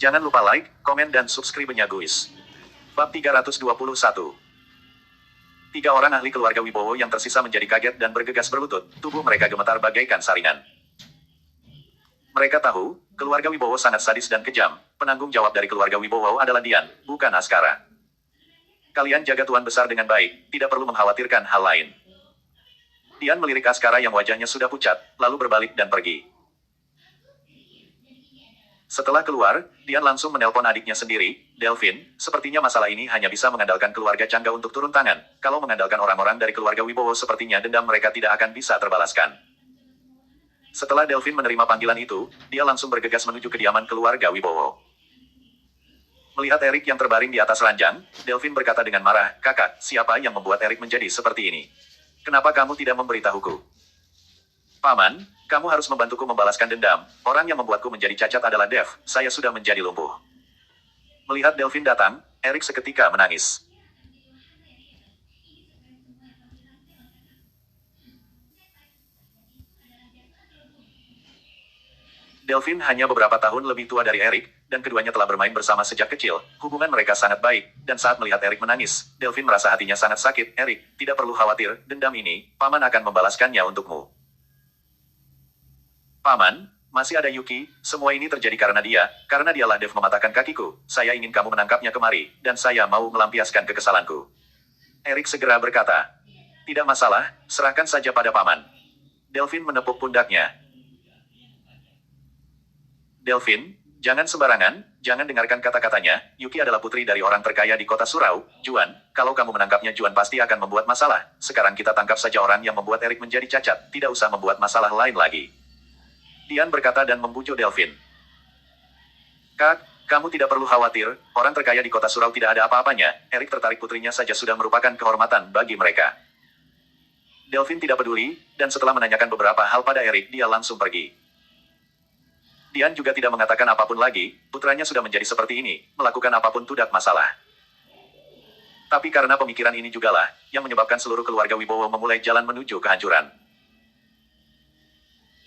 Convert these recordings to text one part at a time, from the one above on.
Jangan lupa like, komen dan subscribe-nya guys. Bab 321. Tiga orang ahli keluarga Wibowo yang tersisa menjadi kaget dan bergegas berlutut, tubuh mereka gemetar bagaikan saringan. Mereka tahu, keluarga Wibowo sangat sadis dan kejam, penanggung jawab dari keluarga Wibowo adalah Dian, bukan Askara. Kalian jaga tuan besar dengan baik, tidak perlu mengkhawatirkan hal lain. Dian melirik Askara yang wajahnya sudah pucat, lalu berbalik dan pergi. Setelah keluar, Dian langsung menelpon adiknya sendiri, Delvin. Sepertinya masalah ini hanya bisa mengandalkan keluarga Cangga untuk turun tangan. Kalau mengandalkan orang-orang dari keluarga Wibowo sepertinya dendam mereka tidak akan bisa terbalaskan. Setelah Delvin menerima panggilan itu, dia langsung bergegas menuju kediaman keluarga Wibowo. Melihat Erik yang terbaring di atas ranjang, Delvin berkata dengan marah, "Kakak, siapa yang membuat Erik menjadi seperti ini? Kenapa kamu tidak memberitahuku?" "Paman, kamu harus membantuku membalaskan dendam. Orang yang membuatku menjadi cacat adalah Dev, saya sudah menjadi lumpuh." Melihat Delvin datang, Erik seketika menangis. Delvin hanya beberapa tahun lebih tua dari Erik, dan keduanya telah bermain bersama sejak kecil. Hubungan mereka sangat baik, dan saat melihat Erik menangis, Delvin merasa hatinya sangat sakit. "Erik, tidak perlu khawatir, dendam ini, Paman akan membalaskannya untukmu." "Paman, masih ada Yuki, semua ini terjadi karena dialah Dev mematahkan kakiku. Saya ingin kamu menangkapnya kemari, dan saya mau melampiaskan kekesalanku." Erik segera berkata, "Tidak masalah, serahkan saja pada Paman." Delvin menepuk pundaknya. "Delvin, jangan sembarangan, jangan dengarkan kata-katanya. Yuki adalah putri dari orang terkaya di kota Surau, Juan. Kalau kamu menangkapnya Juan pasti akan membuat masalah. Sekarang kita tangkap saja orang yang membuat Erik menjadi cacat, tidak usah membuat masalah lain lagi." Dian berkata dan membujuk Delvin. "Kak, kamu tidak perlu khawatir, orang terkaya di kota Surau tidak ada apa-apanya. Erik tertarik putrinya saja sudah merupakan kehormatan bagi mereka." Delvin tidak peduli, dan setelah menanyakan beberapa hal pada Erik dia langsung pergi. Dian juga tidak mengatakan apapun lagi, putranya sudah menjadi seperti ini, melakukan apapun tidak masalah. Tapi karena pemikiran ini jugalah, yang menyebabkan seluruh keluarga Wibowo memulai jalan menuju kehancuran.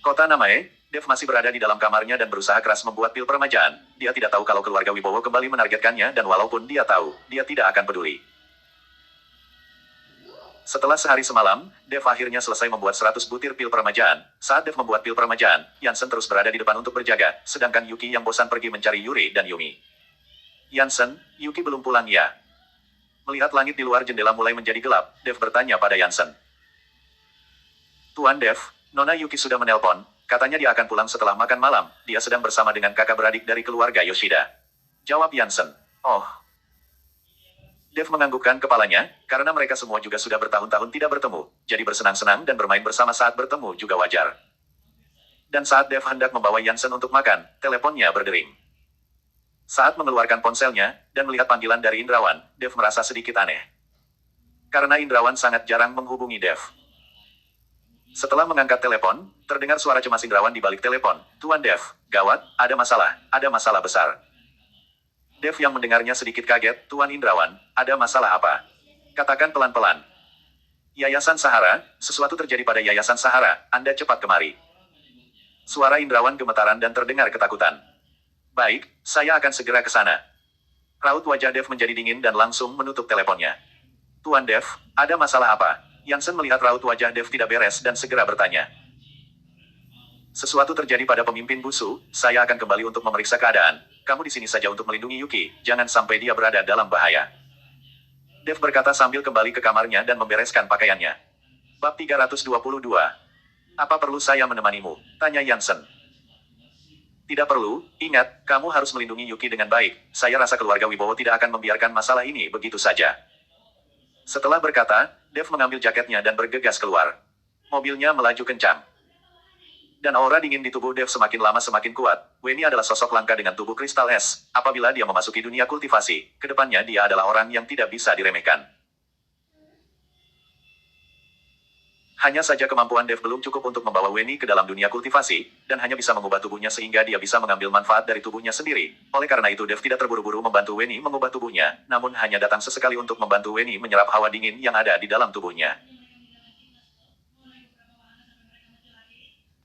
Kota Namae, Dev masih berada di dalam kamarnya dan berusaha keras membuat pil permajaan. Dia tidak tahu kalau keluarga Wibowo kembali menargetkannya dan walaupun dia tahu, dia tidak akan peduli. Setelah sehari semalam, Dev akhirnya selesai membuat 100 butir pil permajaan. Saat Dev membuat pil permajaan, Yansen terus berada di depan untuk berjaga, sedangkan Yuki yang bosan pergi mencari Yuri dan Yumi. "Yansen, Yuki belum pulang ya?" Melihat langit di luar jendela mulai menjadi gelap, Dev bertanya pada Yansen. "Tuan Dev, Nona Yuki sudah menelpon, katanya dia akan pulang setelah makan malam, dia sedang bersama dengan kakak beradik dari keluarga Yoshida." Jawab Yansen. "Oh." Dev menganggukkan kepalanya, karena mereka semua juga sudah bertahun-tahun tidak bertemu, jadi bersenang-senang dan bermain bersama saat bertemu juga wajar. Dan saat Dev hendak membawa Yansen untuk makan, teleponnya berdering. Saat mengeluarkan ponselnya, dan melihat panggilan dari Indrawan, Dev merasa sedikit aneh. Karena Indrawan sangat jarang menghubungi Dev. Setelah mengangkat telepon, terdengar suara cemas Indrawan di balik telepon. "Tuan Dev, gawat, ada masalah besar." Dev yang mendengarnya sedikit kaget, "Tuan Indrawan, ada masalah apa? Katakan pelan-pelan." "Yayasan Sahara, sesuatu terjadi pada Yayasan Sahara, Anda cepat kemari." Suara Indrawan gemetaran dan terdengar ketakutan. "Baik, saya akan segera ke sana." Raut wajah Dev menjadi dingin dan langsung menutup teleponnya. "Tuan Dev, ada masalah apa?" Yansen melihat raut wajah Dev tidak beres dan segera bertanya. "Sesuatu terjadi pada pemimpin Busu, saya akan kembali untuk memeriksa keadaan. Kamu di sini saja untuk melindungi Yuki, jangan sampai dia berada dalam bahaya." Dev berkata sambil kembali ke kamarnya dan membereskan pakaiannya. Bab 322. "Apa perlu saya menemanimu?" tanya Yansen. "Tidak perlu, ingat, kamu harus melindungi Yuki dengan baik. Saya rasa keluarga Wibowo tidak akan membiarkan masalah ini begitu saja." Setelah berkata, Dev mengambil jaketnya dan bergegas keluar. Mobilnya melaju kencang. Dan aura dingin di tubuh Dev semakin lama semakin kuat. Weni adalah sosok langka dengan tubuh kristal es. Apabila dia memasuki dunia kultivasi, kedepannya dia adalah orang yang tidak bisa diremehkan. Hanya saja kemampuan Dev belum cukup untuk membawa Weni ke dalam dunia kultivasi, dan hanya bisa mengubah tubuhnya sehingga dia bisa mengambil manfaat dari tubuhnya sendiri. Oleh karena itu Dev tidak terburu-buru membantu Weni mengubah tubuhnya, namun hanya datang sesekali untuk membantu Weni menyerap hawa dingin yang ada di dalam tubuhnya.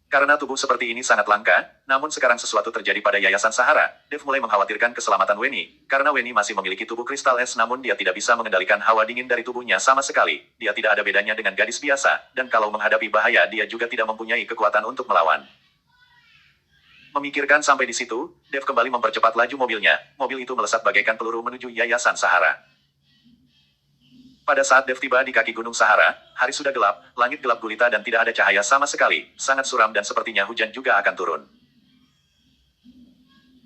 Karena tubuh seperti ini sangat langka, namun sekarang sesuatu terjadi pada Yayasan Sahara, Dev mulai mengkhawatirkan keselamatan Weni, karena Weni masih memiliki tubuh kristal es namun dia tidak bisa mengendalikan hawa dingin dari tubuhnya sama sekali, dia tidak ada bedanya dengan gadis biasa, dan kalau menghadapi bahaya dia juga tidak mempunyai kekuatan untuk melawan. Memikirkan sampai di situ, Dev kembali mempercepat laju mobilnya, mobil itu melesat bagaikan peluru menuju Yayasan Sahara. Pada saat Dev tiba di kaki Gunung Sahara, hari sudah gelap, langit gelap gulita dan tidak ada cahaya sama sekali, sangat suram dan sepertinya hujan juga akan turun.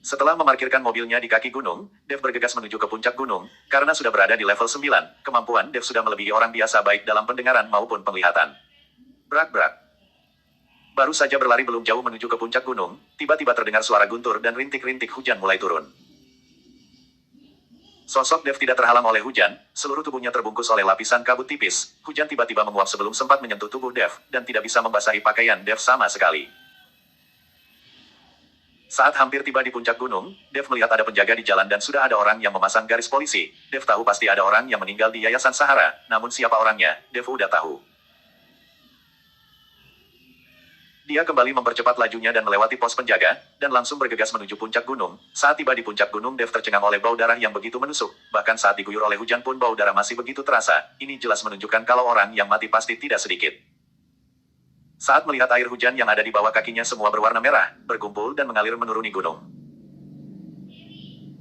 Setelah memarkirkan mobilnya di kaki gunung, Dev bergegas menuju ke puncak gunung, karena sudah berada di level 9, kemampuan Dev sudah melebihi orang biasa baik dalam pendengaran maupun penglihatan. Brak-brak. Baru saja berlari belum jauh menuju ke puncak gunung, tiba-tiba terdengar suara guntur dan rintik-rintik hujan mulai turun. Sosok Dev tidak terhalang oleh hujan, seluruh tubuhnya terbungkus oleh lapisan kabut tipis. Hujan tiba-tiba menguap sebelum sempat menyentuh tubuh Dev, dan tidak bisa membasahi pakaian Dev sama sekali. Saat hampir tiba di puncak gunung, Dev melihat ada penjaga di jalan dan sudah ada orang yang memasang garis polisi. Dev tahu pasti ada orang yang meninggal di Yayasan Sahara, namun siapa orangnya, Dev udah tahu. Dia kembali mempercepat lajunya dan melewati pos penjaga, dan langsung bergegas menuju puncak gunung. Saat tiba di puncak gunung Dev tercengang oleh bau darah yang begitu menusuk, bahkan saat diguyur oleh hujan pun bau darah masih begitu terasa. Ini jelas menunjukkan kalau orang yang mati pasti tidak sedikit. Saat melihat air hujan yang ada di bawah kakinya semua berwarna merah, berkumpul dan mengalir menuruni gunung.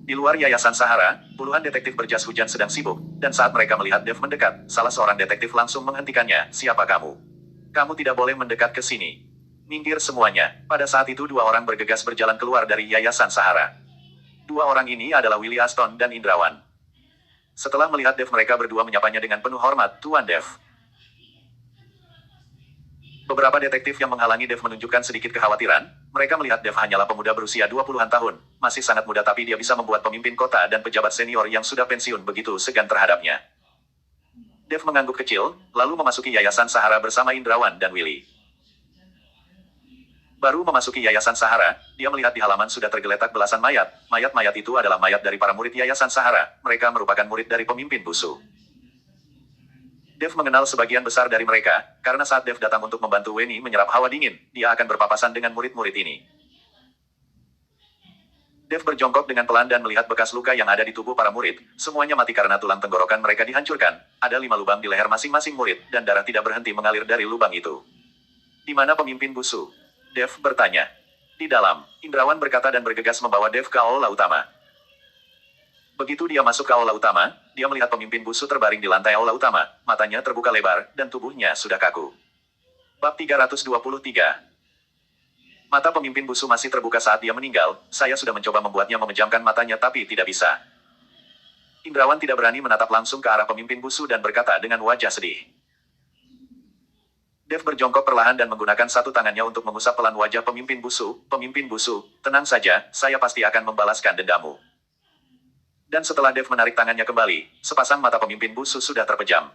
Di luar Yayasan Sahara, puluhan detektif berjas hujan sedang sibuk, dan saat mereka melihat Dev mendekat, salah seorang detektif langsung menghentikannya. Siapa kamu? Kamu tidak boleh mendekat ke sini. Minggir semuanya. Pada saat itu dua orang bergegas berjalan keluar dari Yayasan Sahara. Dua orang ini adalah Willy Aston dan Indrawan. Setelah melihat Dev mereka berdua menyapanya dengan penuh hormat, Tuan Dev. Beberapa detektif yang menghalangi Dev menunjukkan sedikit kekhawatiran, mereka melihat Dev hanyalah pemuda berusia 20-an tahun, masih sangat muda tapi dia bisa membuat pemimpin kota dan pejabat senior yang sudah pensiun begitu segan terhadapnya. Dev mengangguk kecil, lalu memasuki Yayasan Sahara bersama Indrawan dan Willy. Baru memasuki Yayasan Sahara, dia melihat di halaman sudah tergeletak belasan mayat. Mayat-mayat itu adalah mayat dari para murid Yayasan Sahara. Mereka merupakan murid dari pemimpin Busu. Dev mengenal sebagian besar dari mereka, karena saat Dev datang untuk membantu Weni menyerap hawa dingin, dia akan berpapasan dengan murid-murid ini. Dev berjongkok dengan pelan dan melihat bekas luka yang ada di tubuh para murid. Semuanya mati karena tulang tenggorokan mereka dihancurkan. Ada 5 lubang di leher masing-masing murid, dan darah tidak berhenti mengalir dari lubang itu. Di mana pemimpin Busu? Dev bertanya. Di dalam, Indrawan berkata dan bergegas membawa Dev ke aula utama. Begitu dia masuk ke aula utama, dia melihat pemimpin Busu terbaring di lantai aula utama, matanya terbuka lebar, dan tubuhnya sudah kaku. Bab 323. Mata pemimpin Busu masih terbuka saat dia meninggal, saya sudah mencoba membuatnya memejamkan matanya tapi tidak bisa. Indrawan tidak berani menatap langsung ke arah pemimpin Busu dan berkata dengan wajah sedih. Dev berjongkok perlahan dan menggunakan satu tangannya untuk mengusap pelan wajah pemimpin Busu. Pemimpin Busu, tenang saja, saya pasti akan membalaskan dendamu. Dan setelah Dev menarik tangannya kembali, sepasang mata pemimpin Busu sudah terpejam.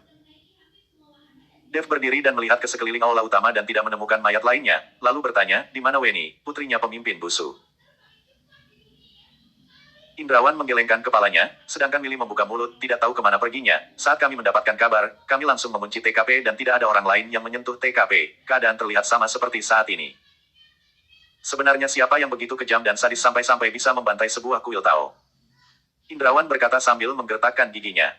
Dev berdiri dan melihat ke sekeliling aula utama dan tidak menemukan mayat lainnya, lalu bertanya, di mana Weni, putrinya pemimpin Busu? Indrawan menggelengkan kepalanya, sedangkan Willy membuka mulut, tidak tahu kemana perginya. Saat kami mendapatkan kabar, kami langsung mengunci TKP dan tidak ada orang lain yang menyentuh TKP. Keadaan terlihat sama seperti saat ini. Sebenarnya siapa yang begitu kejam dan sadis sampai-sampai bisa membantai sebuah kuil Tao? Indrawan berkata sambil menggertakkan giginya.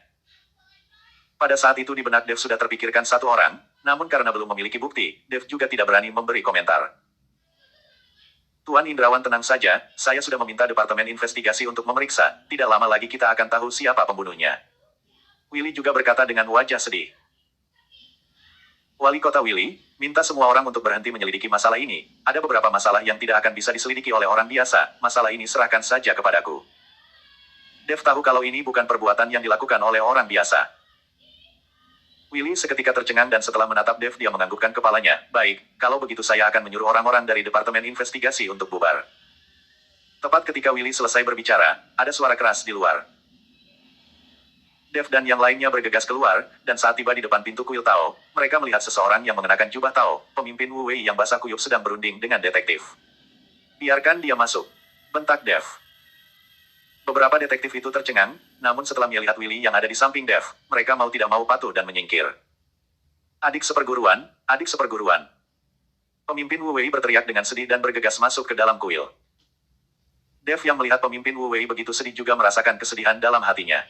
Pada saat itu di benak Dev sudah terpikirkan satu orang, namun karena belum memiliki bukti, Dev juga tidak berani memberi komentar. Tuan Indrawan tenang saja, saya sudah meminta Departemen Investigasi untuk memeriksa, tidak lama lagi kita akan tahu siapa pembunuhnya. Willy juga berkata dengan wajah sedih. Wali Kota Willy, minta semua orang untuk berhenti menyelidiki masalah ini, ada beberapa masalah yang tidak akan bisa diselidiki oleh orang biasa, masalah ini serahkan saja kepadaku. Dev tahu kalau ini bukan perbuatan yang dilakukan oleh orang biasa. Willy seketika tercengang dan setelah menatap Dev dia menganggukkan kepalanya. Baik, kalau begitu saya akan menyuruh orang-orang dari Departemen Investigasi untuk bubar. Tepat ketika Willy selesai berbicara, ada suara keras di luar. Dev dan yang lainnya bergegas keluar, dan saat tiba di depan pintu kuil Tao, mereka melihat seseorang yang mengenakan jubah Tao, pemimpin Wu Wei yang basah kuyup sedang berunding dengan detektif. Biarkan dia masuk, bentak Dev. Beberapa detektif itu tercengang, namun setelah melihat Willy yang ada di samping Dev, mereka mau tidak mau patuh dan menyingkir. Adik seperguruan, adik seperguruan. Pemimpin Wu Wei berteriak dengan sedih dan bergegas masuk ke dalam kuil. Dev yang melihat pemimpin Wu Wei begitu sedih juga merasakan kesedihan dalam hatinya.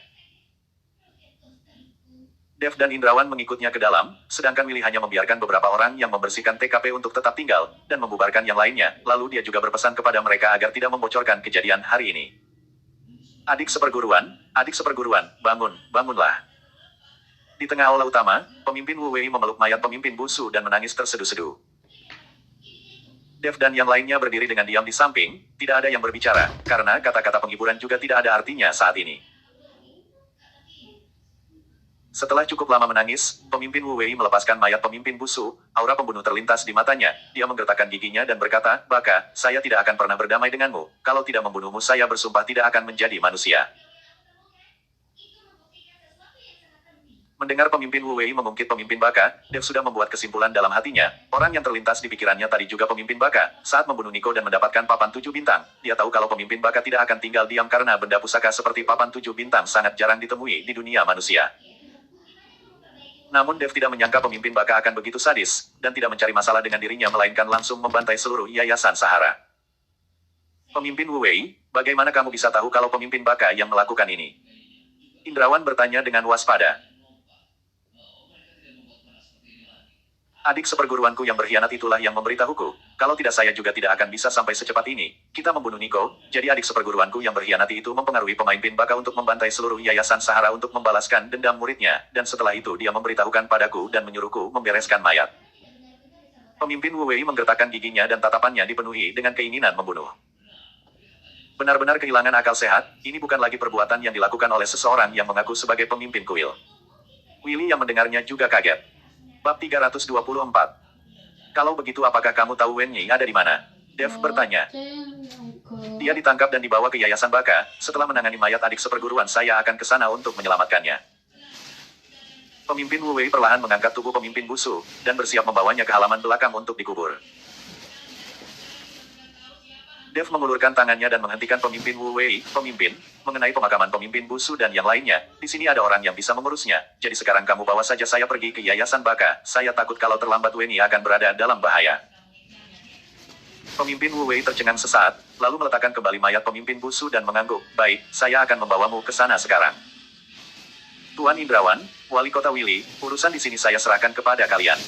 Dev dan Indrawan mengikutnya ke dalam, sedangkan Willy hanya membiarkan beberapa orang yang membersihkan TKP untuk tetap tinggal, dan membubarkan yang lainnya, lalu dia juga berpesan kepada mereka agar tidak membocorkan kejadian hari ini. Adik seperguruan, bangun, bangunlah. Di tengah aula utama, pemimpin Wu Wei memeluk mayat pemimpin Busu dan menangis terseduh-seduh. Dev dan yang lainnya berdiri dengan diam di samping, tidak ada yang berbicara, karena kata-kata penghiburan juga tidak ada artinya saat ini. Setelah cukup lama menangis, pemimpin Wu Wei melepaskan mayat pemimpin Busu, aura pembunuh terlintas di matanya, dia menggertakkan giginya dan berkata, "Baka, saya tidak akan pernah berdamai denganmu, kalau tidak membunuhmu saya bersumpah tidak akan menjadi manusia." Mendengar pemimpin Wu Wei mengungkit pemimpin Baka, Dev sudah membuat kesimpulan dalam hatinya, orang yang terlintas di pikirannya tadi juga pemimpin Baka, saat membunuh Niko dan mendapatkan papan 7 bintang, dia tahu kalau pemimpin Baka tidak akan tinggal diam karena benda pusaka seperti papan 7 bintang sangat jarang ditemui di dunia manusia. Namun Dev tidak menyangka pemimpin Baka akan begitu sadis, dan tidak mencari masalah dengan dirinya melainkan langsung membantai seluruh Yayasan Sahara. Pemimpin Wu Wei, bagaimana kamu bisa tahu kalau pemimpin Baka yang melakukan ini? Indrawan bertanya dengan waspada. Adik seperguruanku yang berkhianat itulah yang memberitahuku, kalau tidak saya juga tidak akan bisa sampai secepat ini, kita membunuh Niko, jadi adik seperguruanku yang berkhianati itu mempengaruhi pemimpin Baka untuk membantai seluruh Yayasan Sahara untuk membalaskan dendam muridnya, dan setelah itu dia memberitahukan padaku dan menyuruhku membereskan mayat. Pemimpin Wu Wei menggertakkan giginya dan tatapannya dipenuhi dengan keinginan membunuh. Benar-benar kehilangan akal sehat, ini bukan lagi perbuatan yang dilakukan oleh seseorang yang mengaku sebagai pemimpin kuil. Willy yang mendengarnya juga kaget. Bab 324. Kalau begitu apakah kamu tahu Wen Yi ada di mana? Dev bertanya. Dia ditangkap dan dibawa ke Yayasan Baka, setelah menangani mayat adik seperguruan saya akan ke sana untuk menyelamatkannya. Pemimpin Wu Wei perlahan mengangkat tubuh pemimpin Busu, dan bersiap membawanya ke halaman belakang untuk dikubur. Dev mengulurkan tangannya dan menghentikan pemimpin Wu Wei, pemimpin, mengenai pemakaman pemimpin Busu dan yang lainnya, di sini ada orang yang bisa mengurusnya, jadi sekarang kamu bawa saja saya pergi ke Yayasan Baka, saya takut kalau terlambat Wen Yi akan berada dalam bahaya. Pemimpin Wu Wei tercengang sesaat, lalu meletakkan kembali mayat pemimpin Busu dan mengangguk, baik, saya akan membawamu ke sana sekarang. Tuan Indrawan, Wali Kota Willy, urusan di sini saya serahkan kepada kalian.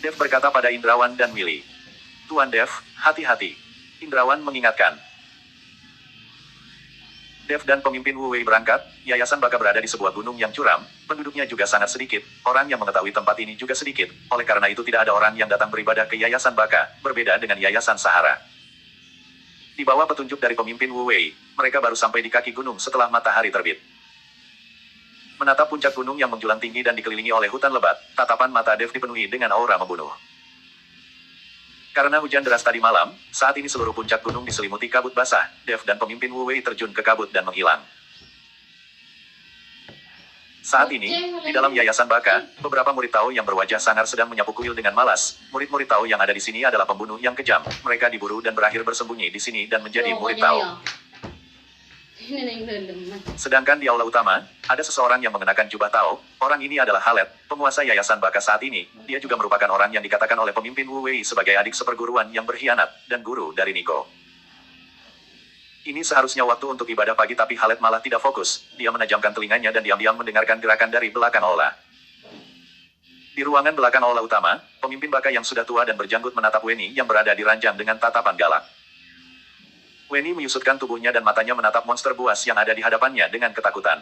Dev berkata pada Indrawan dan Willy. Tuan Dev, hati-hati. Indrawan mengingatkan. Dev dan pemimpin Wu Wei berangkat, Yayasan Baka berada di sebuah gunung yang curam, penduduknya juga sangat sedikit, orang yang mengetahui tempat ini juga sedikit, oleh karena itu tidak ada orang yang datang beribadah ke Yayasan Baka, berbeda dengan Yayasan Sahara. Di bawah petunjuk dari pemimpin Wu Wei, mereka baru sampai di kaki gunung setelah matahari terbit. Menatap puncak gunung yang menjulang tinggi dan dikelilingi oleh hutan lebat, tatapan mata Dev dipenuhi dengan aura membunuh. Karena hujan deras tadi malam, saat ini seluruh puncak gunung diselimuti kabut basah, Dev dan pemimpin Wu Wei terjun ke kabut dan menghilang. Saat ini, di dalam Yayasan Baka, beberapa murid Tao yang berwajah sangar sedang menyapu kuil dengan malas. Murid-murid Tao yang ada di sini adalah pembunuh yang kejam. Mereka diburu dan berakhir bersembunyi di sini dan menjadi murid Tao. Sedangkan di aula utama, ada seseorang yang mengenakan jubah Tao. Orang ini adalah Halet, penguasa Yayasan Baka saat ini. Dia juga merupakan orang yang dikatakan oleh pemimpin Wu Wei sebagai adik seperguruan yang berkhianat, dan guru dari Niko. Ini seharusnya waktu untuk ibadah pagi tapi Halet malah tidak fokus. Dia menajamkan telinganya dan diam-diam mendengarkan gerakan dari belakang aula. Di ruangan belakang aula utama, pemimpin Baka yang sudah tua dan berjanggut menatap Weni yang berada di ranjang dengan tatapan galak. Weni menyusutkan tubuhnya dan matanya menatap monster buas yang ada di hadapannya dengan ketakutan.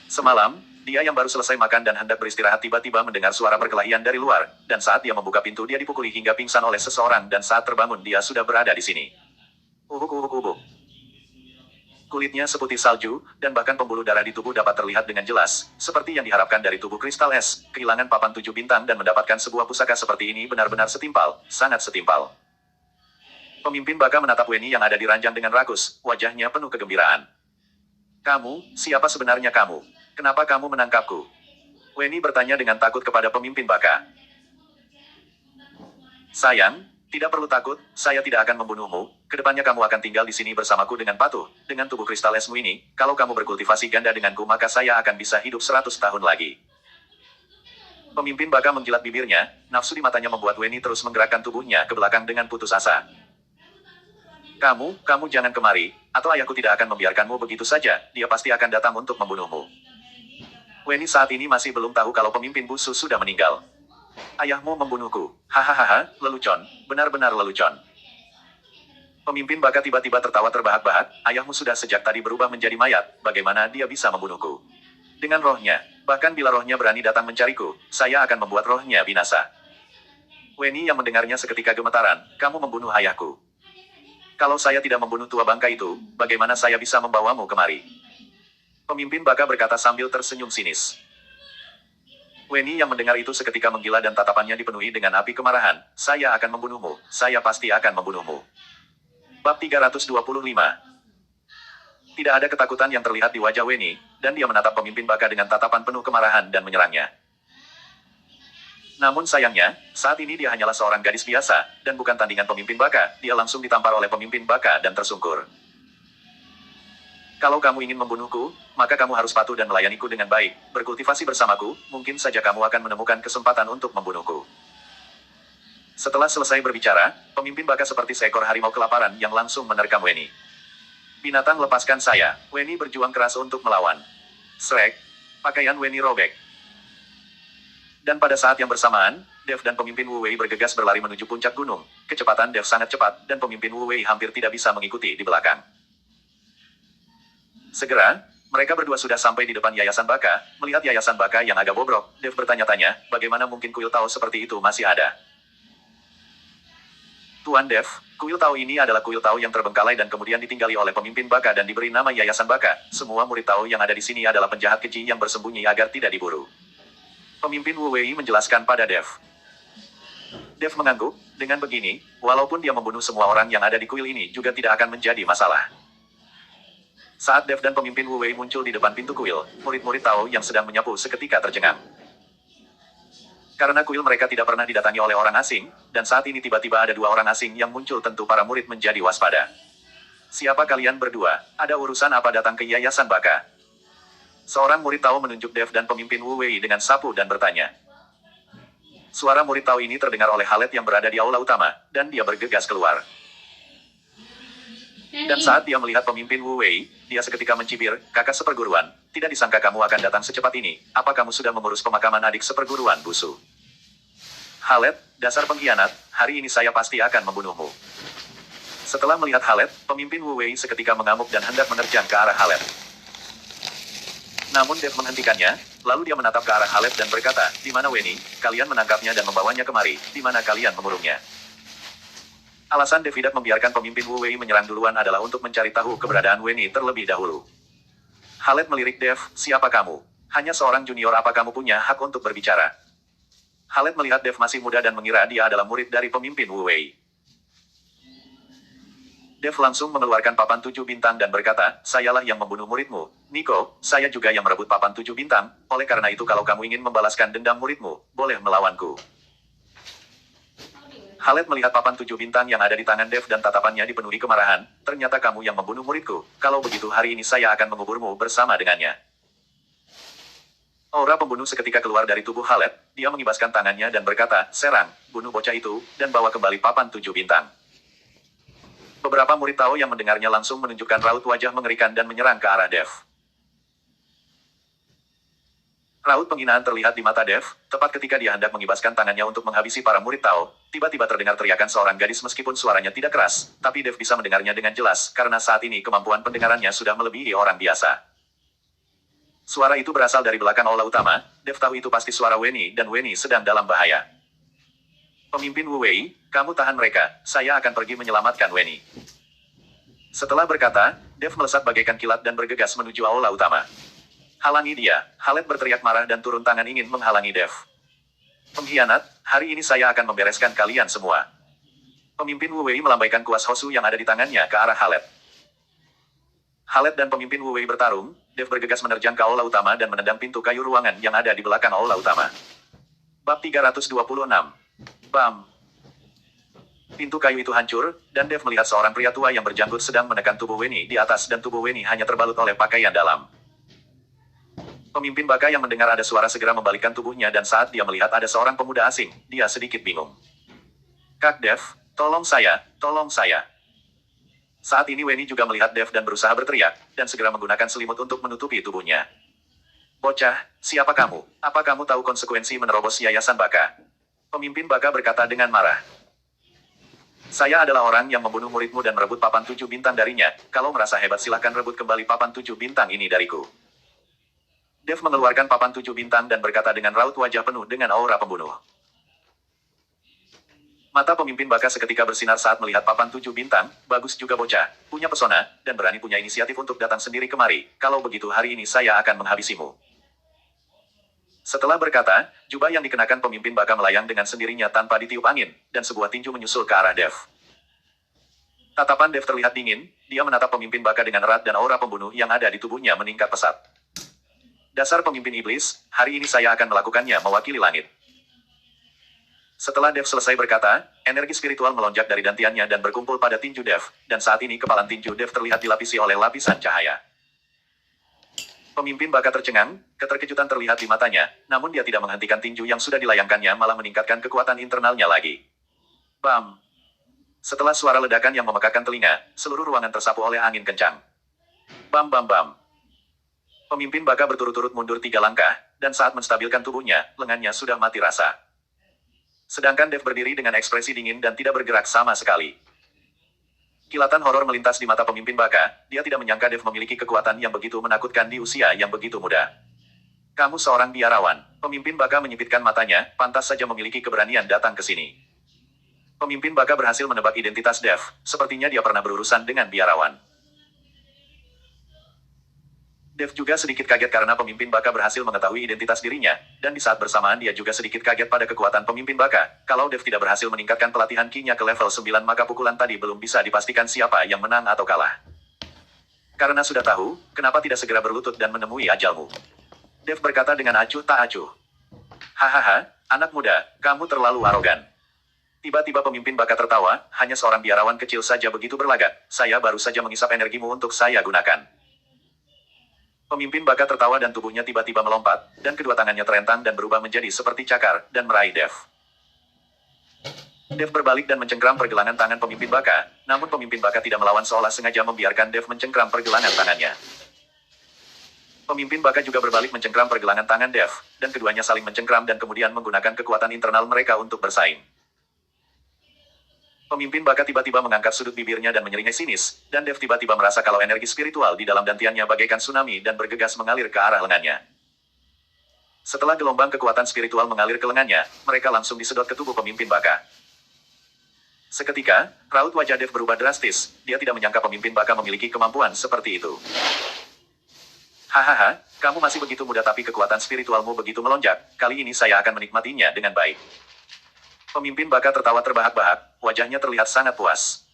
Semalam, dia yang baru selesai makan dan hendak beristirahat tiba-tiba mendengar suara perkelahian dari luar, dan saat dia membuka pintu dia dipukuli hingga pingsan oleh seseorang dan saat terbangun dia sudah berada di sini. Ubuk-ubuk-ubuk. Kulitnya seputih salju, dan bahkan pembuluh darah di tubuh dapat terlihat dengan jelas, seperti yang diharapkan dari tubuh kristal es. Kehilangan papan 7 bintang dan mendapatkan sebuah pusaka seperti ini benar-benar setimpal, sangat setimpal. Pemimpin Baka menatap Weni yang ada di ranjang dengan rakus, wajahnya penuh kegembiraan. Kamu, siapa sebenarnya kamu? Kenapa kamu menangkapku? Weni bertanya dengan takut kepada pemimpin Baka. Sayang, tidak perlu takut, saya tidak akan membunuhmu. Kedepannya kamu akan tinggal di sini bersamaku dengan patuh. Dengan tubuh kristal esmu ini, kalau kamu berkultivasi ganda denganku maka saya akan bisa hidup 100 tahun lagi. Pemimpin Baka menjilat bibirnya, nafsu di matanya membuat Weni terus menggerakkan tubuhnya ke belakang dengan putus asa. Kamu jangan kemari, atau ayahku tidak akan membiarkanmu begitu saja, dia pasti akan datang untuk membunuhmu. Weni saat ini masih belum tahu kalau pemimpin Busu sudah meninggal. Ayahmu membunuhku, hahaha, lelucon, benar-benar lelucon. Pemimpin Baka tiba-tiba tertawa terbahak-bahak, ayahmu sudah sejak tadi berubah menjadi mayat, bagaimana dia bisa membunuhku? Dengan rohnya, bahkan bila rohnya berani datang mencariku, saya akan membuat rohnya binasa. Weni yang mendengarnya seketika gemetaran, kamu membunuh ayahku. Kalau saya tidak membunuh tua bangka itu, bagaimana saya bisa membawamu kemari? Pemimpin Baka berkata sambil tersenyum sinis. Weni yang mendengar itu seketika menggila dan tatapannya dipenuhi dengan api kemarahan. Saya akan membunuhmu, saya pasti akan membunuhmu. Bab 325. Tidak ada ketakutan yang terlihat di wajah Weni, dan dia menatap pemimpin Baka dengan tatapan penuh kemarahan dan menyerangnya. Namun sayangnya, saat ini dia hanyalah seorang gadis biasa, dan bukan tandingan pemimpin Baka, dia langsung ditampar oleh pemimpin Baka dan tersungkur. Kalau kamu ingin membunuhku, maka kamu harus patuh dan melayaniku dengan baik, berkultivasi bersamaku, mungkin saja kamu akan menemukan kesempatan untuk membunuhku. Setelah selesai berbicara, pemimpin Baka seperti seekor harimau kelaparan yang langsung menerkam Weni. Binatang lepaskan saya, Weni berjuang keras untuk melawan. Srek, pakaian Weni robek. Dan pada saat yang bersamaan, Dev dan pemimpin Wu Wei bergegas berlari menuju puncak gunung. Kecepatan Dev sangat cepat, dan pemimpin Wu Wei hampir tidak bisa mengikuti di belakang. Segera, mereka berdua sudah sampai di depan Yayasan Baka. Melihat Yayasan Baka yang agak bobrok, Dev bertanya-tanya, bagaimana mungkin kuil Tao seperti itu masih ada? Tuan Dev, kuil Tao ini adalah kuil Tao yang terbengkalai dan kemudian ditinggali oleh pemimpin Baka dan diberi nama Yayasan Baka. Semua murid Tao yang ada di sini adalah penjahat keji yang bersembunyi agar tidak diburu. Pemimpin Wu Wei menjelaskan pada Dev. Dev mengangguk, dengan begini, walaupun dia membunuh semua orang yang ada di kuil ini juga tidak akan menjadi masalah. Saat Dev dan pemimpin Wu Wei muncul di depan pintu kuil, murid-murid Tao yang sedang menyapu seketika tercengang. Karena kuil mereka tidak pernah didatangi oleh orang asing, dan saat ini tiba-tiba ada dua orang asing yang muncul tentu para murid menjadi waspada. Siapa kalian berdua? Ada urusan apa datang ke Yayasan Baka? Seorang murid Tao menunjuk Dev dan pemimpin Wu Wei dengan sapu dan bertanya. Suara murid Tao ini terdengar oleh Khaled yang berada di aula utama, dan dia bergegas keluar. Dan saat dia melihat pemimpin Wu Wei, dia seketika mencibir, kakak seperguruan, tidak disangka kamu akan datang secepat ini, apa kamu sudah mengurus pemakaman adik seperguruan Busu? Khaled, dasar pengkhianat, hari ini saya pasti akan membunuhmu. Setelah melihat Khaled, pemimpin Wu Wei seketika mengamuk dan hendak menerjang ke arah Khaled. Namun Dev menghentikannya, lalu dia menatap ke arah Khaled dan berkata, di mana Weni, kalian menangkapnya dan membawanya kemari, di mana kalian mengurungnya? Alasan Dev tidak membiarkan pemimpin Wu Wei menyerang duluan adalah untuk mencari tahu keberadaan Weni terlebih dahulu. Khaled melirik Dev, siapa kamu? Hanya seorang junior apa kamu punya hak untuk berbicara? Khaled melihat Dev masih muda dan mengira dia adalah murid dari pemimpin Wu Wei. Dev langsung mengeluarkan papan 7 bintang dan berkata, sayalah yang membunuh muridmu. Niko, saya juga yang merebut papan 7 bintang, oleh karena itu kalau kamu ingin membalaskan dendam muridmu, boleh melawanku. Khaled melihat papan 7 bintang yang ada di tangan Dev dan tatapannya dipenuhi kemarahan, ternyata kamu yang membunuh muridku, kalau begitu hari ini saya akan menguburmu bersama dengannya. Aura pembunuh seketika keluar dari tubuh Khaled, dia mengibaskan tangannya dan berkata, serang, bunuh bocah itu, dan bawa kembali papan 7 bintang. Beberapa murid Tao yang mendengarnya langsung menunjukkan raut wajah mengerikan dan menyerang ke arah Dev. Raut penghinaan terlihat di mata Dev, tepat ketika dia hendak mengibaskan tangannya untuk menghabisi para murid Tao, tiba-tiba terdengar teriakan seorang gadis meskipun suaranya tidak keras, tapi Dev bisa mendengarnya dengan jelas, karena saat ini kemampuan pendengarannya sudah melebihi orang biasa. Suara itu berasal dari belakang aula utama, Dev tahu itu pasti suara Weni, dan Weni sedang dalam bahaya. Pemimpin Wu Wei, kamu tahan mereka, saya akan pergi menyelamatkan Weni. Setelah berkata, Dev melesat bagaikan kilat dan bergegas menuju aula utama. Halangi dia, Khaled berteriak marah dan turun tangan ingin menghalangi Dev. Pengkhianat, hari ini saya akan membereskan kalian semua. Pemimpin Wu Wei melambaikan kuas Hosu yang ada di tangannya ke arah Khaled. Khaled dan pemimpin Wu Wei bertarung, Dev bergegas menerjang ke aula utama dan menendang pintu kayu ruangan yang ada di belakang aula utama. Bab 326. Bam! Pintu kayu itu hancur, dan Dev melihat seorang pria tua yang berjanggut sedang menekan tubuh Weni di atas dan tubuh Weni hanya terbalut oleh pakaian dalam. Pemimpin Baka yang mendengar ada suara segera membalikkan tubuhnya dan saat dia melihat ada seorang pemuda asing, dia sedikit bingung. Kak Dev, tolong saya, tolong saya. Saat ini Weni juga melihat Dev dan berusaha berteriak, dan segera menggunakan selimut untuk menutupi tubuhnya. Bocah, siapa kamu? Apa kamu tahu konsekuensi menerobos Yayasan Baka? Pemimpin Baka berkata dengan marah. Saya adalah orang yang membunuh muridmu dan merebut papan 7 bintang darinya. Kalau merasa hebat silahkan rebut kembali papan 7 bintang ini dariku. Dev mengeluarkan papan 7 bintang dan berkata dengan raut wajah penuh dengan aura pembunuh. Mata pemimpin Baka seketika bersinar saat melihat papan 7 bintang. Bagus juga bocah, punya pesona, dan berani punya inisiatif untuk datang sendiri kemari. Kalau begitu hari ini saya akan menghabisimu. Setelah berkata, jubah yang dikenakan pemimpin Baka melayang dengan sendirinya tanpa ditiup angin, dan sebuah tinju menyusul ke arah Dev. Tatapan Dev terlihat dingin, dia menatap pemimpin Baka dengan erat dan aura pembunuh yang ada di tubuhnya meningkat pesat. Dasar pemimpin iblis, hari ini saya akan melakukannya mewakili langit. Setelah Dev selesai berkata, energi spiritual melonjak dari dantiannya dan berkumpul pada tinju Dev, dan saat ini kepalan tinju Dev terlihat dilapisi oleh lapisan cahaya. Pemimpin Baka tercengang, keterkejutan terlihat di matanya, namun dia tidak menghentikan tinju yang sudah dilayangkannya malah meningkatkan kekuatan internalnya lagi. Bam! Setelah suara ledakan yang memekakkan telinga, seluruh ruangan tersapu oleh angin kencang. Bam bam bam! Pemimpin Baka berturut-turut mundur 3 langkah, dan saat menstabilkan tubuhnya, lengannya sudah mati rasa. Sedangkan Dev berdiri dengan ekspresi dingin dan tidak bergerak sama sekali. Kilatan horor melintas di mata pemimpin Baka, dia tidak menyangka Dev memiliki kekuatan yang begitu menakutkan di usia yang begitu muda. Kamu seorang biarawan. Pemimpin Baka menyipitkan matanya, pantas saja memiliki keberanian datang ke sini. Pemimpin Baka berhasil menebak identitas Dev, sepertinya dia pernah berurusan dengan biarawan. Dev juga sedikit kaget karena pemimpin Baka berhasil mengetahui identitas dirinya, dan di saat bersamaan dia juga sedikit kaget pada kekuatan pemimpin Baka. Kalau Dev tidak berhasil meningkatkan pelatihan Ki-nya ke level 9 maka pukulan tadi belum bisa dipastikan siapa yang menang atau kalah. Karena sudah tahu, kenapa tidak segera berlutut dan menemui ajalmu? Dev berkata dengan acuh tak acuh. Hahaha, anak muda, kamu terlalu arogan. Tiba-tiba pemimpin Baka tertawa, hanya seorang biarawan kecil saja begitu berlagak, saya baru saja mengisap energimu untuk saya gunakan. Pemimpin Baka tertawa dan tubuhnya tiba-tiba melompat, dan kedua tangannya terentang dan berubah menjadi seperti cakar, dan meraih Dev. Dev berbalik dan mencengkram pergelangan tangan pemimpin Baka, namun pemimpin Baka tidak melawan seolah sengaja membiarkan Dev mencengkram pergelangan tangannya. Pemimpin Baka juga berbalik mencengkram pergelangan tangan Dev, dan keduanya saling mencengkram dan kemudian menggunakan kekuatan internal mereka untuk bersaing. Pemimpin Baka tiba-tiba mengangkat sudut bibirnya dan menyeringai sinis, dan Dev tiba-tiba merasa kalau energi spiritual di dalam dantiannya bagaikan tsunami dan bergegas mengalir ke arah lengannya. Setelah gelombang kekuatan spiritual mengalir ke lengannya, mereka langsung disedot ke tubuh pemimpin Baka. Seketika, raut wajah Dev berubah drastis, dia tidak menyangka pemimpin Baka memiliki kemampuan seperti itu. Hahaha, kamu masih begitu muda tapi kekuatan spiritualmu begitu melonjak, kali ini saya akan menikmatinya dengan baik. Pemimpin Baka tertawa terbahak-bahak, wajahnya terlihat sangat puas.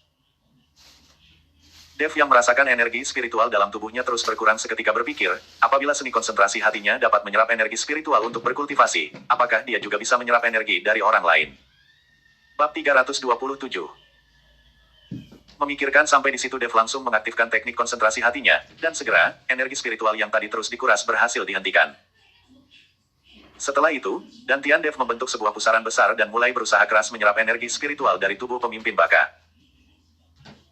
Dev yang merasakan energi spiritual dalam tubuhnya terus berkurang seketika berpikir, apabila seni konsentrasi hatinya dapat menyerap energi spiritual untuk berkultivasi, apakah dia juga bisa menyerap energi dari orang lain? Bab 327. Memikirkan sampai di situ Dev langsung mengaktifkan teknik konsentrasi hatinya, dan segera, energi spiritual yang tadi terus dikuras berhasil dihentikan. Setelah itu, dantian Dev membentuk sebuah pusaran besar dan mulai berusaha keras menyerap energi spiritual dari tubuh pemimpin Baka.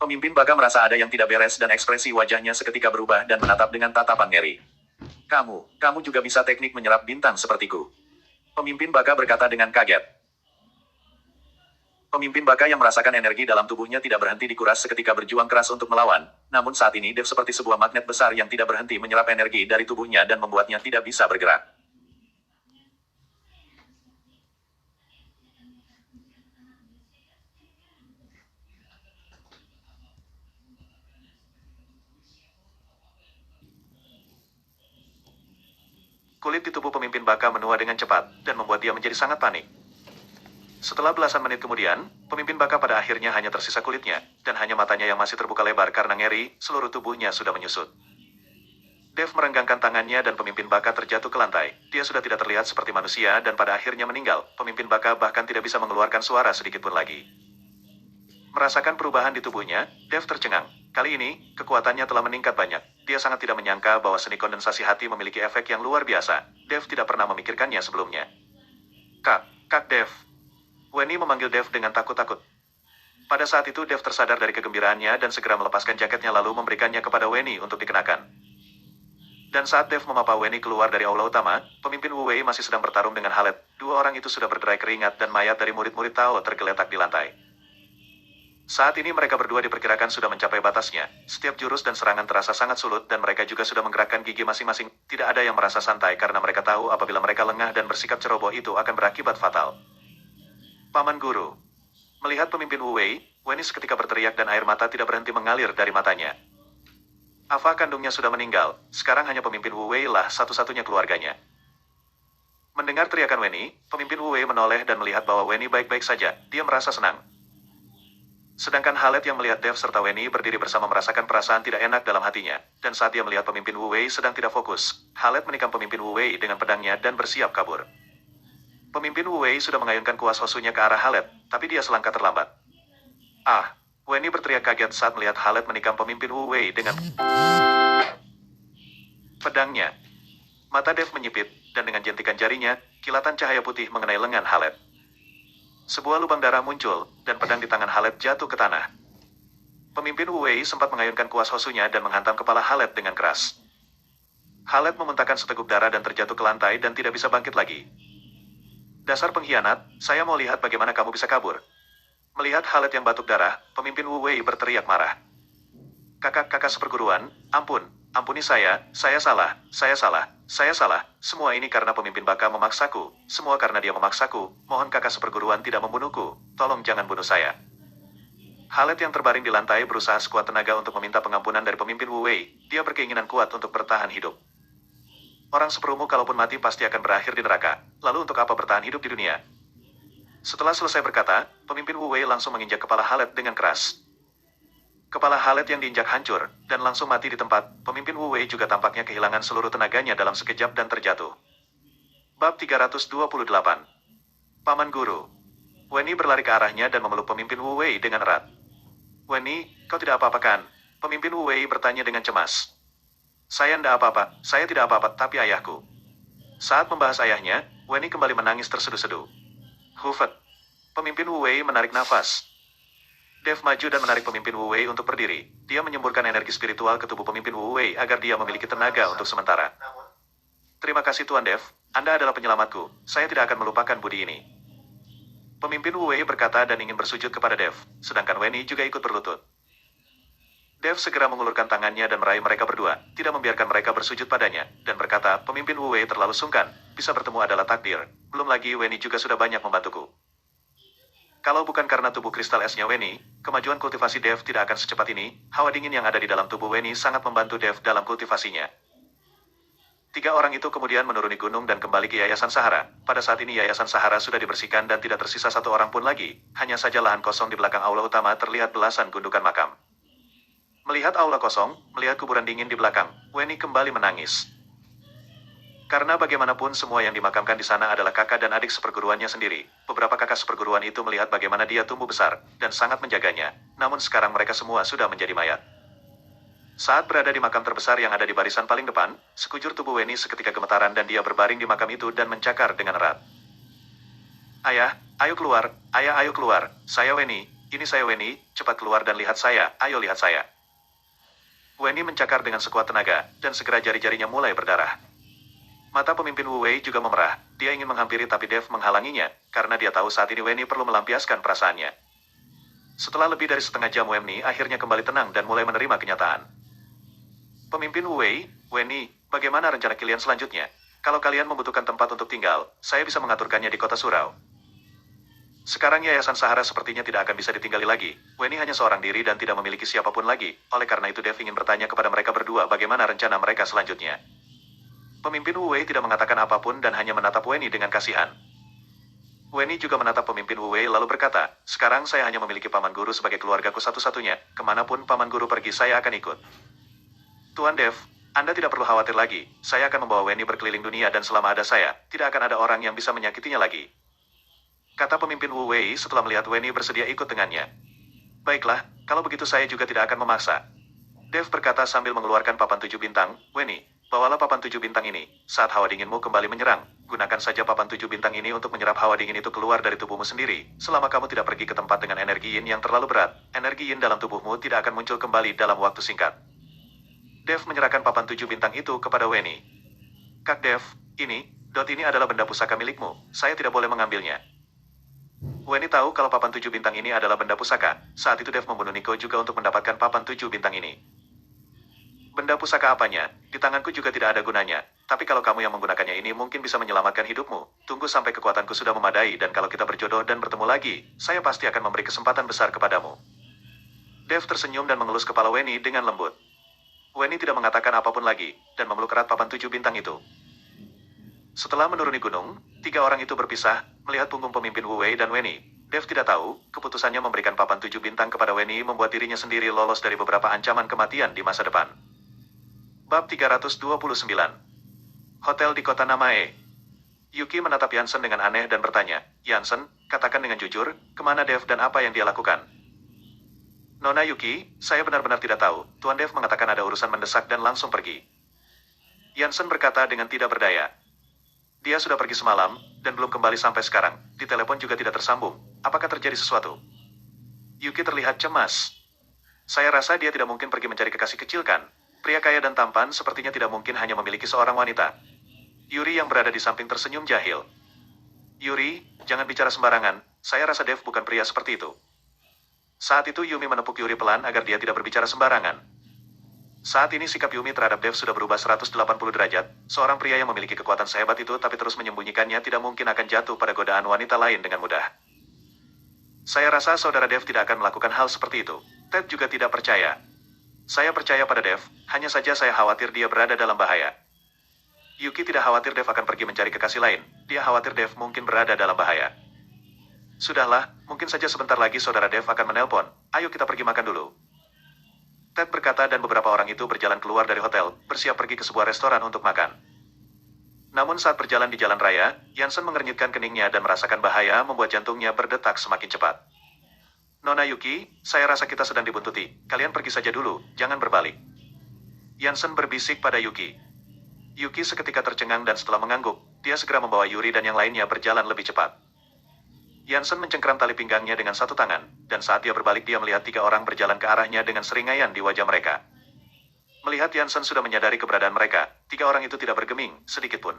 Pemimpin Baka merasa ada yang tidak beres dan ekspresi wajahnya seketika berubah dan menatap dengan tatapan ngeri. Kamu juga bisa teknik menyerap bintang sepertiku. Pemimpin Baka berkata dengan kaget. Pemimpin Baka yang merasakan energi dalam tubuhnya tidak berhenti dikuras seketika berjuang keras untuk melawan, namun saat ini Dev seperti sebuah magnet besar yang tidak berhenti menyerap energi dari tubuhnya dan membuatnya tidak bisa bergerak. Kulit di tubuh pemimpin Baka menua dengan cepat, dan membuat dia menjadi sangat panik. Setelah belasan menit kemudian, pemimpin Baka pada akhirnya hanya tersisa kulitnya, dan hanya matanya yang masih terbuka lebar karena ngeri, seluruh tubuhnya sudah menyusut. Dev merenggangkan tangannya dan pemimpin Baka terjatuh ke lantai. Dia sudah tidak terlihat seperti manusia dan pada akhirnya meninggal. Pemimpin Baka bahkan tidak bisa mengeluarkan suara sedikit pun lagi. Merasakan perubahan di tubuhnya, Dev tercengang. Kali ini, kekuatannya telah meningkat banyak. Dia sangat tidak menyangka bahwa seni kondensasi hati memiliki efek yang luar biasa. Dev tidak pernah memikirkannya sebelumnya. Kak Dev. Wenny memanggil Dev dengan takut-takut. Pada saat itu Dev tersadar dari kegembiraannya dan segera melepaskan jaketnya lalu memberikannya kepada Wenny untuk dikenakan. Dan saat Dev memapa Wenny keluar dari aula utama, pemimpin Wu Wei masih sedang bertarung dengan Halet. Dua orang itu sudah berderai keringat dan mayat dari murid-murid Tao tergeletak di lantai. Saat ini mereka berdua diperkirakan sudah mencapai batasnya. Setiap jurus dan serangan terasa sangat sulit dan mereka juga sudah menggerakkan gigi masing-masing. Tidak ada yang merasa santai karena mereka tahu apabila mereka lengah dan bersikap ceroboh itu akan berakibat fatal. Paman Guru. Melihat pemimpin Wu Wei, Wenny seketika berteriak dan air mata tidak berhenti mengalir dari matanya. Ava kandungnya sudah meninggal, sekarang hanya pemimpin Wu Wei lah satu-satunya keluarganya. Mendengar teriakan Wenny, pemimpin Wu Wei menoleh dan melihat bahwa Wenny baik-baik saja. Dia merasa senang. Sedangkan Halet yang melihat Dev serta Wenny berdiri bersama merasakan perasaan tidak enak dalam hatinya. Dan saat dia melihat pemimpin Wu Wei sedang tidak fokus, Halet menikam pemimpin Wu Wei dengan pedangnya dan bersiap kabur. Pemimpin Wu Wei sudah mengayunkan kuas Hosunya ke arah Halet, tapi dia selangkah terlambat. Wenny berteriak kaget saat melihat Halet menikam pemimpin Wu Wei dengan pedangnya. Mata Dev menyipit, dan dengan jentikan jarinya, kilatan cahaya putih mengenai lengan Halet. Sebuah lubang darah muncul, dan pedang di tangan Halet jatuh ke tanah. Pemimpin Wu Wei sempat mengayunkan kuas Hosunya dan menghantam kepala Halet dengan keras. Halet memuntahkan seteguk darah dan terjatuh ke lantai dan tidak bisa bangkit lagi. Dasar pengkhianat, saya mau lihat bagaimana kamu bisa kabur. Melihat Halet yang batuk darah, pemimpin Wu Wei berteriak marah. Kakak seperguruan, ampuni saya salah. Semua ini karena pemimpin Baka memaksaku, semua karena dia memaksaku, mohon kakak seperguruan tidak membunuhku, tolong jangan bunuh saya. Halet yang terbaring di lantai berusaha sekuat tenaga untuk meminta pengampunan dari pemimpin Wu Wei, dia berkeinginan kuat untuk bertahan hidup. Orang seperummu kalaupun mati pasti akan berakhir di neraka, lalu untuk apa bertahan hidup di dunia? Setelah selesai berkata, pemimpin Wu Wei langsung menginjak kepala Halet dengan keras. Kepala Halet yang diinjak hancur, dan langsung mati di tempat. Pemimpin Wu Wei juga tampaknya kehilangan seluruh tenaganya dalam sekejap dan terjatuh. Bab 328. Paman Guru. Wenny berlari ke arahnya dan memeluk pemimpin Wu Wei dengan erat. Wenny, kau tidak apa-apa kan? Pemimpin Wu Wei bertanya dengan cemas. Saya tidak apa-apa, tapi ayahku. Saat membahas ayahnya, Wenny kembali menangis terseduh-seduh. Hufet. Pemimpin Wu Wei menarik nafas. Dev maju dan menarik pemimpin Wu Wei untuk berdiri. Dia menyemburkan energi spiritual ke tubuh pemimpin Wu Wei agar dia memiliki tenaga untuk sementara. Terima kasih Tuan Dev, Anda adalah penyelamatku. Saya tidak akan melupakan budi ini. Pemimpin Wu Wei berkata dan ingin bersujud kepada Dev, sedangkan Wenny juga ikut berlutut. Dev segera mengulurkan tangannya dan meraih mereka berdua, tidak membiarkan mereka bersujud padanya, dan berkata, pemimpin Wu Wei terlalu sungkan, bisa bertemu adalah takdir. Belum lagi Wenny juga sudah banyak membantuku. Kalau bukan karena tubuh kristal esnya Wenny, kemajuan kultivasi Dev tidak akan secepat ini. Hawa dingin yang ada di dalam tubuh Wenny sangat membantu Dev dalam kultivasinya. Tiga orang itu kemudian menuruni gunung dan kembali ke Yayasan Sahara. Pada saat ini Yayasan Sahara sudah dibersihkan dan tidak tersisa satu orang pun lagi. Hanya saja lahan kosong di belakang aula utama terlihat belasan gundukan makam. Melihat aula kosong, melihat kuburan dingin di belakang, Wenny kembali menangis. Karena bagaimanapun semua yang dimakamkan di sana adalah kakak dan adik seperguruannya sendiri. Beberapa kakak seperguruan itu melihat bagaimana dia tumbuh besar, dan sangat menjaganya. Namun sekarang mereka semua sudah menjadi mayat. Saat berada di makam terbesar yang ada di barisan paling depan, sekujur tubuh Wenny seketika gemetaran dan dia berbaring di makam itu dan mencakar dengan erat. Ayah, ayo keluar, saya Wenny, ini saya Wenny, cepat keluar dan lihat saya, ayo lihat saya. Wenny mencakar dengan sekuat tenaga, dan segera jari-jarinya mulai berdarah. Mata pemimpin Wu Wei juga memerah, dia ingin menghampiri tapi Dev menghalanginya, karena dia tahu saat ini Wenny perlu melampiaskan perasaannya. Setelah lebih dari setengah jam Wenny akhirnya kembali tenang dan mulai menerima kenyataan. Pemimpin Wu Wei, Wenny, bagaimana rencana kalian selanjutnya? Kalau kalian membutuhkan tempat untuk tinggal, saya bisa mengaturkannya di kota Surau. Sekarang Yayasan Sahara sepertinya tidak akan bisa ditinggali lagi. Wenny hanya seorang diri dan tidak memiliki siapapun lagi, oleh karena itu Dev ingin bertanya kepada mereka berdua bagaimana rencana mereka selanjutnya. Pemimpin Wu Wei tidak mengatakan apapun dan hanya menatap Wenny dengan kasihan. Wenny juga menatap pemimpin Wu Wei lalu berkata, sekarang saya hanya memiliki paman guru sebagai keluargaku satu-satunya, kemanapun paman guru pergi saya akan ikut. Tuan Dev, Anda tidak perlu khawatir lagi, saya akan membawa Wenny berkeliling dunia dan selama ada saya, tidak akan ada orang yang bisa menyakitinya lagi. Kata pemimpin Wu Wei setelah melihat Wenny bersedia ikut dengannya. Baiklah, kalau begitu saya juga tidak akan memaksa. Dev berkata sambil mengeluarkan papan 7 bintang. Weni, bawalah papan 7 bintang ini. Saat hawa dinginmu kembali menyerang, gunakan saja papan 7 bintang ini untuk menyerap hawa dingin itu keluar dari tubuhmu sendiri. Selama kamu tidak pergi ke tempat dengan energi yin yang terlalu berat, energi yin dalam tubuhmu tidak akan muncul kembali dalam waktu singkat. Dev menyerahkan papan 7 bintang itu kepada Weni. Kak Dev, dot ini adalah benda pusaka milikmu. Saya tidak boleh mengambilnya. Weni tahu kalau papan 7 bintang ini adalah benda pusaka. Saat itu Dev membunuh Nico juga untuk mendapatkan papan 7 bintang ini. Benda pusaka apanya? Di tanganku juga tidak ada gunanya. Tapi kalau kamu yang menggunakannya ini mungkin bisa menyelamatkan hidupmu. Tunggu sampai kekuatanku sudah memadai dan kalau kita berjodoh dan bertemu lagi, saya pasti akan memberi kesempatan besar kepadamu. Dev tersenyum dan mengelus kepala Weni dengan lembut. Weni tidak mengatakan apapun lagi, dan memeluk erat papan 7 bintang itu. Setelah menuruni gunung, 3 orang itu berpisah, melihat punggung pemimpin Wu Wei dan Weni. Dev tidak tahu, keputusannya memberikan papan 7 bintang kepada Weni membuat dirinya sendiri lolos dari beberapa ancaman kematian di masa depan. Bab 329. Hotel di kota Namae. Yuki menatap Yansen dengan aneh dan bertanya, Yansen, katakan dengan jujur, kemana Dev dan apa yang dia lakukan? Nona Yuki, saya benar-benar tidak tahu. Tuan Dev mengatakan ada urusan mendesak dan langsung pergi. Yansen berkata dengan tidak berdaya. Dia sudah pergi semalam, dan belum kembali sampai sekarang. Di telepon juga tidak tersambung. Apakah terjadi sesuatu? Yuki terlihat cemas. Saya rasa dia tidak mungkin pergi mencari kekasih kecil kan? Pria kaya dan tampan sepertinya tidak mungkin hanya memiliki seorang wanita. Yuri yang berada di samping tersenyum jahil. Yuri, jangan bicara sembarangan. Saya rasa Dev bukan pria seperti itu. Saat itu Yumi menepuk Yuri pelan agar dia tidak berbicara sembarangan. Saat ini sikap Yumi terhadap Dev sudah berubah 180 derajat. Seorang pria yang memiliki kekuatan sehebat itu tapi terus menyembunyikannya tidak mungkin akan jatuh pada godaan wanita lain dengan mudah. Saya rasa saudara Dev tidak akan melakukan hal seperti itu. Ted juga tidak percaya. Saya percaya pada Dev, hanya saja saya khawatir dia berada dalam bahaya. Yuki tidak khawatir Dev akan pergi mencari kekasih lain. Dia khawatir Dev mungkin berada dalam bahaya. Sudahlah, mungkin saja sebentar lagi saudara Dev akan menelpon. Ayo kita pergi makan dulu. Ted berkata dan beberapa orang itu berjalan keluar dari hotel, bersiap pergi ke sebuah restoran untuk makan. Namun saat berjalan di jalan raya, Yansen mengernyitkan keningnya dan merasakan bahaya membuat jantungnya berdetak semakin cepat. Nona Yuki, saya rasa kita sedang dibuntuti. Kalian pergi saja dulu, jangan berbalik. Yansen berbisik pada Yuki. Yuki seketika tercengang dan setelah mengangguk, dia segera membawa Yuri dan yang lainnya berjalan lebih cepat. Yansen mencengkeram tali pinggangnya dengan satu tangan, dan saat dia berbalik dia melihat 3 orang berjalan ke arahnya dengan seringaian di wajah mereka. Melihat Yansen sudah menyadari keberadaan mereka, 3 orang itu tidak bergeming, sedikitpun.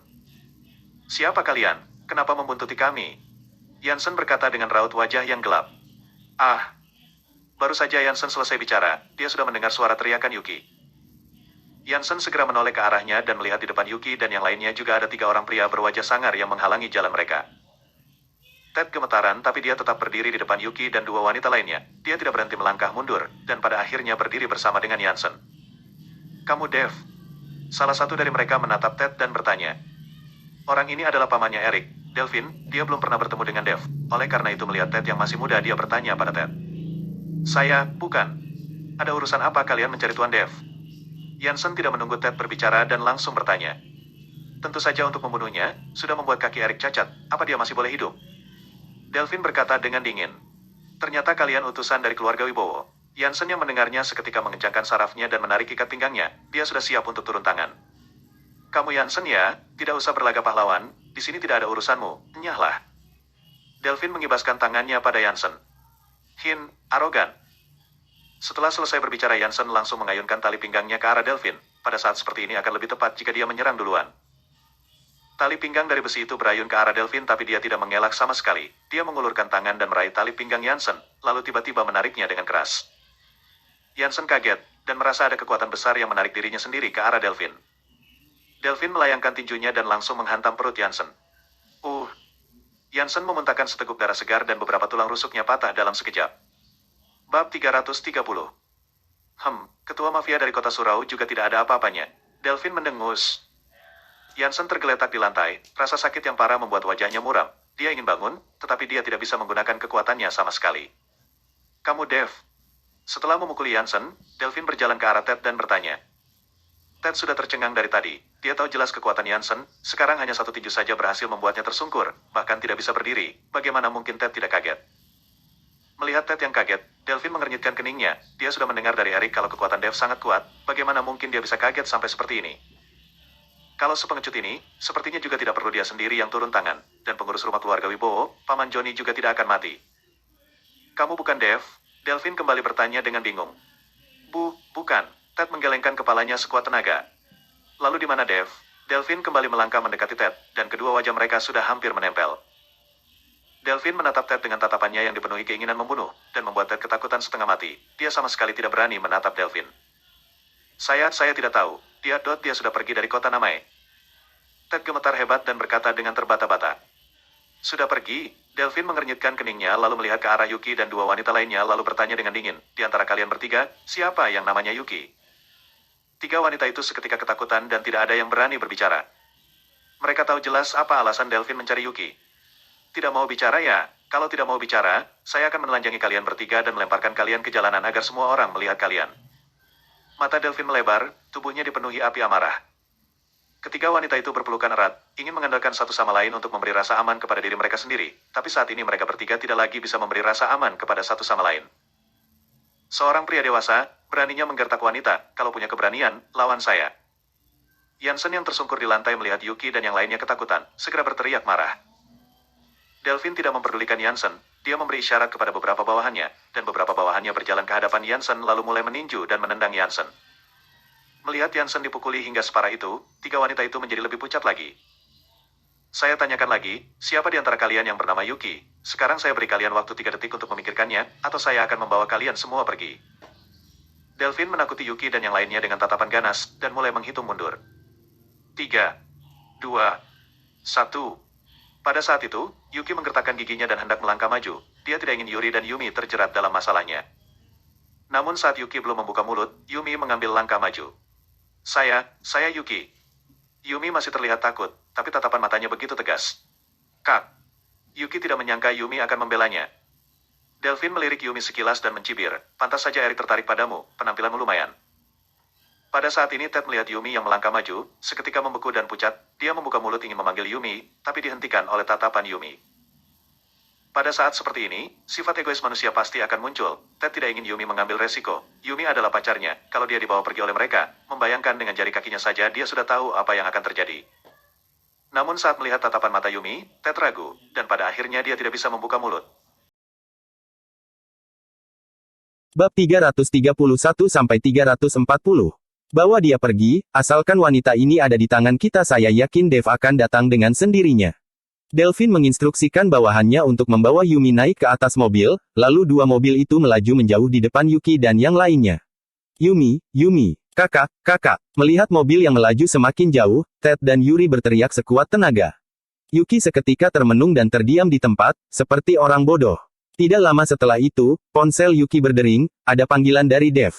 Siapa kalian? Kenapa membuntuti kami? Yansen berkata dengan raut wajah yang gelap. Ah! Baru saja Yansen selesai bicara, dia sudah mendengar suara teriakan Yuki. Yansen segera menoleh ke arahnya dan melihat di depan Yuki dan yang lainnya juga ada 3 orang pria berwajah sangar yang menghalangi jalan mereka. Ted gemetaran tapi dia tetap berdiri di depan Yuki dan 2 wanita lainnya. Dia tidak berhenti melangkah mundur, dan pada akhirnya berdiri bersama dengan Yansen. Kamu Dev? Salah satu dari mereka menatap Ted dan bertanya. Orang ini adalah pamannya Eric. Delvin, dia belum pernah bertemu dengan Dev. Oleh karena itu melihat Ted yang masih muda dia bertanya pada Ted. Saya, bukan. Ada urusan apa kalian mencari Tuan Dev? Yansen tidak menunggu Ted berbicara dan langsung bertanya. Tentu saja untuk membunuhnya, sudah membuat kaki Eric cacat. Apa dia masih boleh hidup? Delvin berkata dengan dingin. Ternyata kalian utusan dari keluarga Wibowo. Yansen yang mendengarnya seketika mengencangkan sarafnya dan menarik ikat pinggangnya. Dia sudah siap untuk turun tangan. Kamu Yansen ya, tidak usah berlagak pahlawan. Di sini tidak ada urusanmu, nyahlah. Delvin mengibaskan tangannya pada Yansen. Arogan. Setelah selesai berbicara Yansen langsung mengayunkan tali pinggangnya ke arah Delvin. Pada saat seperti ini akan lebih tepat jika dia menyerang duluan. Tali pinggang dari besi itu berayun ke arah Delvin tapi dia tidak mengelak sama sekali. Dia mengulurkan tangan dan meraih tali pinggang Yansen, lalu tiba-tiba menariknya dengan keras. Yansen kaget, dan merasa ada kekuatan besar yang menarik dirinya sendiri ke arah Delvin. Delvin melayangkan tinjunya dan langsung menghantam perut Yansen. Yansen memuntahkan seteguk darah segar dan beberapa tulang rusuknya patah dalam sekejap. Bab 330. Ketua mafia dari kota Surau juga tidak ada apa-apanya. Delvin mendengus. Yansen tergeletak di lantai, rasa sakit yang parah membuat wajahnya muram. Dia ingin bangun, tetapi dia tidak bisa menggunakan kekuatannya sama sekali. Kamu Dev. Setelah memukuli Yansen, Delvin berjalan ke arah Ted dan bertanya. Ted sudah tercengang dari tadi. Dia tahu jelas kekuatan Yansen, sekarang hanya satu tinju saja berhasil membuatnya tersungkur, bahkan tidak bisa berdiri. Bagaimana mungkin Ted tidak kaget? Melihat Ted yang kaget, Delvin mengernyitkan keningnya. Dia sudah mendengar dari Eric kalau kekuatan Dev sangat kuat, bagaimana mungkin dia bisa kaget sampai seperti ini? Kalau sepengecut ini, sepertinya juga tidak perlu dia sendiri yang turun tangan, dan pengurus rumah keluarga Wibowo, Paman Johnny juga tidak akan mati. Kamu bukan Dev? Delvin kembali bertanya dengan bingung. Bukan. Ted menggelengkan kepalanya sekuat tenaga. Lalu di mana Dev? Delvin kembali melangkah mendekati Ted, dan kedua wajah mereka sudah hampir menempel. Delvin menatap Ted dengan tatapannya yang dipenuhi keinginan membunuh, dan membuat Ted ketakutan setengah mati. Dia sama sekali tidak berani menatap Delvin. Saya tidak tahu. Dia sudah pergi dari kota Namae. Ted gemetar hebat dan berkata dengan terbata-bata. Sudah pergi? Delvin mengernyitkan keningnya lalu melihat ke arah Yuki dan dua wanita lainnya lalu bertanya dengan dingin. Di antara kalian bertiga, siapa yang namanya Yuki? Tiga wanita itu seketika ketakutan dan tidak ada yang berani berbicara. Mereka tahu jelas apa alasan Delvin mencari Yuki. Tidak mau bicara ya? Kalau tidak mau bicara, saya akan menelanjangi kalian bertiga dan melemparkan kalian ke jalanan agar semua orang melihat kalian. Mata Delvin melebar, tubuhnya dipenuhi api amarah. Ketiga wanita itu berpelukan erat, ingin mengandalkan satu sama lain untuk memberi rasa aman kepada diri mereka sendiri, tapi saat ini mereka bertiga tidak lagi bisa memberi rasa aman kepada satu sama lain. Seorang pria dewasa, beraninya menggertak wanita, kalau punya keberanian, lawan saya. Jansen yang tersungkur di lantai melihat Yuki dan yang lainnya ketakutan, segera berteriak marah. Delvin tidak memperdulikan Jansen, dia memberi isyarat kepada beberapa bawahannya, dan beberapa bawahannya berjalan ke hadapan Jansen lalu mulai meninju dan menendang Jansen. Melihat Jansen dipukuli hingga separah itu, tiga wanita itu menjadi lebih pucat lagi. Saya tanyakan lagi, siapa di antara kalian yang bernama Yuki? Sekarang saya beri kalian waktu 3 detik untuk memikirkannya, atau saya akan membawa kalian semua pergi. Delvin menakuti Yuki dan yang lainnya dengan tatapan ganas, dan mulai menghitung mundur. 3, 2, 1. Pada saat itu, Yuki menggertakkan giginya dan hendak melangkah maju. Dia tidak ingin Yuri dan Yumi terjerat dalam masalahnya. Namun saat Yuki belum membuka mulut, Yumi mengambil langkah maju. Saya Yuki. Yumi masih terlihat takut, tapi tatapan matanya begitu tegas. Kak. Yuki tidak menyangka Yumi akan membelanya. Delvin melirik Yumi sekilas dan mencibir, pantas saja Eric tertarik padamu, penampilanmu lumayan. Pada saat ini Ted melihat Yumi yang melangkah maju, seketika membeku dan pucat, dia membuka mulut ingin memanggil Yumi, tapi dihentikan oleh tatapan Yumi. Pada saat seperti ini, sifat egois manusia pasti akan muncul. Ted tidak ingin Yumi mengambil resiko. Yumi adalah pacarnya, kalau dia dibawa pergi oleh mereka, membayangkan dengan jari kakinya saja dia sudah tahu apa yang akan terjadi. Namun saat melihat tatapan mata Yumi, Ted ragu, dan pada akhirnya dia tidak bisa membuka mulut. Bab 331-340. Bawa dia pergi, asalkan wanita ini ada di tangan kita, saya yakin Dev akan datang dengan sendirinya. Delvin menginstruksikan bawahannya untuk membawa Yumi naik ke atas mobil, lalu dua mobil itu melaju menjauh di depan Yuki dan yang lainnya. Yumi, kakak. Melihat mobil yang melaju semakin jauh, Ted dan Yuri berteriak sekuat tenaga. Yuki seketika termenung dan terdiam di tempat, seperti orang bodoh. Tidak lama setelah itu, ponsel Yuki berdering, ada panggilan dari Dev.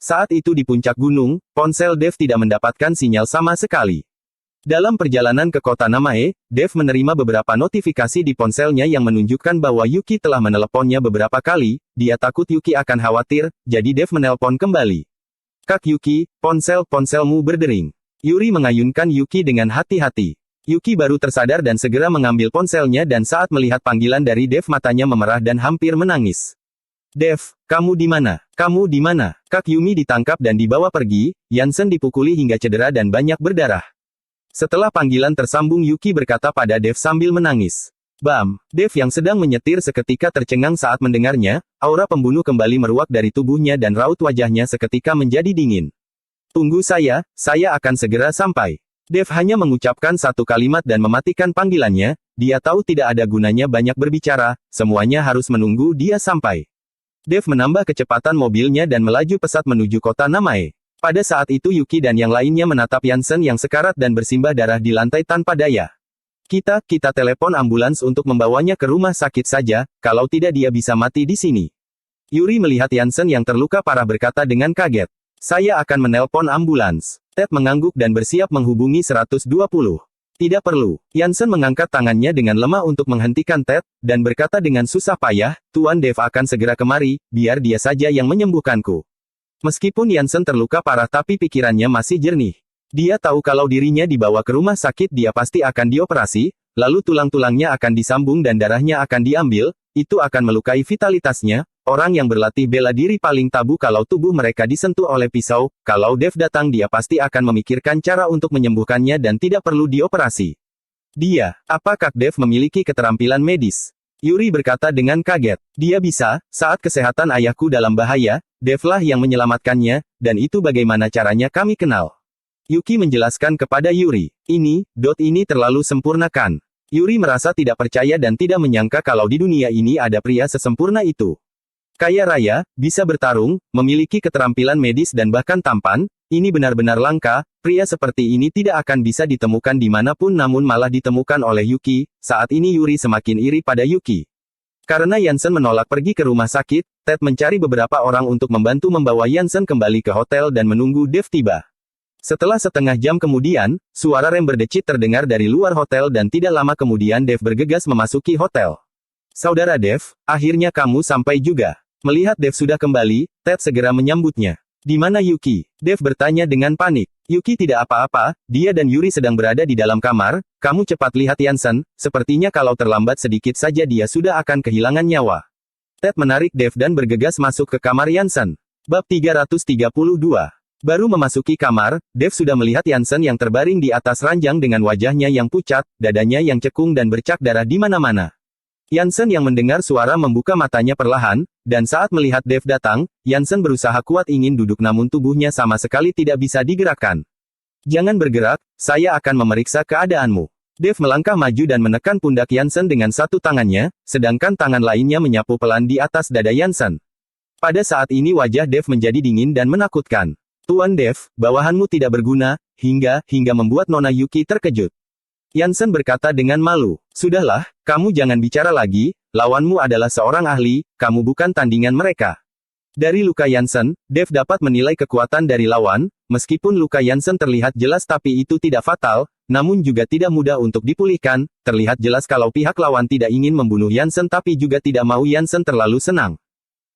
Saat itu di puncak gunung, ponsel Dev tidak mendapatkan sinyal sama sekali. Dalam perjalanan ke kota Namae, Dev menerima beberapa notifikasi di ponselnya yang menunjukkan bahwa Yuki telah meneleponnya beberapa kali, dia takut Yuki akan khawatir, jadi Dev menelpon kembali. Kak Yuki, ponselmu berdering. Yuri mengayunkan Yuki dengan hati-hati. Yuki baru tersadar dan segera mengambil ponselnya dan saat melihat panggilan dari Dev matanya memerah dan hampir menangis. Dev, kamu di mana? Kamu di mana? Kak Yumi ditangkap dan dibawa pergi, Jansen dipukuli hingga cedera dan banyak berdarah. Setelah panggilan tersambung Yuki berkata pada Dev sambil menangis. Bam! Dev yang sedang menyetir seketika tercengang saat mendengarnya, aura pembunuh kembali meruak dari tubuhnya dan raut wajahnya seketika menjadi dingin. Tunggu saya akan segera sampai. Dev hanya mengucapkan satu kalimat dan mematikan panggilannya, dia tahu tidak ada gunanya banyak berbicara, semuanya harus menunggu dia sampai. Dev menambah kecepatan mobilnya dan melaju pesat menuju kota Namae. Pada saat itu Yuki dan yang lainnya menatap Jansen yang sekarat dan bersimbah darah di lantai tanpa daya. Kita telepon ambulans untuk membawanya ke rumah sakit saja, kalau tidak dia bisa mati di sini. Yuri melihat Jansen yang terluka parah berkata dengan kaget. Saya akan menelpon ambulans. Ted mengangguk dan bersiap menghubungi 120. Tidak perlu. Jansen mengangkat tangannya dengan lemah untuk menghentikan Ted, dan berkata dengan susah payah, Tuan Dev akan segera kemari, biar dia saja yang menyembuhkanku. Meskipun Jansen terluka parah tapi pikirannya masih jernih. Dia tahu kalau dirinya dibawa ke rumah sakit dia pasti akan dioperasi, lalu tulang-tulangnya akan disambung dan darahnya akan diambil, itu akan melukai vitalitasnya. Orang yang berlatih bela diri paling tabu kalau tubuh mereka disentuh oleh pisau. Kalau Dev datang dia pasti akan memikirkan cara untuk menyembuhkannya dan tidak perlu dioperasi. Dia, apakah Dev memiliki keterampilan medis? Yuri berkata dengan kaget. Dia bisa, saat kesehatan ayahku dalam bahaya, Dev lah yang menyelamatkannya, dan itu bagaimana caranya kami kenal. Yuki menjelaskan kepada Yuri. Ini terlalu sempurna kan? Yuri merasa tidak percaya dan tidak menyangka kalau di dunia ini ada pria sesempurna itu. Kaya raya, bisa bertarung, memiliki keterampilan medis dan bahkan tampan, ini benar-benar langka, pria seperti ini tidak akan bisa ditemukan dimanapun namun malah ditemukan oleh Yuki. Saat ini Yuri semakin iri pada Yuki. Karena Yansen menolak pergi ke rumah sakit, Ted mencari beberapa orang untuk membantu membawa Yansen kembali ke hotel dan menunggu Dev tiba. Setelah setengah jam kemudian, suara rem berdecit terdengar dari luar hotel dan tidak lama kemudian Dev bergegas memasuki hotel. Saudara Dev, akhirnya kamu sampai juga. Melihat Dev sudah kembali, Ted segera menyambutnya. Di mana Yuki? Dev bertanya dengan panik. Yuki tidak apa-apa, dia dan Yuri sedang berada di dalam kamar. Kamu cepat lihat Yansen, sepertinya kalau terlambat sedikit saja dia sudah akan kehilangan nyawa. Ted menarik Dev dan bergegas masuk ke kamar Yansen. Bab 332. Baru memasuki kamar, Dev sudah melihat Yansen yang terbaring di atas ranjang dengan wajahnya yang pucat, dadanya yang cekung dan bercak darah di mana-mana. Yansen yang mendengar suara membuka matanya perlahan, dan saat melihat Dev datang, Yansen berusaha kuat ingin duduk namun tubuhnya sama sekali tidak bisa digerakkan. Jangan bergerak, saya akan memeriksa keadaanmu. Dev melangkah maju dan menekan pundak Yansen dengan satu tangannya, sedangkan tangan lainnya menyapu pelan di atas dada Yansen. Pada saat ini wajah Dev menjadi dingin dan menakutkan. Tuan Dev, bawahanmu tidak berguna, hingga membuat Nona Yuki terkejut. Yansen berkata dengan malu, sudahlah, kamu jangan bicara lagi, lawanmu adalah seorang ahli, kamu bukan tandingan mereka. Dari luka Yansen, Dev dapat menilai kekuatan dari lawan, meskipun luka Yansen terlihat jelas tapi itu tidak fatal, namun juga tidak mudah untuk dipulihkan, terlihat jelas kalau pihak lawan tidak ingin membunuh Yansen tapi juga tidak mau Yansen terlalu senang.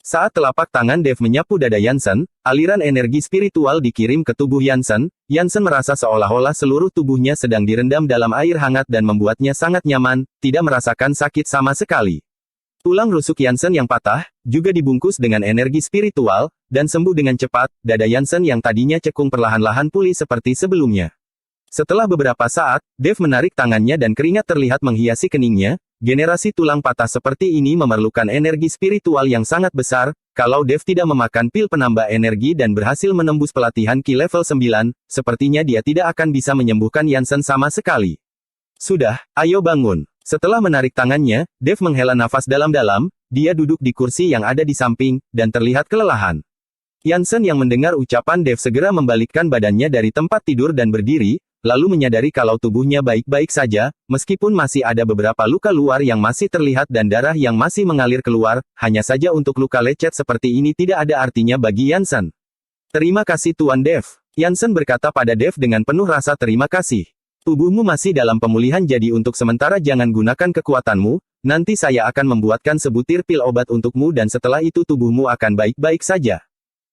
Saat telapak tangan Dev menyapu dada Yansen, aliran energi spiritual dikirim ke tubuh Yansen. Yansen merasa seolah-olah seluruh tubuhnya sedang direndam dalam air hangat dan membuatnya sangat nyaman, tidak merasakan sakit sama sekali. Tulang rusuk Yansen yang patah, juga dibungkus dengan energi spiritual, dan sembuh dengan cepat. Dada Yansen yang tadinya cekung perlahan-lahan pulih seperti sebelumnya. Setelah beberapa saat, Dev menarik tangannya dan keringat terlihat menghiasi keningnya. Generasi tulang patah seperti ini memerlukan energi spiritual yang sangat besar. Kalau Dev tidak memakan pil penambah energi dan berhasil menembus pelatihan Ki level 9, sepertinya dia tidak akan bisa menyembuhkan Yansen sama sekali. Sudah, ayo bangun. Setelah menarik tangannya, Dev menghela nafas dalam-dalam, dia duduk di kursi yang ada di samping, dan terlihat kelelahan. Yansen yang mendengar ucapan Dev segera membalikkan badannya dari tempat tidur dan berdiri, lalu menyadari kalau tubuhnya baik-baik saja, meskipun masih ada beberapa luka luar yang masih terlihat dan darah yang masih mengalir keluar, hanya saja untuk luka lecet seperti ini tidak ada artinya bagi Yansen. Terima kasih Tuan Dev. Yansen berkata pada Dev dengan penuh rasa terima kasih. Tubuhmu masih dalam pemulihan jadi untuk sementara jangan gunakan kekuatanmu, nanti saya akan membuatkan sebutir pil obat untukmu dan setelah itu tubuhmu akan baik-baik saja.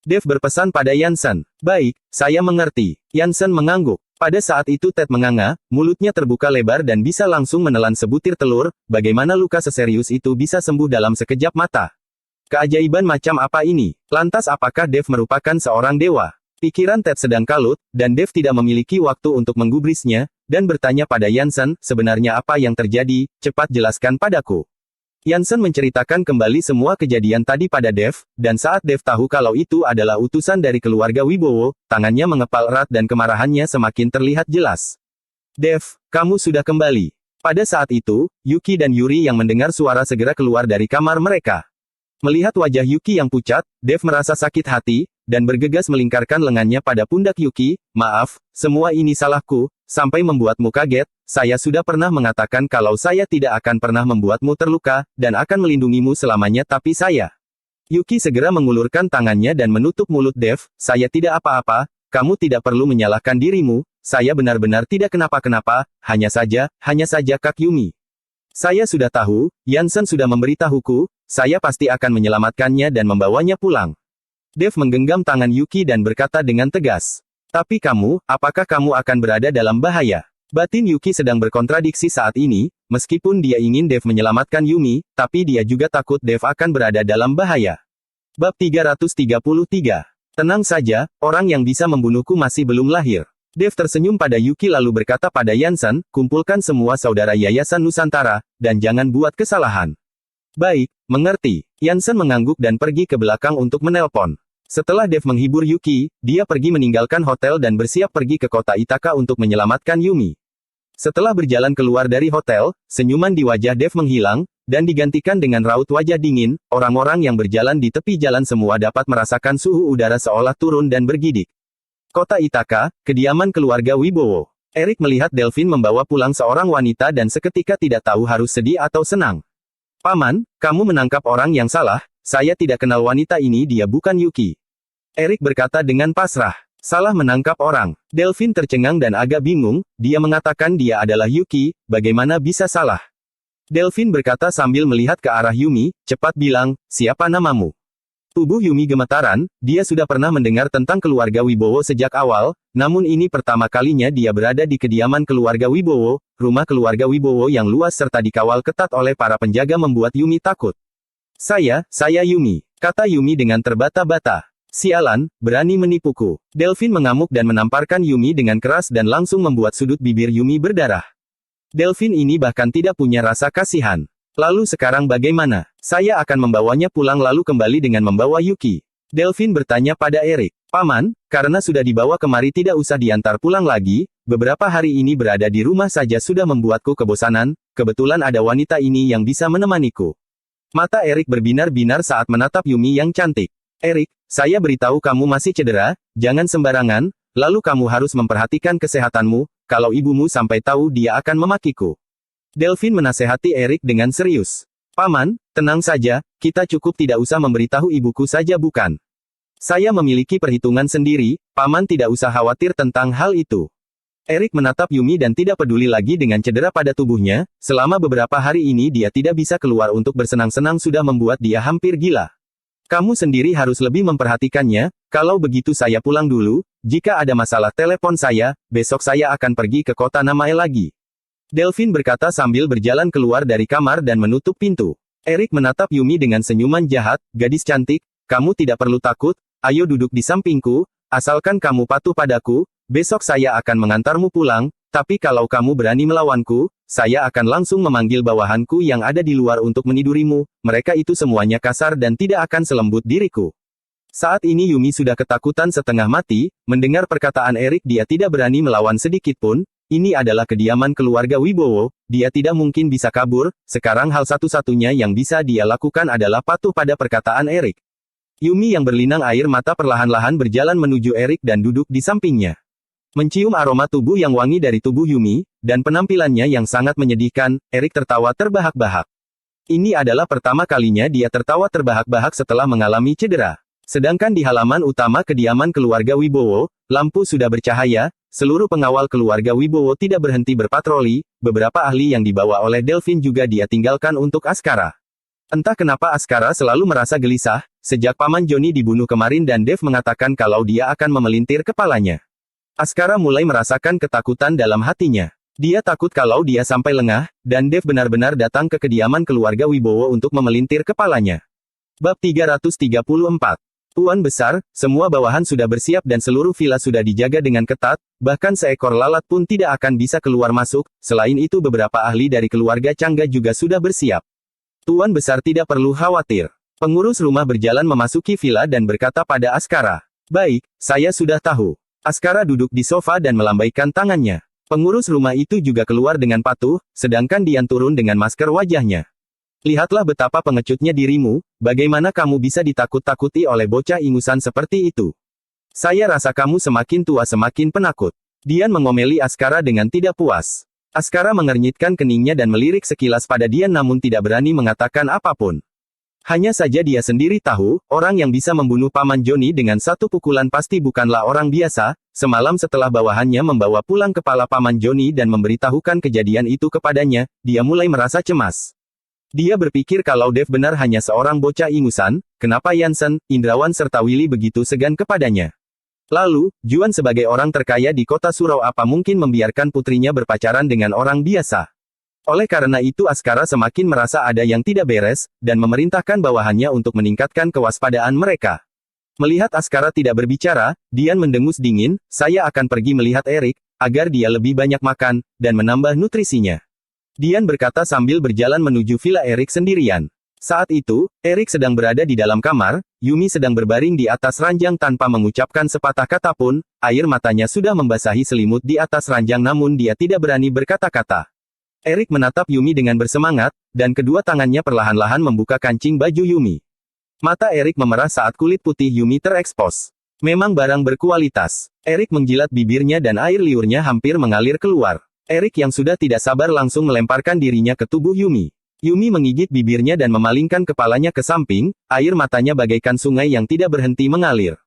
Dev berpesan pada Yansen. Baik, saya mengerti. Yansen mengangguk. Pada saat itu Ted menganga, mulutnya terbuka lebar dan bisa langsung menelan sebutir telur, bagaimana luka seserius itu bisa sembuh dalam sekejap mata. Keajaiban macam apa ini? Lantas apakah Dev merupakan seorang dewa? Pikiran Ted sedang kalut, dan Dev tidak memiliki waktu untuk menggubrisnya, dan bertanya pada Yansen, sebenarnya apa yang terjadi, cepat jelaskan padaku. Yansen menceritakan kembali semua kejadian tadi pada Dev, dan saat Dev tahu kalau itu adalah utusan dari keluarga Wibowo, tangannya mengepal erat dan kemarahannya semakin terlihat jelas. Dev, kamu sudah kembali. Pada saat itu, Yuki dan Yuri yang mendengar suara segera keluar dari kamar mereka. Melihat wajah Yuki yang pucat, Dev merasa sakit hati, dan bergegas melingkarkan lengannya pada pundak Yuki. Maaf, semua ini salahku, sampai membuatmu kaget. Saya sudah pernah mengatakan kalau saya tidak akan pernah membuatmu terluka, dan akan melindungimu selamanya tapi saya. Yuki segera mengulurkan tangannya dan menutup mulut Dev, saya tidak apa-apa, kamu tidak perlu menyalahkan dirimu, saya benar-benar tidak kenapa-kenapa, hanya saja Kak Yumi. Saya sudah tahu, Yansen sudah memberitahuku, saya pasti akan menyelamatkannya dan membawanya pulang. Dev menggenggam tangan Yuki dan berkata dengan tegas. Tapi kamu, apakah kamu akan berada dalam bahaya? Batin Yuki sedang berkontradiksi saat ini, meskipun dia ingin Dev menyelamatkan Yumi, tapi dia juga takut Dev akan berada dalam bahaya. Bab 333. Tenang saja, orang yang bisa membunuhku masih belum lahir. Dev tersenyum pada Yuki lalu berkata pada Yansen, kumpulkan semua saudara Yayasan Nusantara, dan jangan buat kesalahan. Baik, mengerti. Yansen mengangguk dan pergi ke belakang untuk menelpon. Setelah Dev menghibur Yuki, dia pergi meninggalkan hotel dan bersiap pergi ke kota Ithaka untuk menyelamatkan Yumi. Setelah berjalan keluar dari hotel, senyuman di wajah Dev menghilang, dan digantikan dengan raut wajah dingin. Orang-orang yang berjalan di tepi jalan semua dapat merasakan suhu udara seolah turun dan bergidik. Kota Ithaka, kediaman keluarga Wibowo. Erik melihat Delphine membawa pulang seorang wanita dan seketika tidak tahu harus sedih atau senang. Paman, kamu menangkap orang yang salah, saya tidak kenal wanita ini, dia bukan Yuki. Erik berkata dengan pasrah. Salah menangkap orang. Delphine tercengang dan agak bingung, dia mengatakan dia adalah Yuki, bagaimana bisa salah? Delphine berkata sambil melihat ke arah Yumi, cepat bilang, siapa namamu? Tubuh Yumi gemetaran, dia sudah pernah mendengar tentang keluarga Wibowo sejak awal, namun ini pertama kalinya dia berada di kediaman keluarga Wibowo, rumah keluarga Wibowo yang luas serta dikawal ketat oleh para penjaga membuat Yumi takut. Saya Yumi, kata Yumi dengan terbata-bata. Sialan, berani menipuku. Delphine mengamuk dan menamparkan Yumi dengan keras dan langsung membuat sudut bibir Yumi berdarah. Delphine ini bahkan tidak punya rasa kasihan. Lalu sekarang bagaimana? Saya akan membawanya pulang lalu kembali dengan membawa Yuki. Delphine bertanya pada Erik. Paman, karena sudah dibawa kemari tidak usah diantar pulang lagi, beberapa hari ini berada di rumah saja sudah membuatku kebosanan, kebetulan ada wanita ini yang bisa menemaniku. Mata Erik berbinar-binar saat menatap Yumi yang cantik. Erik, saya beritahu kamu masih cedera, jangan sembarangan, lalu kamu harus memperhatikan kesehatanmu, kalau ibumu sampai tahu dia akan memakiku. Delphine menasehati Erik dengan serius. Paman, tenang saja, kita cukup tidak usah memberitahu ibuku saja bukan? Saya memiliki perhitungan sendiri, Paman tidak usah khawatir tentang hal itu. Erik menatap Yumi dan tidak peduli lagi dengan cedera pada tubuhnya, selama beberapa hari ini dia tidak bisa keluar untuk bersenang-senang sudah membuat dia hampir gila. Kamu sendiri harus lebih memperhatikannya, kalau begitu saya pulang dulu, jika ada masalah telepon saya, besok saya akan pergi ke kota Namae lagi. Delphine berkata sambil berjalan keluar dari kamar dan menutup pintu. Erik menatap Yumi dengan senyuman jahat, gadis cantik, kamu tidak perlu takut, ayo duduk di sampingku, asalkan kamu patuh padaku, besok saya akan mengantarmu pulang, tapi kalau kamu berani melawanku, saya akan langsung memanggil bawahanku yang ada di luar untuk menidurimu, mereka itu semuanya kasar dan tidak akan selembut diriku. Saat ini Yumi sudah ketakutan setengah mati, mendengar perkataan Erik dia tidak berani melawan sedikit pun. Ini adalah kediaman keluarga Wibowo, dia tidak mungkin bisa kabur, sekarang hal satu-satunya yang bisa dia lakukan adalah patuh pada perkataan Erik. Yumi yang berlinang air mata perlahan-lahan berjalan menuju Erik dan duduk di sampingnya. Mencium aroma tubuh yang wangi dari tubuh Yumi, dan penampilannya yang sangat menyedihkan, Erik tertawa terbahak-bahak. Ini adalah pertama kalinya dia tertawa terbahak-bahak setelah mengalami cedera. Sedangkan di halaman utama kediaman keluarga Wibowo, lampu sudah bercahaya, seluruh pengawal keluarga Wibowo tidak berhenti berpatroli, beberapa ahli yang dibawa oleh Delphine juga dia tinggalkan untuk Askara. Entah kenapa Askara selalu merasa gelisah, sejak Paman Joni dibunuh kemarin dan Dev mengatakan kalau dia akan memelintir kepalanya. Askara mulai merasakan ketakutan dalam hatinya. Dia takut kalau dia sampai lengah, dan Dev benar-benar datang ke kediaman keluarga Wibowo untuk memelintir kepalanya. Bab 334. Tuan Besar, semua bawahan sudah bersiap dan seluruh villa sudah dijaga dengan ketat, bahkan seekor lalat pun tidak akan bisa keluar masuk, selain itu beberapa ahli dari keluarga Changga juga sudah bersiap. Tuan Besar tidak perlu khawatir. Pengurus rumah berjalan memasuki villa dan berkata pada Askara. Baik, saya sudah tahu. Askara duduk di sofa dan melambaikan tangannya. Pengurus rumah itu juga keluar dengan patuh, sedangkan Dian turun dengan masker wajahnya. Lihatlah betapa pengecutnya dirimu, bagaimana kamu bisa ditakut-takuti oleh bocah ingusan seperti itu. Saya rasa kamu semakin tua semakin penakut. Dian mengomeli Askara dengan tidak puas. Askara mengernyitkan keningnya dan melirik sekilas pada Dian namun tidak berani mengatakan apapun. Hanya saja dia sendiri tahu, orang yang bisa membunuh Paman Joni dengan satu pukulan pasti bukanlah orang biasa. Semalam setelah bawahannya membawa pulang kepala Paman Joni dan memberitahukan kejadian itu kepadanya, dia mulai merasa cemas. Dia berpikir kalau Dev benar hanya seorang bocah ingusan, kenapa Yansen, Indrawan serta Willy begitu segan kepadanya. Lalu, Juan sebagai orang terkaya di kota surau apa mungkin membiarkan putrinya berpacaran dengan orang biasa? Oleh karena itu Askara semakin merasa ada yang tidak beres, dan memerintahkan bawahannya untuk meningkatkan kewaspadaan mereka. Melihat Askara tidak berbicara, Dian mendengus dingin, saya akan pergi melihat Erik, agar dia lebih banyak makan, dan menambah nutrisinya. Dian berkata sambil berjalan menuju villa Erik sendirian. Saat itu, Erik sedang berada di dalam kamar, Yumi sedang berbaring di atas ranjang tanpa mengucapkan sepatah kata pun, air matanya sudah membasahi selimut di atas ranjang namun dia tidak berani berkata-kata. Erik menatap Yumi dengan bersemangat, dan kedua tangannya perlahan-lahan membuka kancing baju Yumi. Mata Erik memerah saat kulit putih Yumi terekspos. Memang barang berkualitas. Erik menjilat bibirnya dan air liurnya hampir mengalir keluar. Erik yang sudah tidak sabar langsung melemparkan dirinya ke tubuh Yumi. Yumi menggigit bibirnya dan memalingkan kepalanya ke samping, air matanya bagaikan sungai yang tidak berhenti mengalir.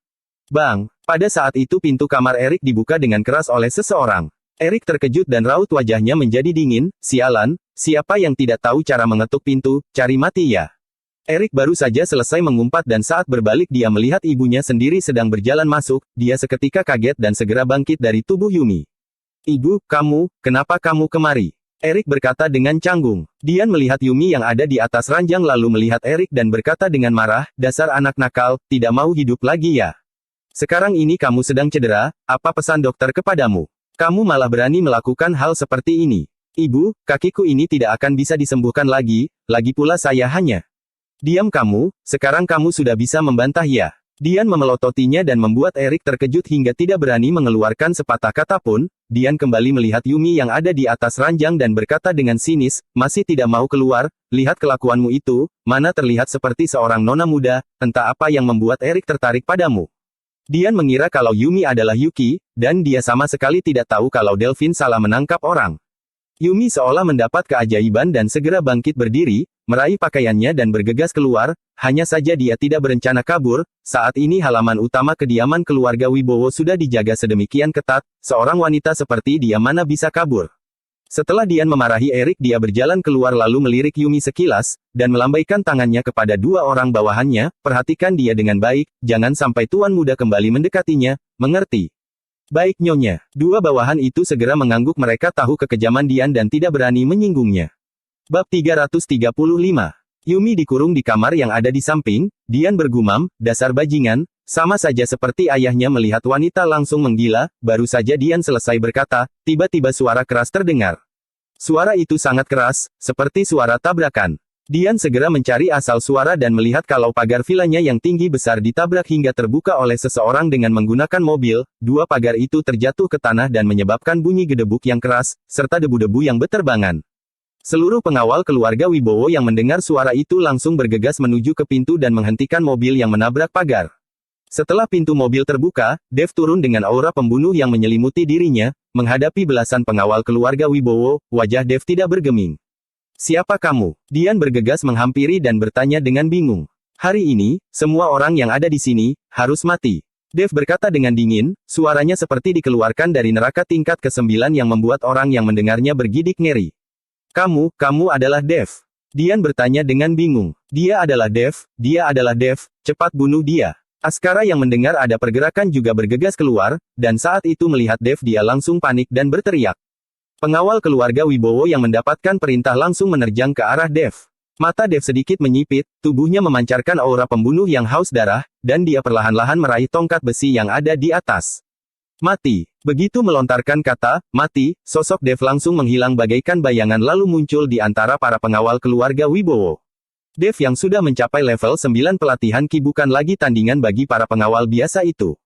Bang! Pada saat itu pintu kamar Erik dibuka dengan keras oleh seseorang. Erik terkejut dan raut wajahnya menjadi dingin, sialan, siapa yang tidak tahu cara mengetuk pintu, cari mati ya. Erik baru saja selesai mengumpat dan saat berbalik dia melihat ibunya sendiri sedang berjalan masuk, dia seketika kaget dan segera bangkit dari tubuh Yumi. Ibu, kenapa kamu kemari? Erik berkata dengan canggung. Dian melihat Yumi yang ada di atas ranjang lalu melihat Erik dan berkata dengan marah, dasar anak nakal, tidak mau hidup lagi ya. Sekarang ini kamu sedang cedera, apa pesan dokter kepadamu? Kamu malah berani melakukan hal seperti ini. Ibu, kakiku ini tidak akan bisa disembuhkan lagi pula saya hanya. Diam kamu, sekarang kamu sudah bisa membantah ya. Dian memelototinya dan membuat Erik terkejut hingga tidak berani mengeluarkan sepatah kata pun. Dian kembali melihat Yumi yang ada di atas ranjang dan berkata dengan sinis, masih tidak mau keluar, lihat kelakuanmu itu, mana terlihat seperti seorang nona muda, entah apa yang membuat Erik tertarik padamu. Dian mengira kalau Yumi adalah Yuki, dan dia sama sekali tidak tahu kalau Delphine salah menangkap orang. Yumi seolah mendapat keajaiban dan segera bangkit berdiri, meraih pakaiannya dan bergegas keluar, hanya saja dia tidak berencana kabur, saat ini halaman utama kediaman keluarga Wibowo sudah dijaga sedemikian ketat, seorang wanita seperti dia mana bisa kabur. Setelah Dian memarahi Erik dia berjalan keluar lalu melirik Yumi sekilas, dan melambaikan tangannya kepada dua orang bawahannya, perhatikan dia dengan baik, jangan sampai tuan muda kembali mendekatinya, mengerti? Baik nyonya, dua bawahan itu segera mengangguk mereka tahu kekejaman Dian dan tidak berani menyinggungnya. Bab 335. Yumi dikurung di kamar yang ada di samping, Dian bergumam, dasar bajingan, sama saja seperti ayahnya melihat wanita langsung menggila, baru saja Dian selesai berkata, tiba-tiba suara keras terdengar. Suara itu sangat keras, seperti suara tabrakan. Dian segera mencari asal suara dan melihat kalau pagar vilanya yang tinggi besar ditabrak hingga terbuka oleh seseorang dengan menggunakan mobil, dua pagar itu terjatuh ke tanah dan menyebabkan bunyi gedebuk yang keras, serta debu-debu yang berterbangan. Seluruh pengawal keluarga Wibowo yang mendengar suara itu langsung bergegas menuju ke pintu dan menghentikan mobil yang menabrak pagar. Setelah pintu mobil terbuka, Dev turun dengan aura pembunuh yang menyelimuti dirinya, menghadapi belasan pengawal keluarga Wibowo, wajah Dev tidak bergeming. Siapa kamu? Dian bergegas menghampiri dan bertanya dengan bingung. Hari ini, semua orang yang ada di sini, harus mati. Dev berkata dengan dingin, suaranya seperti dikeluarkan dari neraka tingkat ke-9 yang membuat orang yang mendengarnya bergidik ngeri. Kamu adalah Dev. Dian bertanya dengan bingung. Dia adalah Dev, cepat bunuh dia. Askara yang mendengar ada pergerakan juga bergegas keluar, dan saat itu melihat Dev dia langsung panik dan berteriak. Pengawal keluarga Wibowo yang mendapatkan perintah langsung menerjang ke arah Dev. Mata Dev sedikit menyipit, tubuhnya memancarkan aura pembunuh yang haus darah, dan dia perlahan-lahan meraih tongkat besi yang ada di atas. Mati. Begitu melontarkan kata, mati, sosok Dev langsung menghilang bagaikan bayangan lalu muncul di antara para pengawal keluarga Wibowo. Dev yang sudah mencapai level 9 pelatihan Ki bukan lagi tandingan bagi para pengawal biasa itu.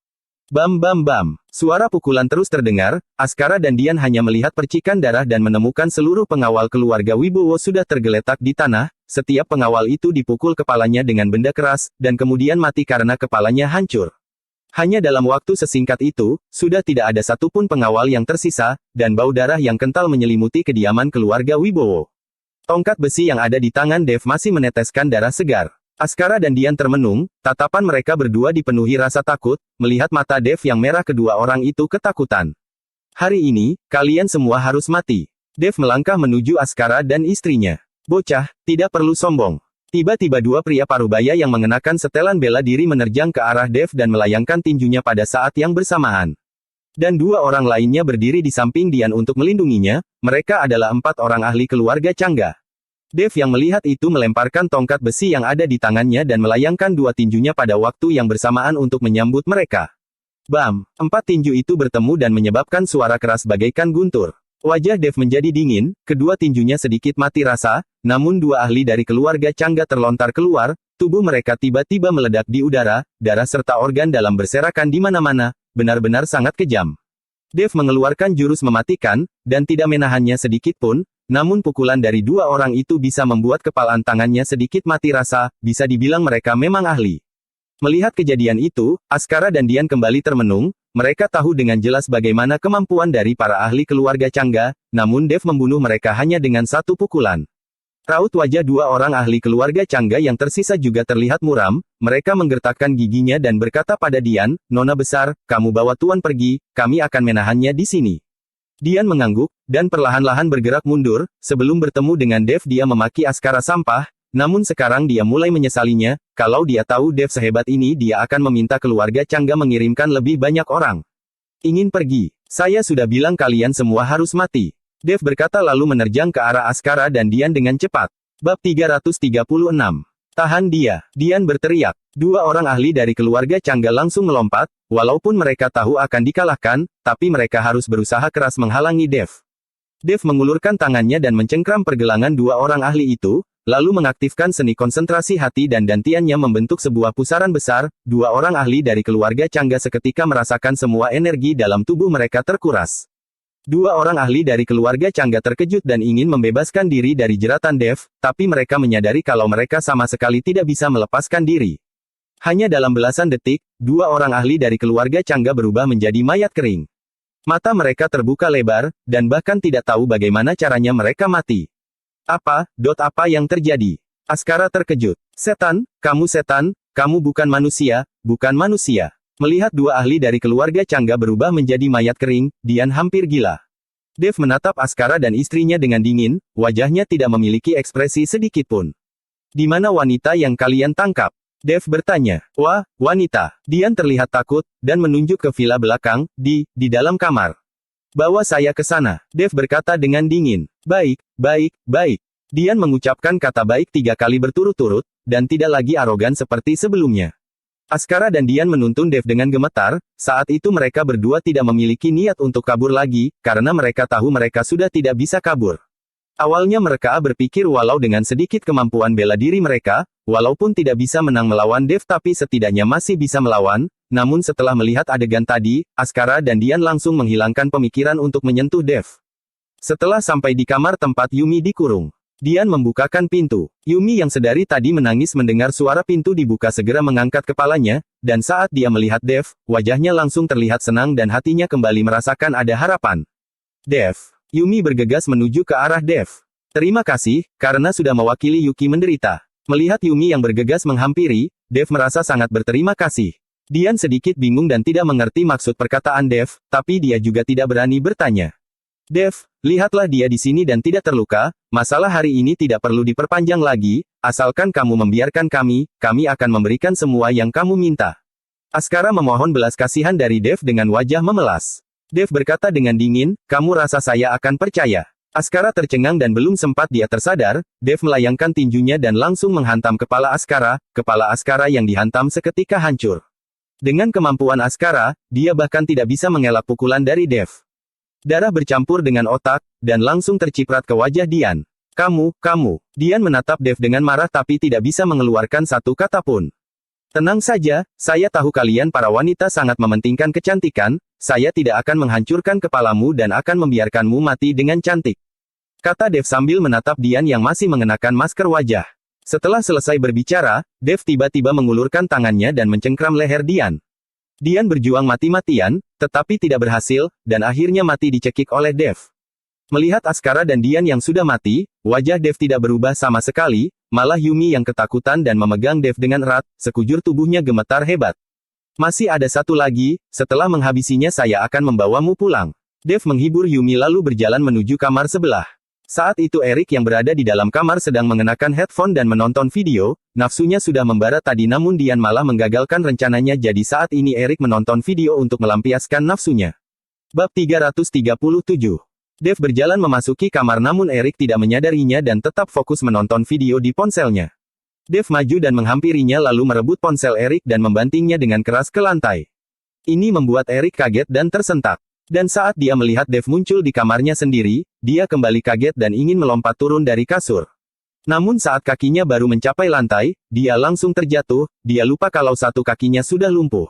Bam bam bam. Suara pukulan terus terdengar, Askara dan Dian hanya melihat percikan darah dan menemukan seluruh pengawal keluarga Wibowo sudah tergeletak di tanah, setiap pengawal itu dipukul kepalanya dengan benda keras, dan kemudian mati karena kepalanya hancur. Hanya dalam waktu sesingkat itu, sudah tidak ada satupun pengawal yang tersisa, dan bau darah yang kental menyelimuti kediaman keluarga Wibowo. Tongkat besi yang ada di tangan Dev masih meneteskan darah segar. Askara dan Dian termenung, tatapan mereka berdua dipenuhi rasa takut, melihat mata Dev yang merah kedua orang itu ketakutan. Hari ini, kalian semua harus mati. Dev melangkah menuju Askara dan istrinya. Bocah, tidak perlu sombong. Tiba-tiba dua pria parubaya yang mengenakan setelan bela diri menerjang ke arah Dev dan melayangkan tinjunya pada saat yang bersamaan. Dan dua orang lainnya berdiri di samping Dian untuk melindunginya, mereka adalah 4 orang ahli keluarga Changga. Dev yang melihat itu melemparkan tongkat besi yang ada di tangannya dan melayangkan 2 tinjunya pada waktu yang bersamaan untuk menyambut mereka. Bam! 4 tinju itu bertemu dan menyebabkan suara keras bagaikan guntur. Wajah Dev menjadi dingin, kedua tinjunya sedikit mati rasa, namun 2 ahli dari keluarga Changga terlontar keluar, tubuh mereka tiba-tiba meledak di udara, darah serta organ dalam berserakan di mana-mana, benar-benar sangat kejam. Dev mengeluarkan jurus mematikan, dan tidak menahannya sedikit pun, namun pukulan dari 2 orang itu bisa membuat kepalan tangannya sedikit mati rasa, bisa dibilang mereka memang ahli. Melihat kejadian itu, Askara dan Dian kembali termenung, mereka tahu dengan jelas bagaimana kemampuan dari para ahli keluarga Changga, namun Dev membunuh mereka hanya dengan 1 pukulan. Raut wajah 2 orang ahli keluarga Changga yang tersisa juga terlihat muram, mereka menggertakkan giginya dan berkata pada Dian, "Nona besar, kamu bawa Tuan pergi, kami akan menahannya di sini." Dian mengangguk, dan perlahan-lahan bergerak mundur, sebelum bertemu dengan Dev dia memaki Askara sampah, namun sekarang dia mulai menyesalinya, kalau dia tahu Dev sehebat ini dia akan meminta keluarga Changga mengirimkan lebih banyak orang. "Ingin pergi? Saya sudah bilang kalian semua harus mati." Dev berkata lalu menerjang ke arah Askara dan Dian dengan cepat. Bab 336. Tahan dia, Dian berteriak. 2 orang ahli dari keluarga Changga langsung melompat, walaupun mereka tahu akan dikalahkan, tapi mereka harus berusaha keras menghalangi Dev. Dev mengulurkan tangannya dan mencengkram pergelangan 2 orang ahli itu, lalu mengaktifkan seni konsentrasi hati dan dantiannya membentuk sebuah pusaran besar. 2 orang ahli dari keluarga Changga seketika merasakan semua energi dalam tubuh mereka terkuras. 2 orang ahli dari keluarga Changga terkejut dan ingin membebaskan diri dari jeratan Dev, tapi mereka menyadari kalau mereka sama sekali tidak bisa melepaskan diri. Hanya dalam belasan detik, 2 orang ahli dari keluarga Changga berubah menjadi mayat kering. Mata mereka terbuka lebar, dan bahkan tidak tahu bagaimana caranya mereka mati. Apa yang terjadi? Askara terkejut. Setan, kamu bukan manusia, bukan manusia. Melihat 2 ahli dari keluarga Changga berubah menjadi mayat kering, Dian hampir gila. Dev menatap Askara dan istrinya dengan dingin, wajahnya tidak memiliki ekspresi sedikit pun. "Di mana wanita yang kalian tangkap?" Dev bertanya. "Wah, wanita." Dian terlihat takut, dan menunjuk ke villa belakang, di dalam kamar. "Bawa saya ke sana," Dev berkata dengan dingin. Baik. Dian mengucapkan kata baik 3 kali berturut-turut, dan tidak lagi arogan seperti sebelumnya. Askara dan Dian menuntun Dev dengan gemetar, saat itu mereka berdua tidak memiliki niat untuk kabur lagi, karena mereka tahu mereka sudah tidak bisa kabur. Awalnya mereka berpikir walau dengan sedikit kemampuan bela diri mereka, walaupun tidak bisa menang melawan Dev tapi setidaknya masih bisa melawan, namun setelah melihat adegan tadi, Askara dan Dian langsung menghilangkan pemikiran untuk menyentuh Dev. Setelah sampai di kamar tempat Yumi dikurung, Dian membukakan pintu. Yumi yang sedari tadi menangis mendengar suara pintu dibuka segera mengangkat kepalanya, dan saat dia melihat Dev, wajahnya langsung terlihat senang dan hatinya kembali merasakan ada harapan. "Dev." Yumi bergegas menuju ke arah Dev. "Terima kasih, karena sudah mewakili Yuki menderita." Melihat Yumi yang bergegas menghampiri, Dev merasa sangat berterima kasih. Dian sedikit bingung dan tidak mengerti maksud perkataan Dev, tapi dia juga tidak berani bertanya. "Dev, lihatlah dia di sini dan tidak terluka, masalah hari ini tidak perlu diperpanjang lagi, asalkan kamu membiarkan kami akan memberikan semua yang kamu minta." Askara memohon belas kasihan dari Dev dengan wajah memelas. Dev berkata dengan dingin, "Kamu rasa saya akan percaya?" Askara tercengang dan belum sempat dia tersadar, Dev melayangkan tinjunya dan langsung menghantam kepala Askara yang dihantam seketika hancur. Dengan kemampuan Askara, dia bahkan tidak bisa mengelak pukulan dari Dev. Darah bercampur dengan otak, dan langsung terciprat ke wajah Dian. Kamu. Dian menatap Dev dengan marah tapi tidak bisa mengeluarkan satu kata pun. "Tenang saja, saya tahu kalian para wanita sangat mementingkan kecantikan, saya tidak akan menghancurkan kepalamu dan akan membiarkanmu mati dengan cantik," kata Dev sambil menatap Dian yang masih mengenakan masker wajah. Setelah selesai berbicara, Dev tiba-tiba mengulurkan tangannya dan mencengkram leher Dian. Dian berjuang mati-matian, tetapi tidak berhasil, dan akhirnya mati dicekik oleh Dev. Melihat Askara dan Dian yang sudah mati, wajah Dev tidak berubah sama sekali, malah Yumi yang ketakutan dan memegang Dev dengan erat, sekujur tubuhnya gemetar hebat. "Masih ada satu lagi, setelah menghabisinya saya akan membawamu pulang." Dev menghibur Yumi lalu berjalan menuju kamar sebelah. Saat itu Erik yang berada di dalam kamar sedang mengenakan headphone dan menonton video, nafsunya sudah membara tadi namun Dian malah menggagalkan rencananya jadi saat ini Erik menonton video untuk melampiaskan nafsunya. Bab 337. Dev berjalan memasuki kamar namun Erik tidak menyadarinya dan tetap fokus menonton video di ponselnya. Dev maju dan menghampirinya lalu merebut ponsel Erik dan membantingnya dengan keras ke lantai. Ini membuat Erik kaget dan tersentak. Dan saat dia melihat Dev muncul di kamarnya sendiri, dia kembali kaget dan ingin melompat turun dari kasur. Namun saat kakinya baru mencapai lantai, dia langsung terjatuh, dia lupa kalau satu kakinya sudah lumpuh.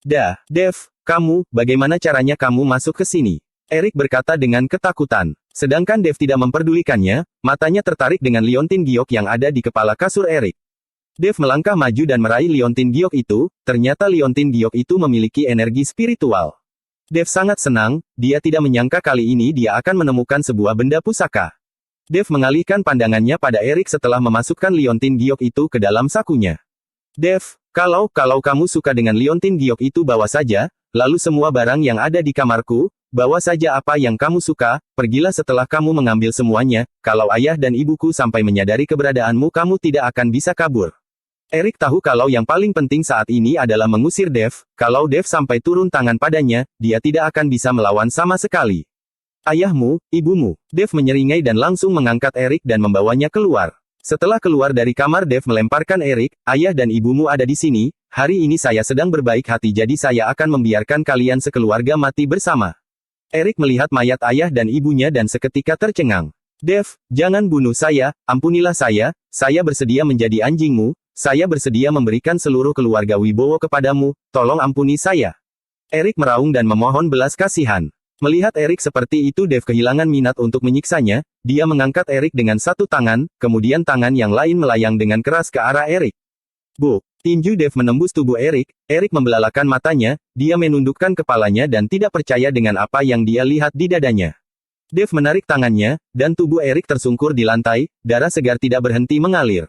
Dev, kamu, bagaimana caranya kamu masuk ke sini? Erik berkata dengan ketakutan. Sedangkan Dev tidak memperdulikannya, matanya tertarik dengan liontin giok yang ada di kepala kasur Erik. Dev melangkah maju dan meraih liontin giok itu, ternyata liontin giok itu memiliki energi spiritual. Dev sangat senang, dia tidak menyangka kali ini dia akan menemukan sebuah benda pusaka. Dev mengalihkan pandangannya pada Erik setelah memasukkan liontin giok itu ke dalam sakunya. Dev, kalau kamu suka dengan liontin giok itu bawa saja, lalu semua barang yang ada di kamarku, bawa saja apa yang kamu suka, pergilah setelah kamu mengambil semuanya, kalau ayah dan ibuku sampai menyadari keberadaanmu kamu tidak akan bisa kabur. Erik tahu kalau yang paling penting saat ini adalah mengusir Dev, kalau Dev sampai turun tangan padanya, dia tidak akan bisa melawan sama sekali. Ayahmu, ibumu, Dev menyeringai dan langsung mengangkat Erik dan membawanya keluar. Setelah keluar dari kamar Dev melemparkan Erik, ayah dan ibumu ada di sini, hari ini saya sedang berbaik hati jadi saya akan membiarkan kalian sekeluarga mati bersama. Erik melihat mayat ayah dan ibunya dan seketika tercengang. Dev, jangan bunuh saya, ampunilah saya bersedia menjadi anjingmu. Saya bersedia memberikan seluruh keluarga Wibowo kepadamu, tolong ampuni saya. Erik meraung dan memohon belas kasihan. Melihat Erik seperti itu Dev kehilangan minat untuk menyiksanya, dia mengangkat Erik dengan satu tangan, kemudian tangan yang lain melayang dengan keras ke arah Erik. Buk! Tinju Dev menembus tubuh Erik, Erik membelalakan matanya, dia menundukkan kepalanya dan tidak percaya dengan apa yang dia lihat di dadanya. Dev menarik tangannya, dan tubuh Erik tersungkur di lantai, darah segar tidak berhenti mengalir.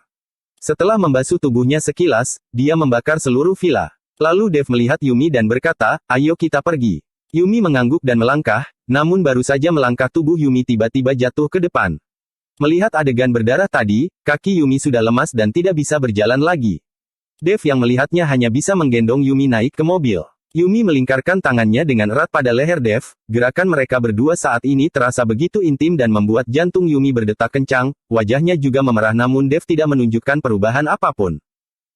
Setelah membasuh tubuhnya sekilas, dia membakar seluruh villa. Lalu Dev melihat Yumi dan berkata, ayo kita pergi. Yumi mengangguk dan melangkah, namun baru saja melangkah tubuh Yumi tiba-tiba jatuh ke depan. Melihat adegan berdarah tadi, kaki Yumi sudah lemas dan tidak bisa berjalan lagi. Dev yang melihatnya hanya bisa menggendong Yumi naik ke mobil. Yumi melingkarkan tangannya dengan erat pada leher Dev, gerakan mereka berdua saat ini terasa begitu intim dan membuat jantung Yumi berdetak kencang, wajahnya juga memerah namun Dev tidak menunjukkan perubahan apapun.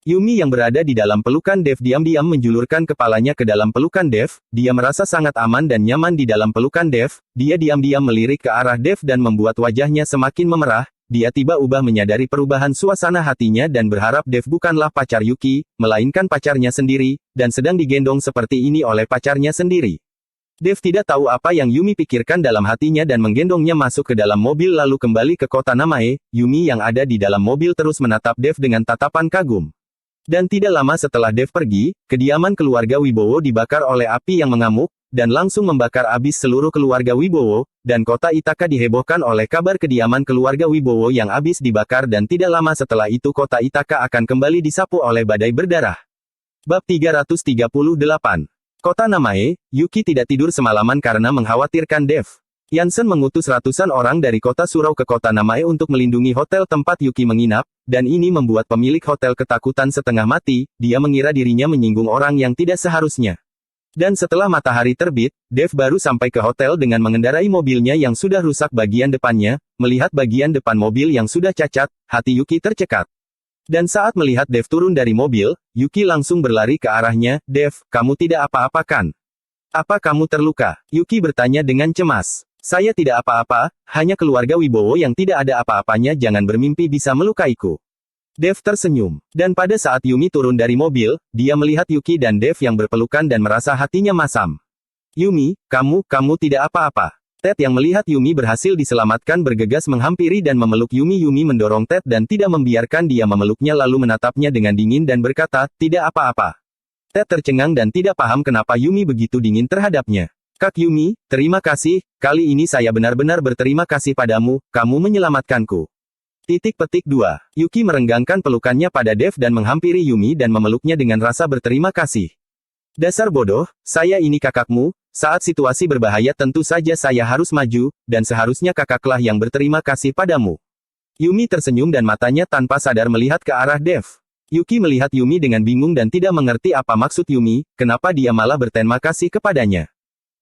Yumi yang berada di dalam pelukan Dev diam-diam menjulurkan kepalanya ke dalam pelukan Dev, dia merasa sangat aman dan nyaman di dalam pelukan Dev, dia diam-diam melirik ke arah Dev dan membuat wajahnya semakin memerah. Dia tiba-tiba menyadari perubahan suasana hatinya dan berharap Dev bukanlah pacar Yuki, melainkan pacarnya sendiri, dan sedang digendong seperti ini oleh pacarnya sendiri. Dev tidak tahu apa yang Yumi pikirkan dalam hatinya dan menggendongnya masuk ke dalam mobil lalu kembali ke kota Namae. Yumi yang ada di dalam mobil terus menatap Dev dengan tatapan kagum. Dan tidak lama setelah Dev pergi, kediaman keluarga Wibowo dibakar oleh api yang mengamuk, dan langsung membakar habis seluruh keluarga Wibowo, dan kota Ithaka dihebohkan oleh kabar kediaman keluarga Wibowo yang habis dibakar dan tidak lama setelah itu kota Ithaka akan kembali disapu oleh badai berdarah. Bab 338. Kota Namae, Yuki tidak tidur semalaman karena mengkhawatirkan Dev. Yansen mengutus ratusan orang dari kota Surau ke kota Namae untuk melindungi hotel tempat Yuki menginap, dan ini membuat pemilik hotel ketakutan setengah mati, dia mengira dirinya menyinggung orang yang tidak seharusnya. Dan setelah matahari terbit, Dev baru sampai ke hotel dengan mengendarai mobilnya yang sudah rusak bagian depannya, melihat bagian depan mobil yang sudah cacat, hati Yuki tercekat. Dan saat melihat Dev turun dari mobil, Yuki langsung berlari ke arahnya, Dev, kamu tidak apa-apa kan? Apa kamu terluka? Yuki bertanya dengan cemas. Saya tidak apa-apa, hanya keluarga Wibowo yang tidak ada apa-apanya jangan bermimpi bisa melukaiku. Dev tersenyum. Dan pada saat Yumi turun dari mobil, dia melihat Yuki dan Dev yang berpelukan dan merasa hatinya masam. Yumi, kamu tidak apa-apa. Ted yang melihat Yumi berhasil diselamatkan bergegas menghampiri dan memeluk Yumi. Yumi mendorong Ted dan tidak membiarkan dia memeluknya lalu menatapnya dengan dingin dan berkata, tidak apa-apa. Ted tercengang dan tidak paham kenapa Yumi begitu dingin terhadapnya. Kak Yumi, terima kasih, kali ini saya benar-benar berterima kasih padamu, kamu menyelamatkanku. Titik petik 2. Yuki merenggangkan pelukannya pada Dev dan menghampiri Yumi dan memeluknya dengan rasa berterima kasih. Dasar bodoh, saya ini kakakmu, saat situasi berbahaya tentu saja saya harus maju, dan seharusnya kakaklah yang berterima kasih padamu. Yumi tersenyum dan matanya tanpa sadar melihat ke arah Dev. Yuki melihat Yumi dengan bingung dan tidak mengerti apa maksud Yumi, kenapa dia malah berterima kasih kepadanya.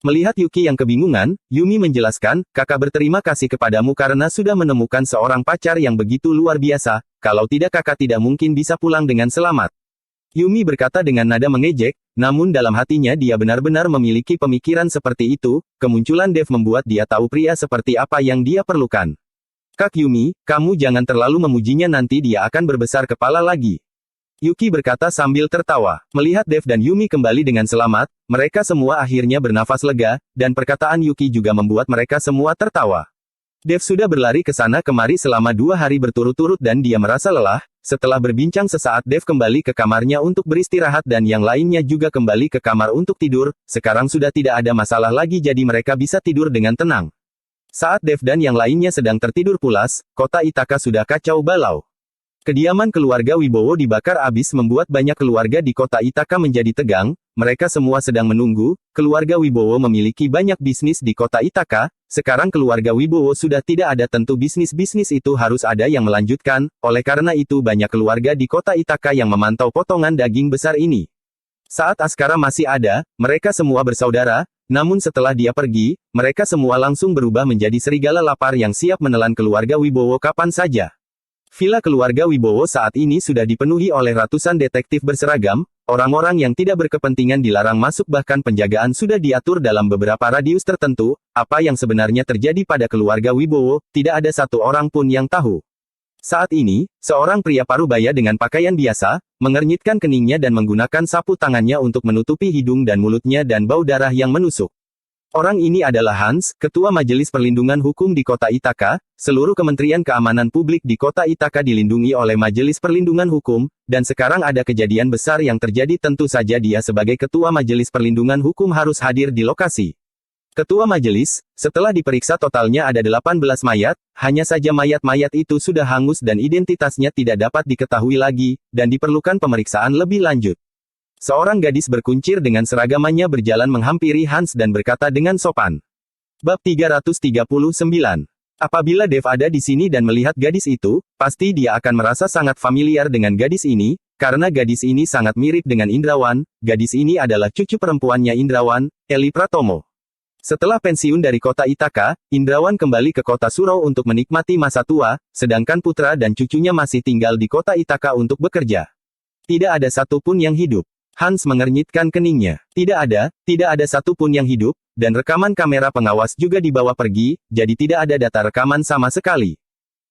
Melihat Yuki yang kebingungan, Yumi menjelaskan, kakak berterima kasih kepadamu karena sudah menemukan seorang pacar yang begitu luar biasa, kalau tidak kakak tidak mungkin bisa pulang dengan selamat. Yumi berkata dengan nada mengejek, namun dalam hatinya dia benar-benar memiliki pemikiran seperti itu, kemunculan Dev membuat dia tahu pria seperti apa yang dia perlukan. Kak Yumi, kamu jangan terlalu memujinya nanti dia akan berbesar kepala lagi. Yuki berkata sambil tertawa. Melihat Dev dan Yumi kembali dengan selamat, mereka semua akhirnya bernafas lega, dan perkataan Yuki juga membuat mereka semua tertawa. Dev sudah berlari ke sana kemari selama 2 hari berturut-turut dan dia merasa lelah. Setelah berbincang sesaat Dev kembali ke kamarnya untuk beristirahat dan yang lainnya juga kembali ke kamar untuk tidur, sekarang sudah tidak ada masalah lagi jadi mereka bisa tidur dengan tenang. Saat Dev dan yang lainnya sedang tertidur pulas, kota Ithaka sudah kacau balau. Kediaman keluarga Wibowo dibakar abis membuat banyak keluarga di kota Ithaka menjadi tegang, mereka semua sedang menunggu, keluarga Wibowo memiliki banyak bisnis di kota Ithaka, sekarang keluarga Wibowo sudah tidak ada tentu bisnis-bisnis itu harus ada yang melanjutkan, oleh karena itu banyak keluarga di kota Ithaka yang memantau potongan daging besar ini. Saat Askara masih ada, mereka semua bersaudara, namun setelah dia pergi, mereka semua langsung berubah menjadi serigala lapar yang siap menelan keluarga Wibowo kapan saja. Villa keluarga Wibowo saat ini sudah dipenuhi oleh ratusan detektif berseragam, orang-orang yang tidak berkepentingan dilarang masuk bahkan penjagaan sudah diatur dalam beberapa radius tertentu, apa yang sebenarnya terjadi pada keluarga Wibowo, tidak ada satu orang pun yang tahu. Saat ini, seorang pria parubaya dengan pakaian biasa, mengernyitkan keningnya dan menggunakan sapu tangannya untuk menutupi hidung dan mulutnya dan bau darah yang menusuk. Orang ini adalah Hans, Ketua Majelis Perlindungan Hukum di Kota Ithaka. Seluruh Kementerian Keamanan Publik di Kota Ithaka dilindungi oleh Majelis Perlindungan Hukum, dan sekarang ada kejadian besar yang terjadi tentu saja dia sebagai Ketua Majelis Perlindungan Hukum harus hadir di lokasi. Ketua Majelis, setelah diperiksa totalnya ada 18 mayat, hanya saja mayat-mayat itu sudah hangus dan identitasnya tidak dapat diketahui lagi, dan diperlukan pemeriksaan lebih lanjut. Seorang gadis berkuncir dengan seragamannya berjalan menghampiri Hans dan berkata dengan sopan. Bab 339. Apabila Dev ada di sini dan melihat gadis itu, pasti dia akan merasa sangat familiar dengan gadis ini, karena gadis ini sangat mirip dengan Indrawan. Gadis ini adalah cucu perempuannya Indrawan, Eli Pratomo. Setelah pensiun dari kota Ithaka, Indrawan kembali ke kota Surau untuk menikmati masa tua, sedangkan putra dan cucunya masih tinggal di kota Ithaka untuk bekerja. Tidak ada satupun yang hidup. Hans mengernyitkan keningnya. Tidak ada satupun yang hidup, dan rekaman kamera pengawas juga dibawa pergi, jadi tidak ada data rekaman sama sekali.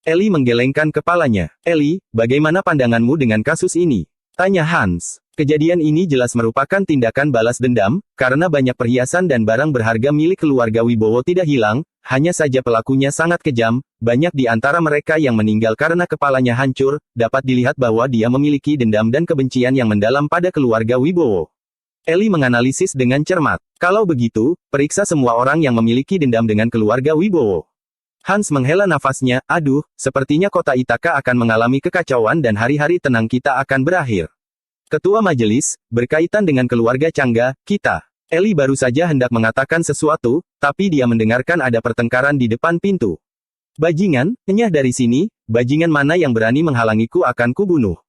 Eli menggelengkan kepalanya. Eli, bagaimana pandanganmu dengan kasus ini? Tanya Hans. Kejadian ini jelas merupakan tindakan balas dendam, karena banyak perhiasan dan barang berharga milik keluarga Wibowo tidak hilang, hanya saja pelakunya sangat kejam, banyak di antara mereka yang meninggal karena kepalanya hancur, dapat dilihat bahwa dia memiliki dendam dan kebencian yang mendalam pada keluarga Wibowo. Eli menganalisis dengan cermat. Kalau begitu, periksa semua orang yang memiliki dendam dengan keluarga Wibowo. Hans menghela nafasnya, aduh, sepertinya kota Ithaka akan mengalami kekacauan dan hari-hari tenang kita akan berakhir. Ketua Majelis, berkaitan dengan keluarga Changga, kita. Eli baru saja hendak mengatakan sesuatu, tapi dia mendengarkan ada pertengkaran di depan pintu. Bajingan, enyah dari sini, bajingan mana yang berani menghalangiku akan kubunuh.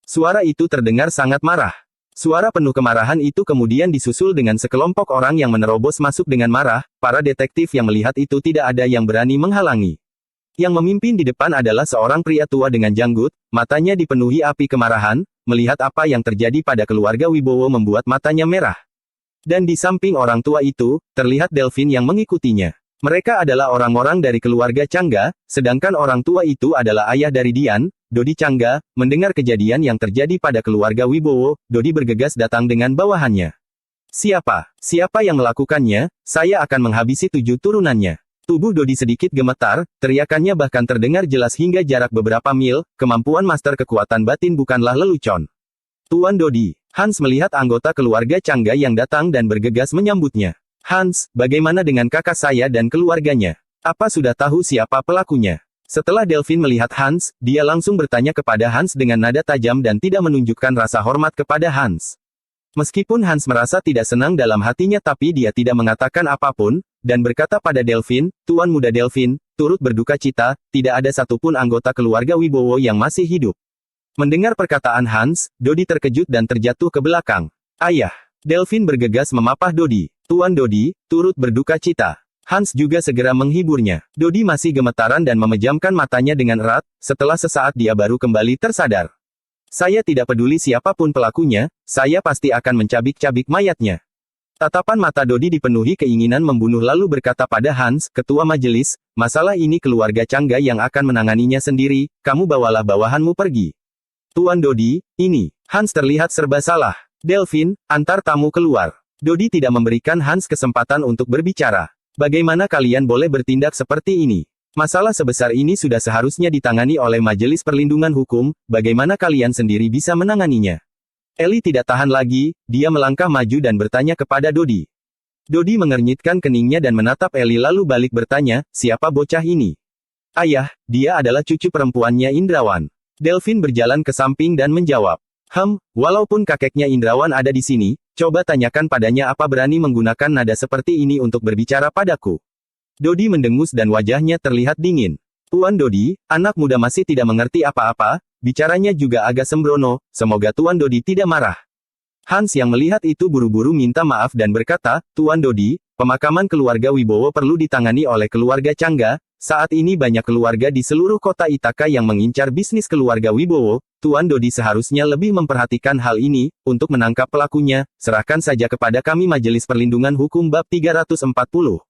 Suara itu terdengar sangat marah. Suara penuh kemarahan itu kemudian disusul dengan sekelompok orang yang menerobos masuk dengan marah, para detektif yang melihat itu tidak ada yang berani menghalangi. Yang memimpin di depan adalah seorang pria tua dengan janggut, matanya dipenuhi api kemarahan, melihat apa yang terjadi pada keluarga Wibowo membuat matanya merah. Dan di samping orang tua itu, terlihat Delvin yang mengikutinya. Mereka adalah orang-orang dari keluarga Changga, sedangkan orang tua itu adalah ayah dari Dian, Dodi Changga. Mendengar kejadian yang terjadi pada keluarga Wibowo, Dodi bergegas datang dengan bawahannya. Siapa yang melakukannya? Saya akan menghabisi 7 turunannya. Tubuh Dodi sedikit gemetar, teriakannya bahkan terdengar jelas hingga jarak beberapa mil, kemampuan master kekuatan batin bukanlah lelucon. Tuan Dodi. Hans melihat anggota keluarga Changga yang datang dan bergegas menyambutnya. Hans, bagaimana dengan kakak saya dan keluarganya? Apa sudah tahu siapa pelakunya? Setelah Delvin melihat Hans, dia langsung bertanya kepada Hans dengan nada tajam dan tidak menunjukkan rasa hormat kepada Hans. Meskipun Hans merasa tidak senang dalam hatinya tapi dia tidak mengatakan apapun, dan berkata pada Delphine, Tuan Muda Delphine, turut berduka cita, tidak ada satupun anggota keluarga Wibowo yang masih hidup. Mendengar perkataan Hans, Dodi terkejut dan terjatuh ke belakang. Ayah. Delphine bergegas memapah Dodi. Tuan Dodi, turut berduka cita. Hans juga segera menghiburnya. Dodi masih gemetaran dan memejamkan matanya dengan erat, setelah sesaat dia baru kembali tersadar. Saya tidak peduli siapapun pelakunya, saya pasti akan mencabik-cabik mayatnya. Tatapan mata Dodi dipenuhi keinginan membunuh lalu berkata pada Hans, ketua majelis, masalah ini keluarga Changga yang akan menanganinya sendiri, kamu bawalah bawahanmu pergi. Tuan Dodi, ini, Hans terlihat serba salah. Delphine, antar tamu keluar. Dodi tidak memberikan Hans kesempatan untuk berbicara. Bagaimana kalian boleh bertindak seperti ini? Masalah sebesar ini sudah seharusnya ditangani oleh Majelis Perlindungan Hukum, bagaimana kalian sendiri bisa menanganinya? Eli tidak tahan lagi, dia melangkah maju dan bertanya kepada Dodi. Dodi mengernyitkan keningnya dan menatap Eli lalu balik bertanya, siapa bocah ini? Ayah, dia adalah cucu perempuannya Indrawan. Delphine berjalan ke samping dan menjawab. Walaupun kakeknya Indrawan ada di sini, coba tanyakan padanya apa berani menggunakan nada seperti ini untuk berbicara padaku. Dodi mendengus dan wajahnya terlihat dingin. Tuan Dodi, anak muda masih tidak mengerti apa-apa, bicaranya juga agak sembrono, semoga Tuan Dodi tidak marah. Hans yang melihat itu buru-buru minta maaf dan berkata, Tuan Dodi, pemakaman keluarga Wibowo perlu ditangani oleh keluarga Changga, saat ini banyak keluarga di seluruh kota Ithaka yang mengincar bisnis keluarga Wibowo, Tuan Dodi seharusnya lebih memperhatikan hal ini, untuk menangkap pelakunya, serahkan saja kepada kami Majelis Perlindungan Hukum Bab 340.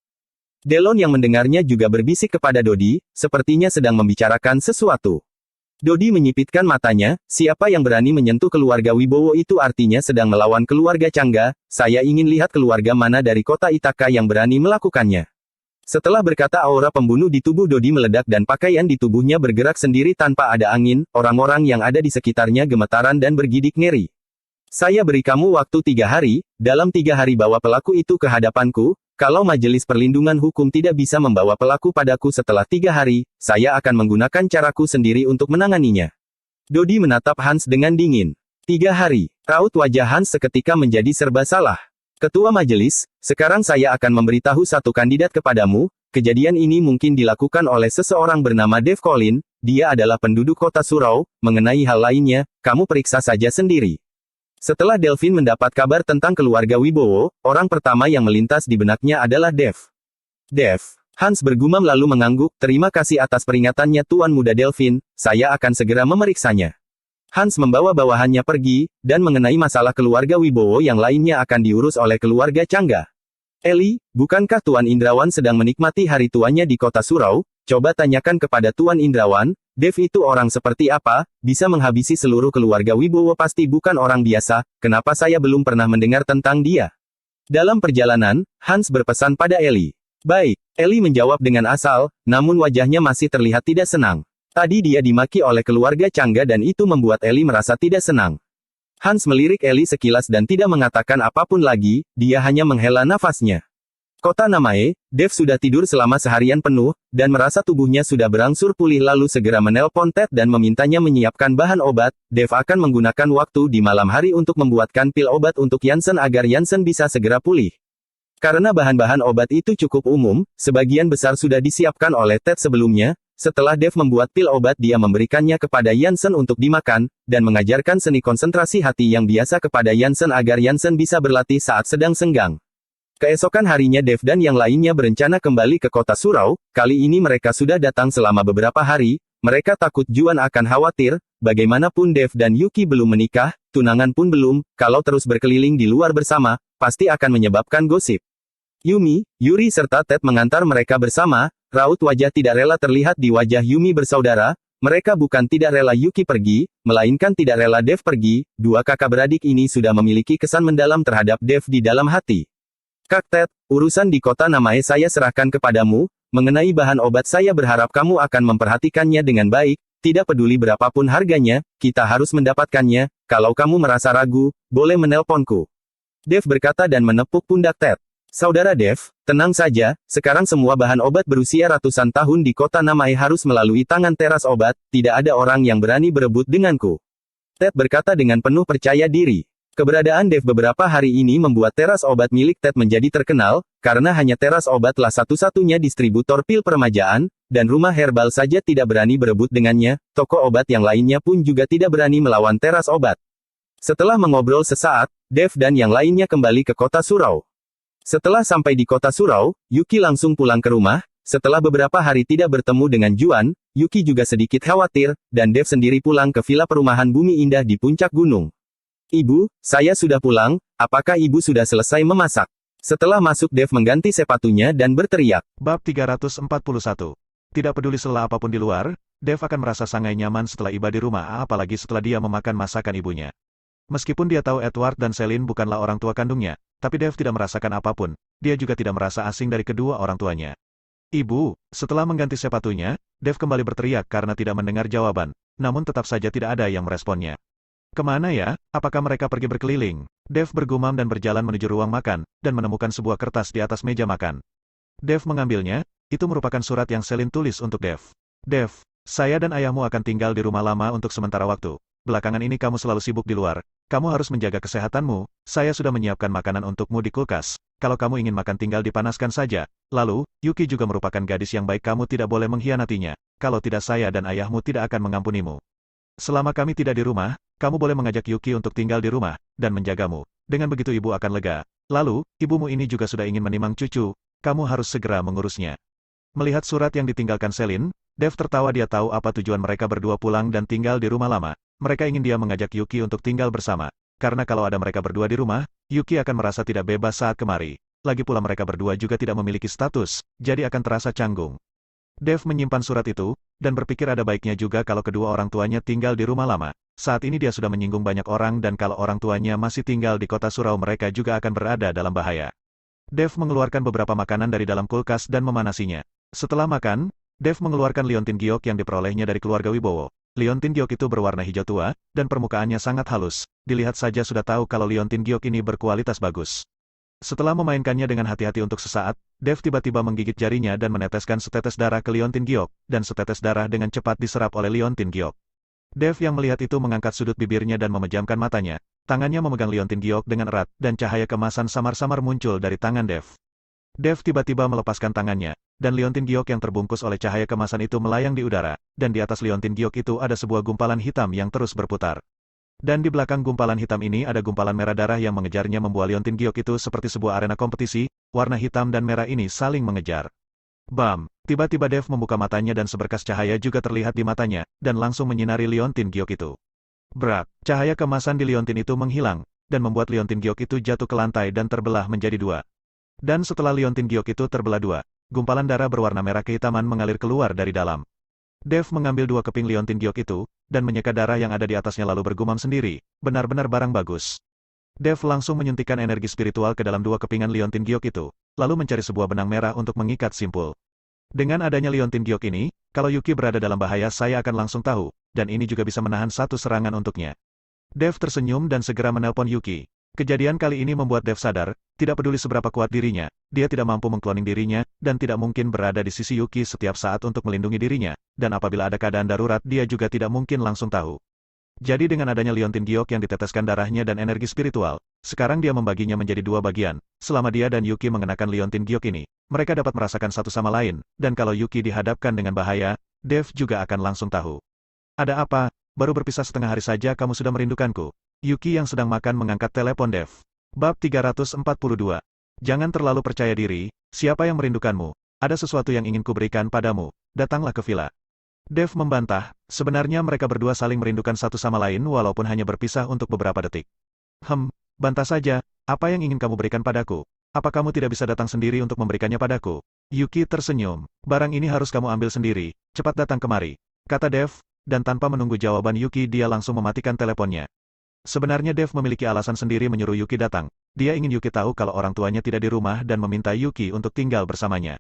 Delon yang mendengarnya juga berbisik kepada Dodi, sepertinya sedang membicarakan sesuatu. Dodi menyipitkan matanya, siapa yang berani menyentuh keluarga Wibowo itu artinya sedang melawan keluarga Changga, saya ingin lihat keluarga mana dari kota Ithaka yang berani melakukannya. Setelah berkata aura pembunuh di tubuh Dodi meledak dan pakaian di tubuhnya bergerak sendiri tanpa ada angin, orang-orang yang ada di sekitarnya gemetaran dan bergidik ngeri. Saya beri kamu waktu 3 hari, dalam 3 hari bawa pelaku itu ke hadapanku, kalau Majelis Perlindungan Hukum tidak bisa membawa pelaku padaku setelah 3 hari, saya akan menggunakan caraku sendiri untuk menanganinya. Dodi menatap Hans dengan dingin. 3 hari, raut wajah Hans seketika menjadi serba salah. Ketua Majelis, sekarang saya akan memberitahu satu kandidat kepadamu, kejadian ini mungkin dilakukan oleh seseorang bernama Dev Colin, dia adalah penduduk kota Surau, mengenai hal lainnya, kamu periksa saja sendiri. Setelah Delphine mendapat kabar tentang keluarga Wibowo, orang pertama yang melintas di benaknya adalah Dev. Dev, Hans bergumam lalu mengangguk, terima kasih atas peringatannya Tuan Muda Delphine, saya akan segera memeriksanya. Hans membawa bawahannya pergi, dan mengenai masalah keluarga Wibowo yang lainnya akan diurus oleh keluarga Changga. Eli, bukankah Tuan Indrawan sedang menikmati hari tuanya di kota Surau? Coba tanyakan kepada Tuan Indrawan, Dev itu orang seperti apa, bisa menghabisi seluruh keluarga Wibowo pasti bukan orang biasa, kenapa saya belum pernah mendengar tentang dia? Dalam perjalanan, Hans berpesan pada Eli. Baik, Eli menjawab dengan asal, namun wajahnya masih terlihat tidak senang. Tadi dia dimaki oleh keluarga Changga dan itu membuat Eli merasa tidak senang. Hans melirik Eli sekilas dan tidak mengatakan apapun lagi, dia hanya menghela nafasnya. Kota Namae, Dev sudah tidur selama seharian penuh, dan merasa tubuhnya sudah berangsur pulih lalu segera menelpon Ted dan memintanya menyiapkan bahan obat, Dev akan menggunakan waktu di malam hari untuk membuatkan pil obat untuk Jansen agar Jansen bisa segera pulih. Karena bahan-bahan obat itu cukup umum, sebagian besar sudah disiapkan oleh Ted sebelumnya. Setelah Dev membuat pil obat dia memberikannya kepada Jansen untuk dimakan, dan mengajarkan seni konsentrasi hati yang biasa kepada Jansen agar Jansen bisa berlatih saat sedang senggang. Keesokan harinya Dev dan yang lainnya berencana kembali ke kota Surau, kali ini mereka sudah datang selama beberapa hari, mereka takut Juan akan khawatir, bagaimanapun Dev dan Yuki belum menikah, tunangan pun belum, kalau terus berkeliling di luar bersama, pasti akan menyebabkan gosip. Yumi, Yuri serta Ted mengantar mereka bersama, raut wajah tidak rela terlihat di wajah Yumi bersaudara, mereka bukan tidak rela Yuki pergi, melainkan tidak rela Dev pergi, dua kakak beradik ini sudah memiliki kesan mendalam terhadap Dev di dalam hati. Kak Ted, urusan di kota Namae saya serahkan kepadamu, mengenai bahan obat saya berharap kamu akan memperhatikannya dengan baik, tidak peduli berapapun harganya, kita harus mendapatkannya, kalau kamu merasa ragu, boleh menelponku. Dev berkata dan menepuk pundak Ted. Saudara Dev, tenang saja, sekarang semua bahan obat berusia ratusan tahun di kota Namae harus melalui tangan teras obat, tidak ada orang yang berani berebut denganku. Ted berkata dengan penuh percaya diri. Keberadaan Dev beberapa hari ini membuat teras obat milik Ted menjadi terkenal, karena hanya teras obatlah satu-satunya distributor pil peremajaan, dan rumah herbal saja tidak berani berebut dengannya, toko obat yang lainnya pun juga tidak berani melawan teras obat. Setelah mengobrol sesaat, Dev dan yang lainnya kembali ke kota surau. Setelah sampai di kota surau, Yuki langsung pulang ke rumah. Setelah beberapa hari tidak bertemu dengan Juan, Yuki juga sedikit khawatir, dan Dev sendiri pulang ke villa perumahan Bumi Indah di puncak gunung. Ibu, saya sudah pulang, apakah ibu sudah selesai memasak? Setelah masuk Dev mengganti sepatunya dan berteriak. Bab 341. Tidak peduli sela apapun di luar, Dev akan merasa sangat nyaman setelah iba di rumah, apalagi setelah dia memakan masakan ibunya. Meskipun dia tahu Edward dan Celine bukanlah orang tua kandungnya, tapi Dev tidak merasakan apapun, dia juga tidak merasa asing dari kedua orang tuanya. Ibu, setelah mengganti sepatunya, Dev kembali berteriak karena tidak mendengar jawaban, namun tetap saja tidak ada yang meresponnya. Kemana ya? Apakah mereka pergi berkeliling? Dev bergumam dan berjalan menuju ruang makan, dan menemukan sebuah kertas di atas meja makan. Dev mengambilnya, itu merupakan surat yang Celine tulis untuk Dev. Dev, saya dan ayahmu akan tinggal di rumah lama untuk sementara waktu. Belakangan ini kamu selalu sibuk di luar. Kamu harus menjaga kesehatanmu, saya sudah menyiapkan makanan untukmu di kulkas. Kalau kamu ingin makan tinggal dipanaskan saja. Lalu, Yuki juga merupakan gadis yang baik, kamu tidak boleh mengkhianatinya. Kalau tidak saya dan ayahmu tidak akan mengampunimu. Selama kami tidak di rumah, kamu boleh mengajak Yuki untuk tinggal di rumah, dan menjagamu. Dengan begitu ibu akan lega. Lalu, ibumu ini juga sudah ingin menimang cucu, kamu harus segera mengurusnya. Melihat surat yang ditinggalkan Celine, Dev tertawa, dia tahu apa tujuan mereka berdua pulang dan tinggal di rumah lama. Mereka ingin dia mengajak Yuki untuk tinggal bersama. Karena kalau ada mereka berdua di rumah, Yuki akan merasa tidak bebas saat kemari. Lagi pula mereka berdua juga tidak memiliki status, jadi akan terasa canggung. Dev menyimpan surat itu, dan berpikir ada baiknya juga kalau kedua orang tuanya tinggal di rumah lama. Saat ini dia sudah menyinggung banyak orang dan kalau orang tuanya masih tinggal di kota surau mereka juga akan berada dalam bahaya. Dev mengeluarkan beberapa makanan dari dalam kulkas dan memanasinya. Setelah makan, Dev mengeluarkan liontin giok yang diperolehnya dari keluarga Wibowo. Liontin giok itu berwarna hijau tua, dan permukaannya sangat halus. Dilihat saja sudah tahu kalau liontin giok ini berkualitas bagus. Setelah memainkannya dengan hati-hati untuk sesaat, Dev tiba-tiba menggigit jarinya dan meneteskan setetes darah ke liontin giok, dan setetes darah dengan cepat diserap oleh liontin giok. Dev yang melihat itu mengangkat sudut bibirnya dan memejamkan matanya. Tangannya memegang liontin giok dengan erat, dan cahaya kemasan samar-samar muncul dari tangan Dev. Dev tiba-tiba melepaskan tangannya, dan liontin giok yang terbungkus oleh cahaya kemasan itu melayang di udara, dan di atas liontin giok itu ada sebuah gumpalan hitam yang terus berputar. Dan di belakang gumpalan hitam ini ada gumpalan merah darah yang mengejarnya, membuat liontin giok itu seperti sebuah arena kompetisi, warna hitam dan merah ini saling mengejar. Bam! Tiba-tiba Dev membuka matanya dan seberkas cahaya juga terlihat di matanya, dan langsung menyinari liontin giok itu. Brak! Cahaya kemasan di liontin itu menghilang, dan membuat liontin giok itu jatuh ke lantai dan terbelah menjadi dua. Dan setelah liontin giok itu terbelah dua, gumpalan darah berwarna merah kehitaman mengalir keluar dari dalam. Dev mengambil dua keping liontin giok itu, dan menyeka darah yang ada di atasnya lalu bergumam sendiri, benar-benar barang bagus. Dev langsung menyuntikkan energi spiritual ke dalam dua kepingan liontin giok itu, lalu mencari sebuah benang merah untuk mengikat simpul. Dengan adanya liontin giok ini, kalau Yuki berada dalam bahaya saya akan langsung tahu, dan ini juga bisa menahan satu serangan untuknya. Dev tersenyum dan segera menelpon Yuki. Kejadian kali ini membuat Dev sadar, tidak peduli seberapa kuat dirinya, dia tidak mampu mengkloning dirinya, dan tidak mungkin berada di sisi Yuki setiap saat untuk melindungi dirinya, dan apabila ada keadaan darurat dia juga tidak mungkin langsung tahu. Jadi dengan adanya liontin giok yang diteteskan darahnya dan energi spiritual, sekarang dia membaginya menjadi dua bagian. Selama dia dan Yuki mengenakan liontin giok ini, mereka dapat merasakan satu sama lain, dan kalau Yuki dihadapkan dengan bahaya, Dev juga akan langsung tahu. Ada apa? Baru berpisah setengah hari saja kamu sudah merindukanku. Yuki yang sedang makan mengangkat telepon Dev. Bab 342. Jangan terlalu percaya diri, siapa yang merindukanmu? Ada sesuatu yang ingin kuberikan padamu, datanglah ke villa. Dev membantah, sebenarnya mereka berdua saling merindukan satu sama lain walaupun hanya berpisah untuk beberapa detik. Bantah saja, apa yang ingin kamu berikan padaku? Apa kamu tidak bisa datang sendiri untuk memberikannya padaku? Yuki tersenyum, barang ini harus kamu ambil sendiri, cepat datang kemari, kata Dev, dan tanpa menunggu jawaban Yuki dia langsung mematikan teleponnya. Sebenarnya Dev memiliki alasan sendiri menyuruh Yuki datang, dia ingin Yuki tahu kalau orang tuanya tidak di rumah dan meminta Yuki untuk tinggal bersamanya.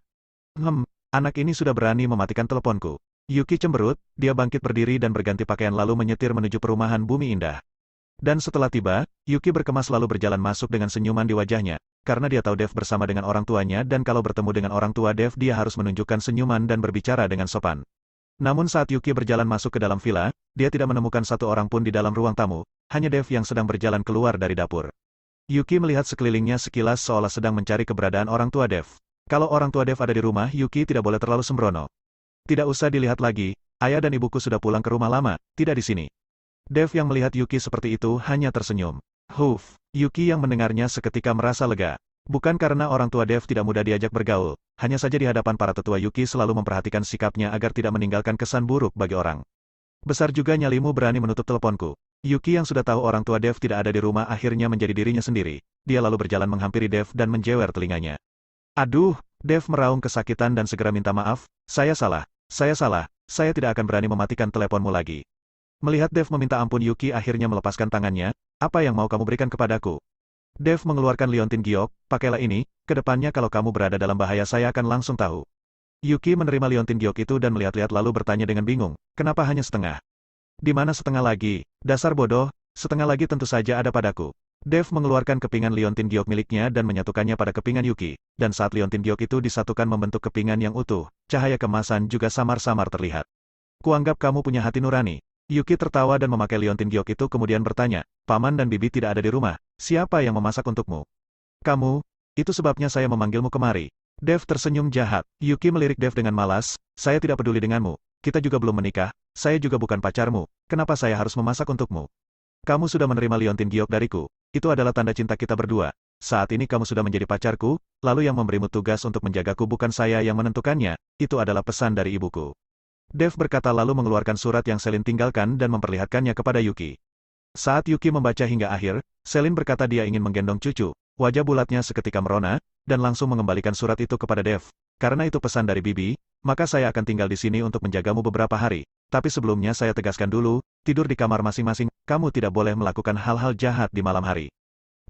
Anak ini sudah berani mematikan teleponku. Yuki cemberut, dia bangkit berdiri dan berganti pakaian lalu menyetir menuju perumahan Bumi Indah. Dan setelah tiba, Yuki berkemas lalu berjalan masuk dengan senyuman di wajahnya, karena dia tahu Dev bersama dengan orang tuanya dan kalau bertemu dengan orang tua Dev dia harus menunjukkan senyuman dan berbicara dengan sopan. Namun saat Yuki berjalan masuk ke dalam villa, dia tidak menemukan satu orang pun di dalam ruang tamu, hanya Dev yang sedang berjalan keluar dari dapur. Yuki melihat sekelilingnya sekilas seolah sedang mencari keberadaan orang tua Dev. Kalau orang tua Dev ada di rumah, Yuki tidak boleh terlalu sembrono. Tidak usah dilihat lagi, ayah dan ibuku sudah pulang ke rumah lama, tidak di sini. Dev yang melihat Yuki seperti itu hanya tersenyum. Yuki yang mendengarnya seketika merasa lega. Bukan karena orang tua Dev tidak mudah diajak bergaul, hanya saja di hadapan para tetua Yuki selalu memperhatikan sikapnya agar tidak meninggalkan kesan buruk bagi orang. Besar juga nyalimu berani menutup teleponku. Yuki yang sudah tahu orang tua Dev tidak ada di rumah akhirnya menjadi dirinya sendiri. Dia lalu berjalan menghampiri Dev dan menjewer telinganya. Aduh, Dev meraung kesakitan dan segera minta maaf, saya salah, saya tidak akan berani mematikan teleponmu lagi. Melihat Dev meminta ampun Yuki akhirnya melepaskan tangannya, apa yang mau kamu berikan kepadaku? Dev mengeluarkan liontin giok, pakailah ini, kedepannya kalau kamu berada dalam bahaya saya akan langsung tahu. Yuki menerima liontin giok itu dan melihat-lihat lalu bertanya dengan bingung, kenapa hanya setengah? Di mana setengah lagi? Dasar bodoh, setengah lagi tentu saja ada padaku. Dev mengeluarkan kepingan liontin giok miliknya dan menyatukannya pada kepingan Yuki, dan saat liontin giok itu disatukan membentuk kepingan yang utuh, cahaya kemasan juga samar-samar terlihat. Kuanggap kamu punya hati nurani. Yuki tertawa dan memakai liontin giok itu kemudian bertanya, Paman dan Bibi tidak ada di rumah, siapa yang memasak untukmu? Kamu, itu sebabnya saya memanggilmu kemari. Dev tersenyum jahat. Yuki melirik Dev dengan malas, saya tidak peduli denganmu, kita juga belum menikah, saya juga bukan pacarmu, kenapa saya harus memasak untukmu? Kamu sudah menerima liontin giok dariku, itu adalah tanda cinta kita berdua. Saat ini kamu sudah menjadi pacarku, lalu yang memberimu tugas untuk menjagaku bukan saya yang menentukannya, itu adalah pesan dari ibuku. Dev berkata lalu mengeluarkan surat yang Selin tinggalkan dan memperlihatkannya kepada Yuki. Saat Yuki membaca hingga akhir, Selin berkata dia ingin menggendong cucu, wajah bulatnya seketika merona, dan langsung mengembalikan surat itu kepada Dev. Karena itu pesan dari Bibi, maka saya akan tinggal di sini untuk menjagamu beberapa hari. Tapi sebelumnya saya tegaskan dulu, tidur di kamar masing-masing, kamu tidak boleh melakukan hal-hal jahat di malam hari.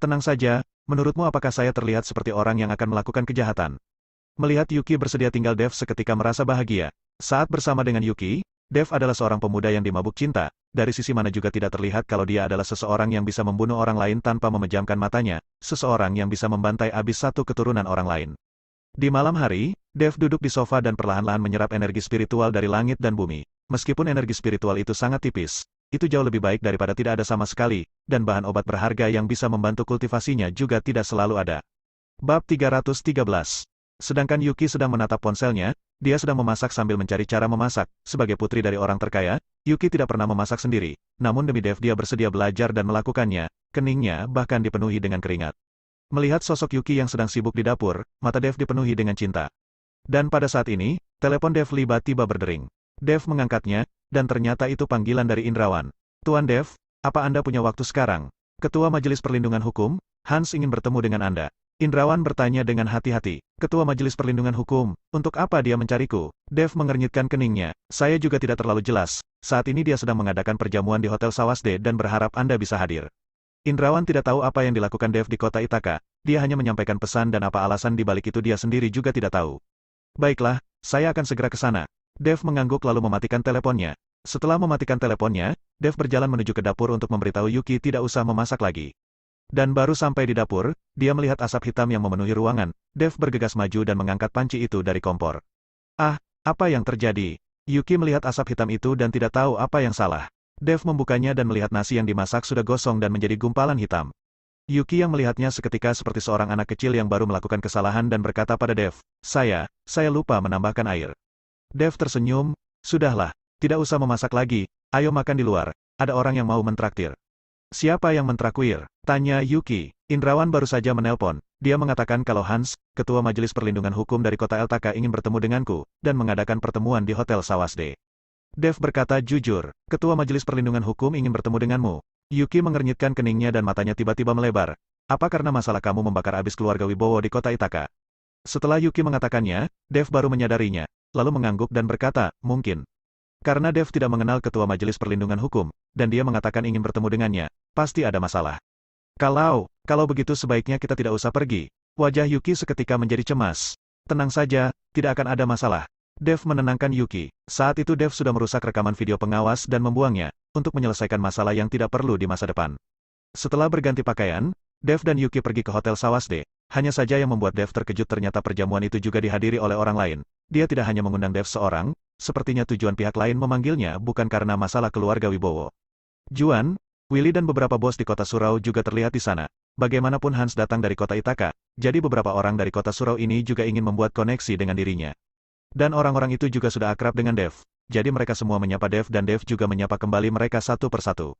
Tenang saja, menurutmu apakah saya terlihat seperti orang yang akan melakukan kejahatan? Melihat Yuki bersedia tinggal Dev seketika merasa bahagia. Saat bersama dengan Yuki, Dev adalah seorang pemuda yang dimabuk cinta, dari sisi mana juga tidak terlihat kalau dia adalah seseorang yang bisa membunuh orang lain tanpa memejamkan matanya, seseorang yang bisa membantai habis satu keturunan orang lain. Di malam hari, Dev duduk di sofa dan perlahan-lahan menyerap energi spiritual dari langit dan bumi. Meskipun energi spiritual itu sangat tipis, itu jauh lebih baik daripada tidak ada sama sekali, dan bahan obat berharga yang bisa membantu kultivasinya juga tidak selalu ada. Bab 313. Sedangkan Yuki sedang menatap ponselnya, dia sedang memasak sambil mencari cara memasak. Sebagai putri dari orang terkaya, Yuki tidak pernah memasak sendiri, namun demi Dev dia bersedia belajar dan melakukannya, keningnya bahkan dipenuhi dengan keringat. Melihat sosok Yuki yang sedang sibuk di dapur, mata Dev dipenuhi dengan cinta. Dan pada saat ini, telepon Dev tiba-tiba berdering. Dev mengangkatnya, dan ternyata itu panggilan dari Indrawan. Tuan Dev, apa Anda punya waktu sekarang? Ketua Majelis Perlindungan Hukum, Hans ingin bertemu dengan Anda. Indrawan bertanya dengan hati-hati. Ketua Majelis Perlindungan Hukum, untuk apa dia mencariku? Dev mengernyitkan keningnya. Saya juga tidak terlalu jelas. Saat ini dia sedang mengadakan perjamuan di Hotel Sawasde dan berharap Anda bisa hadir. Indrawan tidak tahu apa yang dilakukan Dev di kota Ithaka. Dia hanya menyampaikan pesan dan apa alasan di balik itu dia sendiri juga tidak tahu. Baiklah, saya akan segera ke sana. Dev mengangguk lalu mematikan teleponnya. Setelah mematikan teleponnya, Dev berjalan menuju ke dapur untuk memberitahu Yuki tidak usah memasak lagi. Dan baru sampai di dapur, dia melihat asap hitam yang memenuhi ruangan. Dev bergegas maju dan mengangkat panci itu dari kompor. Ah, apa yang terjadi? Yuki melihat asap hitam itu dan tidak tahu apa yang salah. Dev membukanya dan melihat nasi yang dimasak sudah gosong dan menjadi gumpalan hitam. Yuki yang melihatnya seketika seperti seorang anak kecil yang baru melakukan kesalahan dan berkata pada Dev, saya lupa menambahkan air. Dev tersenyum, sudahlah, tidak usah memasak lagi, ayo makan di luar, ada orang yang mau mentraktir. Siapa yang mentraktir? Tanya Yuki. Indrawan baru saja menelpon. Dia mengatakan kalau Hans, Ketua Majelis Perlindungan Hukum dari kota Eltaka ingin bertemu denganku, dan mengadakan pertemuan di Hotel Sawasde. Dev berkata jujur, Ketua Majelis Perlindungan Hukum ingin bertemu denganmu. Yuki mengernyitkan keningnya dan matanya tiba-tiba melebar. Apa karena masalah kamu membakar habis keluarga Wibowo di kota Ithaka? Setelah Yuki mengatakannya, Dev baru menyadarinya, lalu mengangguk dan berkata, mungkin. Karena Dev tidak mengenal Ketua Majelis Perlindungan Hukum, dan dia mengatakan ingin bertemu dengannya, pasti ada masalah. Kalau begitu sebaiknya kita tidak usah pergi. Wajah Yuki seketika menjadi cemas. Tenang saja, tidak akan ada masalah. Dev menenangkan Yuki. Saat itu Dev sudah merusak rekaman video pengawas dan membuangnya, untuk menyelesaikan masalah yang tidak perlu di masa depan. Setelah berganti pakaian, Dev dan Yuki pergi ke Hotel Sawasde. Hanya saja yang membuat Dev terkejut ternyata perjamuan itu juga dihadiri oleh orang lain. dia tidak hanya mengundang Dev seorang, sepertinya tujuan pihak lain memanggilnya bukan karena masalah keluarga Wibowo. Juan, Willy dan beberapa bos di kota Surau juga terlihat di sana. Bagaimanapun Hans datang dari kota Ithaka, jadi beberapa orang dari kota Surau ini juga ingin membuat koneksi dengan dirinya. Dan orang-orang itu juga sudah akrab dengan Dev. Jadi mereka semua menyapa Dev dan Dev juga menyapa kembali mereka satu persatu.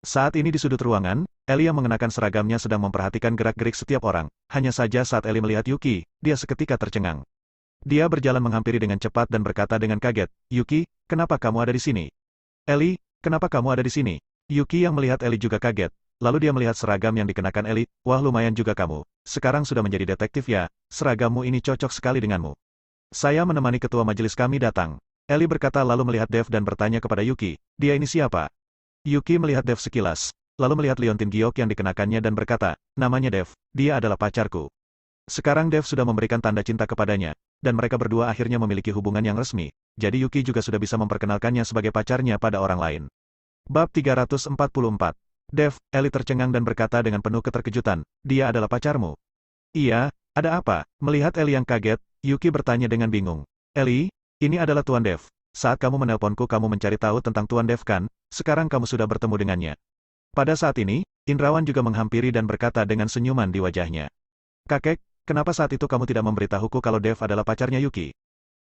Saat ini di sudut ruangan, Ellie yang mengenakan seragamnya sedang memperhatikan gerak-gerik setiap orang. Hanya saja saat Ellie melihat Yuki, dia seketika tercengang. Dia berjalan menghampiri dengan cepat dan berkata dengan kaget, "Yuki, kenapa kamu ada di sini?" "Ellie, kenapa kamu ada di sini?" Yuki yang melihat Ellie juga kaget. Lalu dia melihat seragam yang dikenakan Ellie. "Wah, lumayan juga kamu. Sekarang sudah menjadi detektif ya, seragammu ini cocok sekali denganmu. Saya menemani ketua majelis kami datang." Ellie berkata lalu melihat Dev dan bertanya kepada Yuki, "Dia ini siapa?" Yuki melihat Dev sekilas, lalu melihat liontin giok yang dikenakannya dan berkata, "Namanya Dev, dia adalah pacarku." Sekarang Dev sudah memberikan tanda cinta kepadanya, dan mereka berdua akhirnya memiliki hubungan yang resmi, jadi Yuki juga sudah bisa memperkenalkannya sebagai pacarnya pada orang lain. Bab 344. Dev, Ellie tercengang dan berkata dengan penuh keterkejutan, "Dia adalah pacarmu?" "Iya, ada apa?" Melihat Ellie yang kaget, Yuki bertanya dengan bingung. "Ellie, ini adalah Tuan Dev. Saat kamu menelponku kamu mencari tahu tentang Tuan Dev kan, sekarang kamu sudah bertemu dengannya." Pada saat ini, Indrawan juga menghampiri dan berkata dengan senyuman di wajahnya. "Kakek, kenapa saat itu kamu tidak memberitahuku kalau Dev adalah pacarnya Yuki?"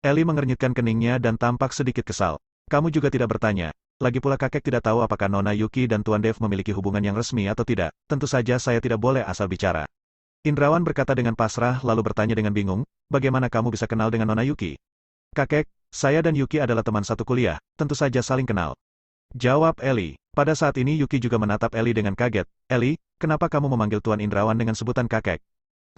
Ellie mengernyitkan keningnya dan tampak sedikit kesal. "Kamu juga tidak bertanya. Lagi pula kakek tidak tahu apakah Nona Yuki dan Tuan Dev memiliki hubungan yang resmi atau tidak, tentu saja saya tidak boleh asal bicara." Indrawan berkata dengan pasrah lalu bertanya dengan bingung, "Bagaimana kamu bisa kenal dengan Nona Yuki?" "Kakek, saya dan Yuki adalah teman satu kuliah, tentu saja saling kenal," jawab Ellie. Pada saat ini Yuki juga menatap Ellie dengan kaget. "Ellie, kenapa kamu memanggil Tuan Indrawan dengan sebutan kakek?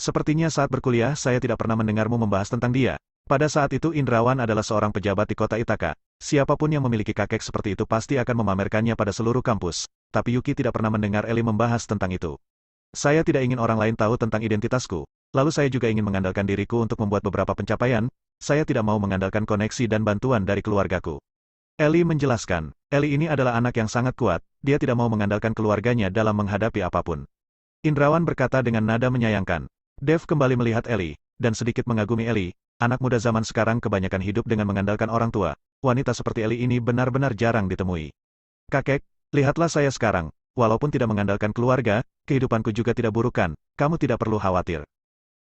Sepertinya saat berkuliah saya tidak pernah mendengarmu membahas tentang dia." Pada saat itu Indrawan adalah seorang pejabat di kota Ithaka. Siapapun yang memiliki kakek seperti itu pasti akan memamerkannya pada seluruh kampus. Tapi Yuki tidak pernah mendengar Ellie membahas tentang itu. "Saya tidak ingin orang lain tahu tentang identitasku. Lalu saya juga ingin mengandalkan diriku untuk membuat beberapa pencapaian. Saya tidak mau mengandalkan koneksi dan bantuan dari keluargaku." Ellie menjelaskan. Ellie ini adalah anak yang sangat kuat, dia tidak mau mengandalkan keluarganya dalam menghadapi apapun. Indrawan berkata dengan nada menyayangkan. Dev kembali melihat Ellie, dan sedikit mengagumi Ellie. Anak muda zaman sekarang kebanyakan hidup dengan mengandalkan orang tua. Wanita seperti Ellie ini benar-benar jarang ditemui. "Kakek, lihatlah saya sekarang. Walaupun tidak mengandalkan keluarga, kehidupanku juga tidak buruk kan, kamu tidak perlu khawatir."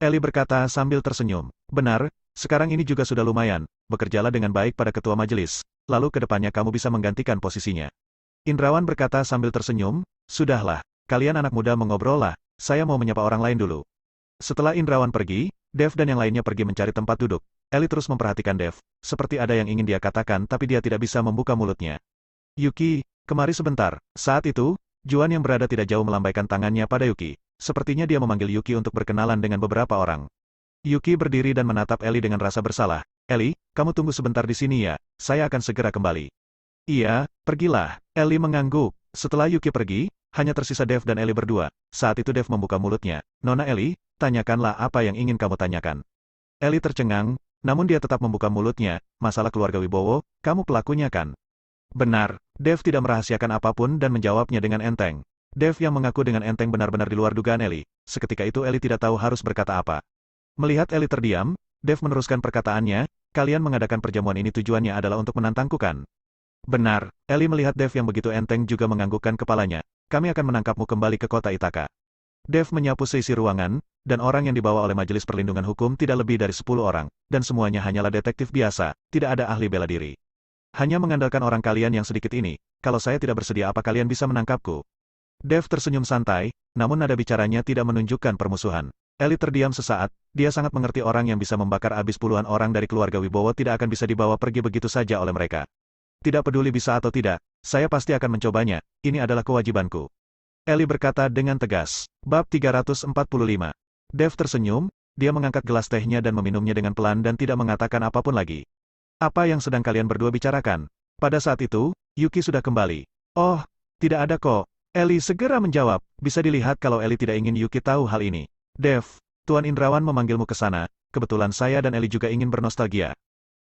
Ellie berkata sambil tersenyum. "Benar, sekarang ini juga sudah lumayan. Bekerjalah dengan baik pada ketua majelis. Lalu ke depannya kamu bisa menggantikan posisinya." Indrawan berkata sambil tersenyum, "Sudahlah, kalian anak muda mengobrol lah, saya mau menyapa orang lain dulu." Setelah Indrawan pergi, Dev dan yang lainnya pergi mencari tempat duduk. Ellie terus memperhatikan Dev, seperti ada yang ingin dia katakan tapi dia tidak bisa membuka mulutnya. "Yuki, kemari sebentar." Saat itu, Juan yang berada tidak jauh melambaikan tangannya pada Yuki. Sepertinya dia memanggil Yuki untuk berkenalan dengan beberapa orang. Yuki berdiri dan menatap Ellie dengan rasa bersalah. "Ellie, kamu tunggu sebentar di sini ya, saya akan segera kembali." "Iya, pergilah." Ellie mengangguk. Setelah Yuki pergi, hanya tersisa Dev dan Ellie berdua. Saat itu Dev membuka mulutnya. "Nona Ellie, tanyakanlah apa yang ingin kamu tanyakan." Ellie tercengang, namun dia tetap membuka mulutnya. "Masalah keluarga Wibowo, kamu pelakunya kan?" "Benar." Dev tidak merahasiakan apapun dan menjawabnya dengan enteng. Dev yang mengaku dengan enteng benar-benar di luar dugaan Ellie. Seketika itu Ellie tidak tahu harus berkata apa. Melihat Ellie terdiam, Dev meneruskan perkataannya, "Kalian mengadakan perjamuan ini tujuannya adalah untuk menantangku kan?" "Benar." Ellie melihat Dev yang begitu enteng juga menganggukkan kepalanya. "Kami akan menangkapmu kembali ke kota Ithaka." Dev menyapu seisi ruangan, dan orang yang dibawa oleh Majelis Perlindungan Hukum tidak lebih dari 10 orang, dan semuanya hanyalah detektif biasa, tidak ada ahli bela diri. "Hanya mengandalkan orang kalian yang sedikit ini, kalau saya tidak bersedia apa kalian bisa menangkapku?" Dev tersenyum santai, namun nada bicaranya tidak menunjukkan permusuhan. Ellie terdiam sesaat, dia sangat mengerti orang yang bisa membakar habis puluhan orang dari keluarga Wibowo tidak akan bisa dibawa pergi begitu saja oleh mereka. "Tidak peduli bisa atau tidak, saya pasti akan mencobanya, ini adalah kewajibanku." Ellie berkata dengan tegas. Bab 345. Dev tersenyum, dia mengangkat gelas tehnya dan meminumnya dengan pelan dan tidak mengatakan apapun lagi. "Apa yang sedang kalian berdua bicarakan?" Pada saat itu, Yuki sudah kembali. "Oh, tidak ada kok." Ellie segera menjawab, bisa dilihat kalau Ellie tidak ingin Yuki tahu hal ini. "Dev, Tuan Indrawan memanggilmu ke sana, kebetulan saya dan Ellie juga ingin bernostalgia."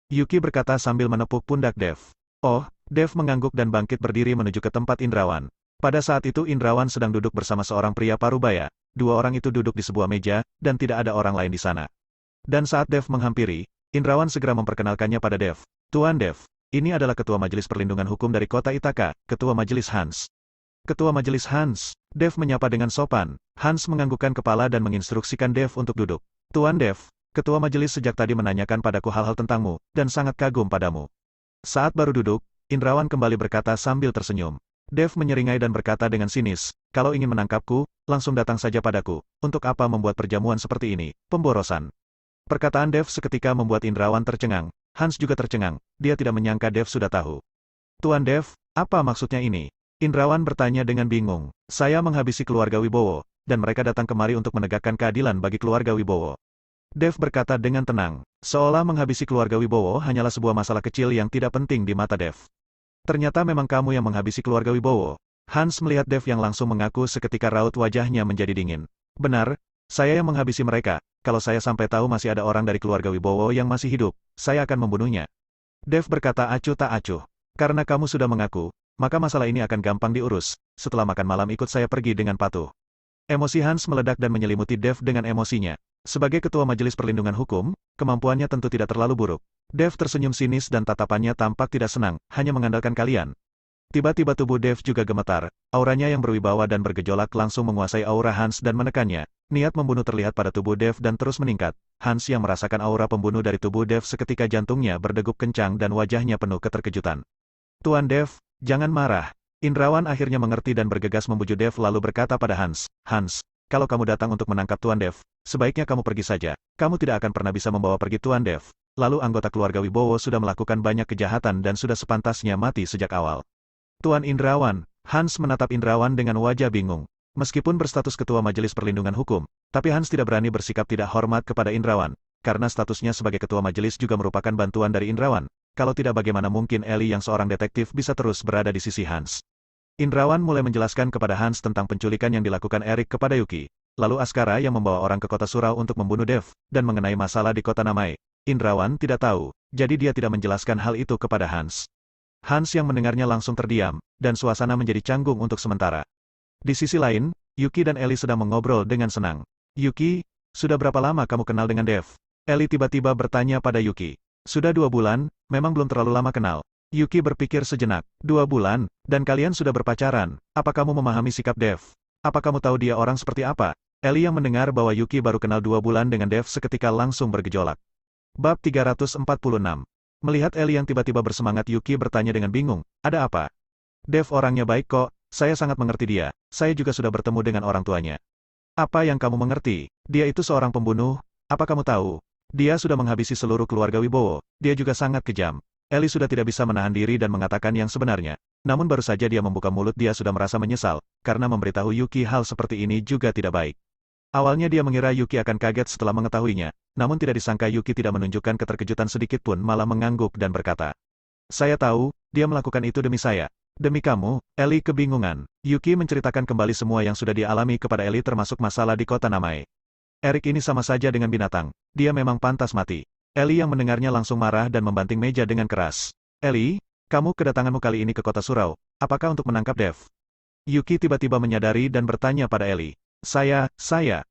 Yuki berkata sambil menepuk pundak Dev. "Oh." Dev mengangguk dan bangkit berdiri menuju ke tempat Indrawan. Pada saat itu Indrawan sedang duduk bersama seorang pria parubaya. Dua orang itu duduk di sebuah meja, dan tidak ada orang lain di sana. Dan saat Dev menghampiri, Indrawan segera memperkenalkannya pada Dev. Tuan Dev, ini adalah Ketua Majelis Perlindungan Hukum dari Kota Ithaka, Ketua Majelis Hans. Ketua Majelis Hans, Dev menyapa dengan sopan. Hans menganggukkan kepala dan menginstruksikan Dev untuk duduk. Tuan Dev, Ketua Majelis sejak tadi menanyakan padaku hal-hal tentangmu, dan sangat kagum padamu. Saat baru duduk, Indrawan kembali berkata sambil tersenyum. Dev menyeringai dan berkata dengan sinis, kalau ingin menangkapku, langsung datang saja padaku. Untuk apa membuat perjamuan seperti ini? Pemborosan. Perkataan Dev seketika membuat Indrawan tercengang. Hans juga tercengang. Dia tidak menyangka Dev sudah tahu. Tuan Dev, apa maksudnya ini? Indrawan bertanya dengan bingung. Saya menghabisi keluarga Wibowo, dan mereka datang kemari untuk menegakkan keadilan bagi keluarga Wibowo. Dev berkata dengan tenang, seolah menghabisi keluarga Wibowo hanyalah sebuah masalah kecil yang tidak penting di mata Dev. Ternyata memang kamu yang menghabisi keluarga Wibowo. Hans melihat Dev yang langsung mengaku seketika raut wajahnya menjadi dingin. Benar, saya yang menghabisi mereka. Kalau saya sampai tahu masih ada orang dari keluarga Wibowo yang masih hidup, saya akan membunuhnya. Dev berkata acuh tak acuh. Karena kamu sudah mengaku, maka masalah ini akan gampang diurus. Setelah makan malam ikut saya pergi dengan patuh. Emosi Hans meledak dan menyelimuti Dev dengan emosinya. Sebagai Ketua Majelis Perlindungan Hukum, kemampuannya tentu tidak terlalu buruk. Dev tersenyum sinis dan tatapannya tampak tidak senang, hanya mengandalkan kalian. Tiba-tiba tubuh Dev juga gemetar, auranya yang berwibawa dan bergejolak langsung menguasai aura Hans dan menekannya. Niat membunuh terlihat pada tubuh Dev dan terus meningkat. Hans yang merasakan aura pembunuh dari tubuh Dev seketika jantungnya berdegup kencang dan wajahnya penuh keterkejutan. Tuan Dev, jangan marah. Indrawan akhirnya mengerti dan bergegas membujuk Dev lalu berkata pada Hans, Hans, kalau kamu datang untuk menangkap Tuan Dev, sebaiknya kamu pergi saja. Kamu tidak akan pernah bisa membawa pergi Tuan Dev. Lalu anggota keluarga Wibowo sudah melakukan banyak kejahatan dan sudah sepantasnya mati sejak awal. Tuan Indrawan, Hans menatap Indrawan dengan wajah bingung. Meskipun berstatus Ketua Majelis Perlindungan Hukum, tapi Hans tidak berani bersikap tidak hormat kepada Indrawan, karena statusnya sebagai Ketua Majelis juga merupakan bantuan dari Indrawan. Kalau tidak bagaimana mungkin Eli yang seorang detektif bisa terus berada di sisi Hans. Indrawan mulai menjelaskan kepada Hans tentang penculikan yang dilakukan Erik kepada Yuki, lalu Askara yang membawa orang ke kota Surau untuk membunuh Dev, dan mengenai masalah di kota Namai. Indrawan tidak tahu, jadi dia tidak menjelaskan hal itu kepada Hans. Hans yang mendengarnya langsung terdiam, dan suasana menjadi canggung untuk sementara. Di sisi lain, Yuki dan Eli sedang mengobrol dengan senang. Yuki, sudah berapa lama kamu kenal dengan Dev? Eli tiba-tiba bertanya pada Yuki. Sudah 2 bulan, memang belum terlalu lama kenal. Yuki berpikir sejenak. 2 bulan, dan kalian sudah berpacaran. Apa kamu memahami sikap Dev? Apa kamu tahu dia orang seperti apa? Eli yang mendengar bahwa Yuki baru kenal 2 bulan dengan Dev seketika langsung bergejolak. Bab 346. Melihat Eli yang tiba-tiba bersemangat, Yuki bertanya dengan bingung, ada apa? Dev orangnya baik kok, saya sangat mengerti dia, saya juga sudah bertemu dengan orang tuanya. Apa yang kamu mengerti? Dia itu seorang pembunuh, apa kamu tahu? Dia sudah menghabisi seluruh keluarga Wibowo, dia juga sangat kejam. Eli sudah tidak bisa menahan diri dan mengatakan yang sebenarnya. Namun baru saja dia membuka mulut dia sudah merasa menyesal, karena memberitahu Yuki hal seperti ini juga tidak baik. Awalnya dia mengira Yuki akan kaget setelah mengetahuinya, namun tidak disangka Yuki tidak menunjukkan keterkejutan sedikit pun malah mengangguk dan berkata. Saya tahu, dia melakukan itu demi saya. Demi kamu, Eli kebingungan. Yuki menceritakan kembali semua yang sudah dialami kepada Eli termasuk masalah di kota Namai. Erik ini sama saja dengan binatang, dia memang pantas mati. Eli yang mendengarnya langsung marah dan membanting meja dengan keras. Eli, kamu kedatanganmu kali ini ke kota Surau, apakah untuk menangkap Dev? Yuki tiba-tiba menyadari dan bertanya pada Eli. Saya,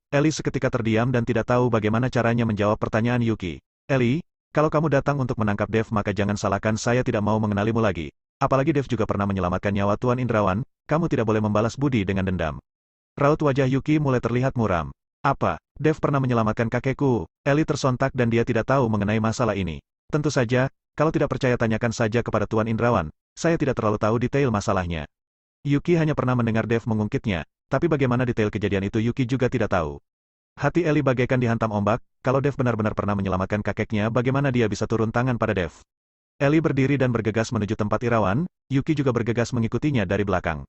Eli seketika terdiam dan tidak tahu bagaimana caranya menjawab pertanyaan Yuki. Eli, kalau kamu datang untuk menangkap Dev maka jangan salahkan saya tidak mau mengenalimu lagi. Apalagi Dev juga pernah menyelamatkan nyawa Tuan Indrawan, kamu tidak boleh membalas budi dengan dendam. Raut wajah Yuki mulai terlihat muram. Apa, Dev pernah menyelamatkan kakekku? Eli tersontak dan dia tidak tahu mengenai masalah ini. Tentu saja, kalau tidak percaya tanyakan saja kepada Tuan Indrawan, saya tidak terlalu tahu detail masalahnya. Yuki hanya pernah mendengar Dev mengungkitnya. Tapi bagaimana detail kejadian itu Yuki juga tidak tahu. Hati Eli bagaikan dihantam ombak, kalau Dev benar-benar pernah menyelamatkan kakeknya bagaimana dia bisa turun tangan pada Dev. Eli berdiri dan bergegas menuju tempat Irawan, Yuki juga bergegas mengikutinya dari belakang.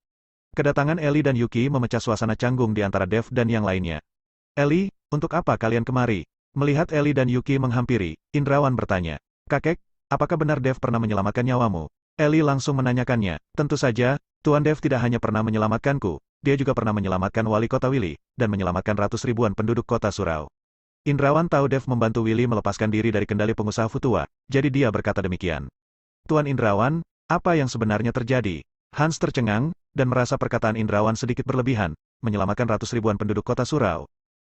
Kedatangan Eli dan Yuki memecah suasana canggung di antara Dev dan yang lainnya. Eli, untuk apa kalian kemari? Melihat Eli dan Yuki menghampiri, Indrawan bertanya. Kakek, apakah benar Dev pernah menyelamatkan nyawamu? Eli langsung menanyakannya. Tentu saja, Tuan Dev tidak hanya pernah menyelamatkanku. Dia juga pernah menyelamatkan wali kota Willy, dan menyelamatkan ratus ribuan penduduk kota Surau. Indrawan tahu Dev membantu Willy melepaskan diri dari kendali pengusaha Futua, jadi dia berkata demikian. Tuan Indrawan, apa yang sebenarnya terjadi? Hans tercengang, dan merasa perkataan Indrawan sedikit berlebihan, menyelamatkan ratus ribuan penduduk kota Surau.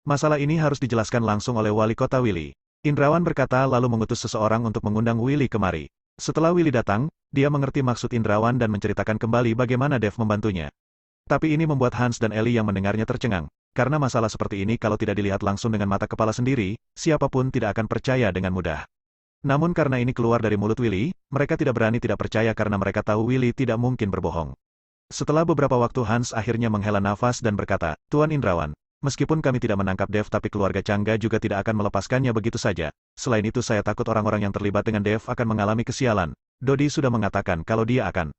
Masalah ini harus dijelaskan langsung oleh wali kota Willy. Indrawan berkata lalu mengutus seseorang untuk mengundang Willy kemari. Setelah Willy datang, dia mengerti maksud Indrawan dan menceritakan kembali bagaimana Dev membantunya. Tapi ini membuat Hans dan Ellie yang mendengarnya tercengang. Karena masalah seperti ini kalau tidak dilihat langsung dengan mata kepala sendiri, siapapun tidak akan percaya dengan mudah. Namun karena ini keluar dari mulut Willy, mereka tidak berani tidak percaya karena mereka tahu Willy tidak mungkin berbohong. Setelah beberapa waktu Hans akhirnya menghela nafas dan berkata, Tuan Indrawan, meskipun kami tidak menangkap Dev tapi keluarga Changga juga tidak akan melepaskannya begitu saja. Selain itu saya takut orang-orang yang terlibat dengan Dev akan mengalami kesialan. Dodi sudah mengatakan kalau dia akan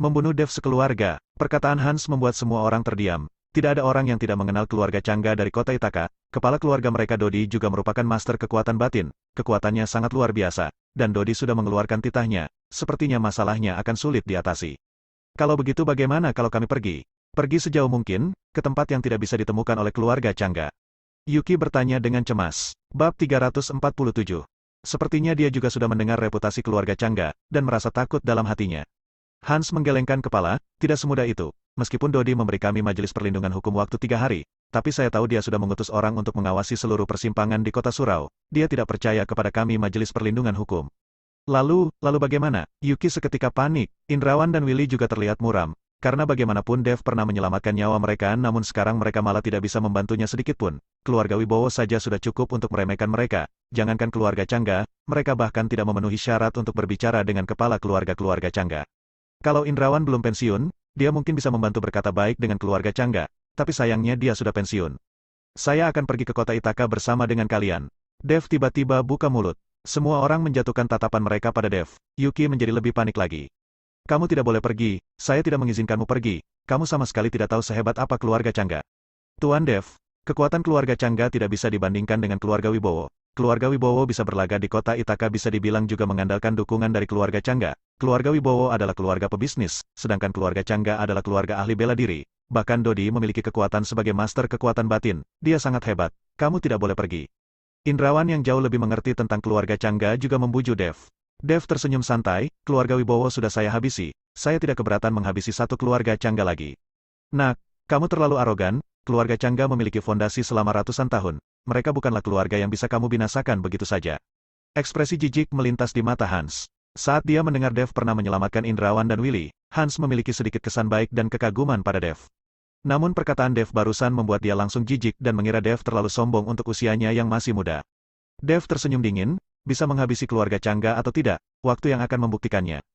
membunuh Dev sekeluarga. Perkataan Hans membuat semua orang terdiam. Tidak ada orang yang tidak mengenal keluarga Changga dari kota Ithaka. Kepala keluarga mereka Dodi juga merupakan master kekuatan batin. Kekuatannya sangat luar biasa. Dan Dodi sudah mengeluarkan titahnya. Sepertinya masalahnya akan sulit diatasi. Kalau begitu bagaimana kalau kami pergi? Pergi sejauh mungkin, ke tempat yang tidak bisa ditemukan oleh keluarga Changga. Yuki bertanya dengan cemas. Bab 347. Sepertinya dia juga sudah mendengar reputasi keluarga Changga, dan merasa takut dalam hatinya. Hans menggelengkan kepala, tidak semudah itu. Meskipun Dodi memberi kami majelis perlindungan hukum waktu 3 hari, tapi saya tahu dia sudah mengutus orang untuk mengawasi seluruh persimpangan di kota Surau. Dia tidak percaya kepada kami majelis perlindungan hukum. Lalu bagaimana? Yuki seketika panik. Indrawan dan Willy juga terlihat muram. Karena bagaimanapun Dev pernah menyelamatkan nyawa mereka namun sekarang mereka malah tidak bisa membantunya sedikitpun. Keluarga Wibowo saja sudah cukup untuk meremehkan mereka. Jangankan keluarga Changga, mereka bahkan tidak memenuhi syarat untuk berbicara dengan kepala keluarga Changga. Kalau Indrawan belum pensiun, dia mungkin bisa membantu berkata baik dengan keluarga Changga, tapi sayangnya dia sudah pensiun. Saya akan pergi ke kota Ithaka bersama dengan kalian. Dev tiba-tiba buka mulut. Semua orang menjatuhkan tatapan mereka pada Dev. Yuki menjadi lebih panik lagi. Kamu tidak boleh pergi, saya tidak mengizinkanmu pergi. Kamu sama sekali tidak tahu sehebat apa keluarga Changga. Tuan Dev, kekuatan keluarga Changga tidak bisa dibandingkan dengan keluarga Wibowo. Keluarga Wibowo bisa berlaga di kota Ithaka bisa dibilang juga mengandalkan dukungan dari keluarga Changga. Keluarga Wibowo adalah keluarga pebisnis, sedangkan keluarga Changga adalah keluarga ahli bela diri. Bahkan Dodi memiliki kekuatan sebagai master kekuatan batin. Dia sangat hebat. Kamu tidak boleh pergi. Indrawan yang jauh lebih mengerti tentang keluarga Changga juga membujuk Dev. Dev tersenyum santai, keluarga Wibowo sudah saya habisi. Saya tidak keberatan menghabisi satu keluarga Changga lagi. Nak, kamu terlalu arogan. Keluarga Changga memiliki fondasi selama ratusan tahun. Mereka bukanlah keluarga yang bisa kamu binasakan begitu saja. Ekspresi jijik melintas di mata Hans. Saat dia mendengar Dev pernah menyelamatkan Indrawan dan Willy, Hans memiliki sedikit kesan baik dan kekaguman pada Dev. Namun perkataan Dev barusan membuat dia langsung jijik dan mengira Dev terlalu sombong untuk usianya yang masih muda. Dev tersenyum dingin, bisa menghabisi keluarga Changga atau tidak, waktu yang akan membuktikannya.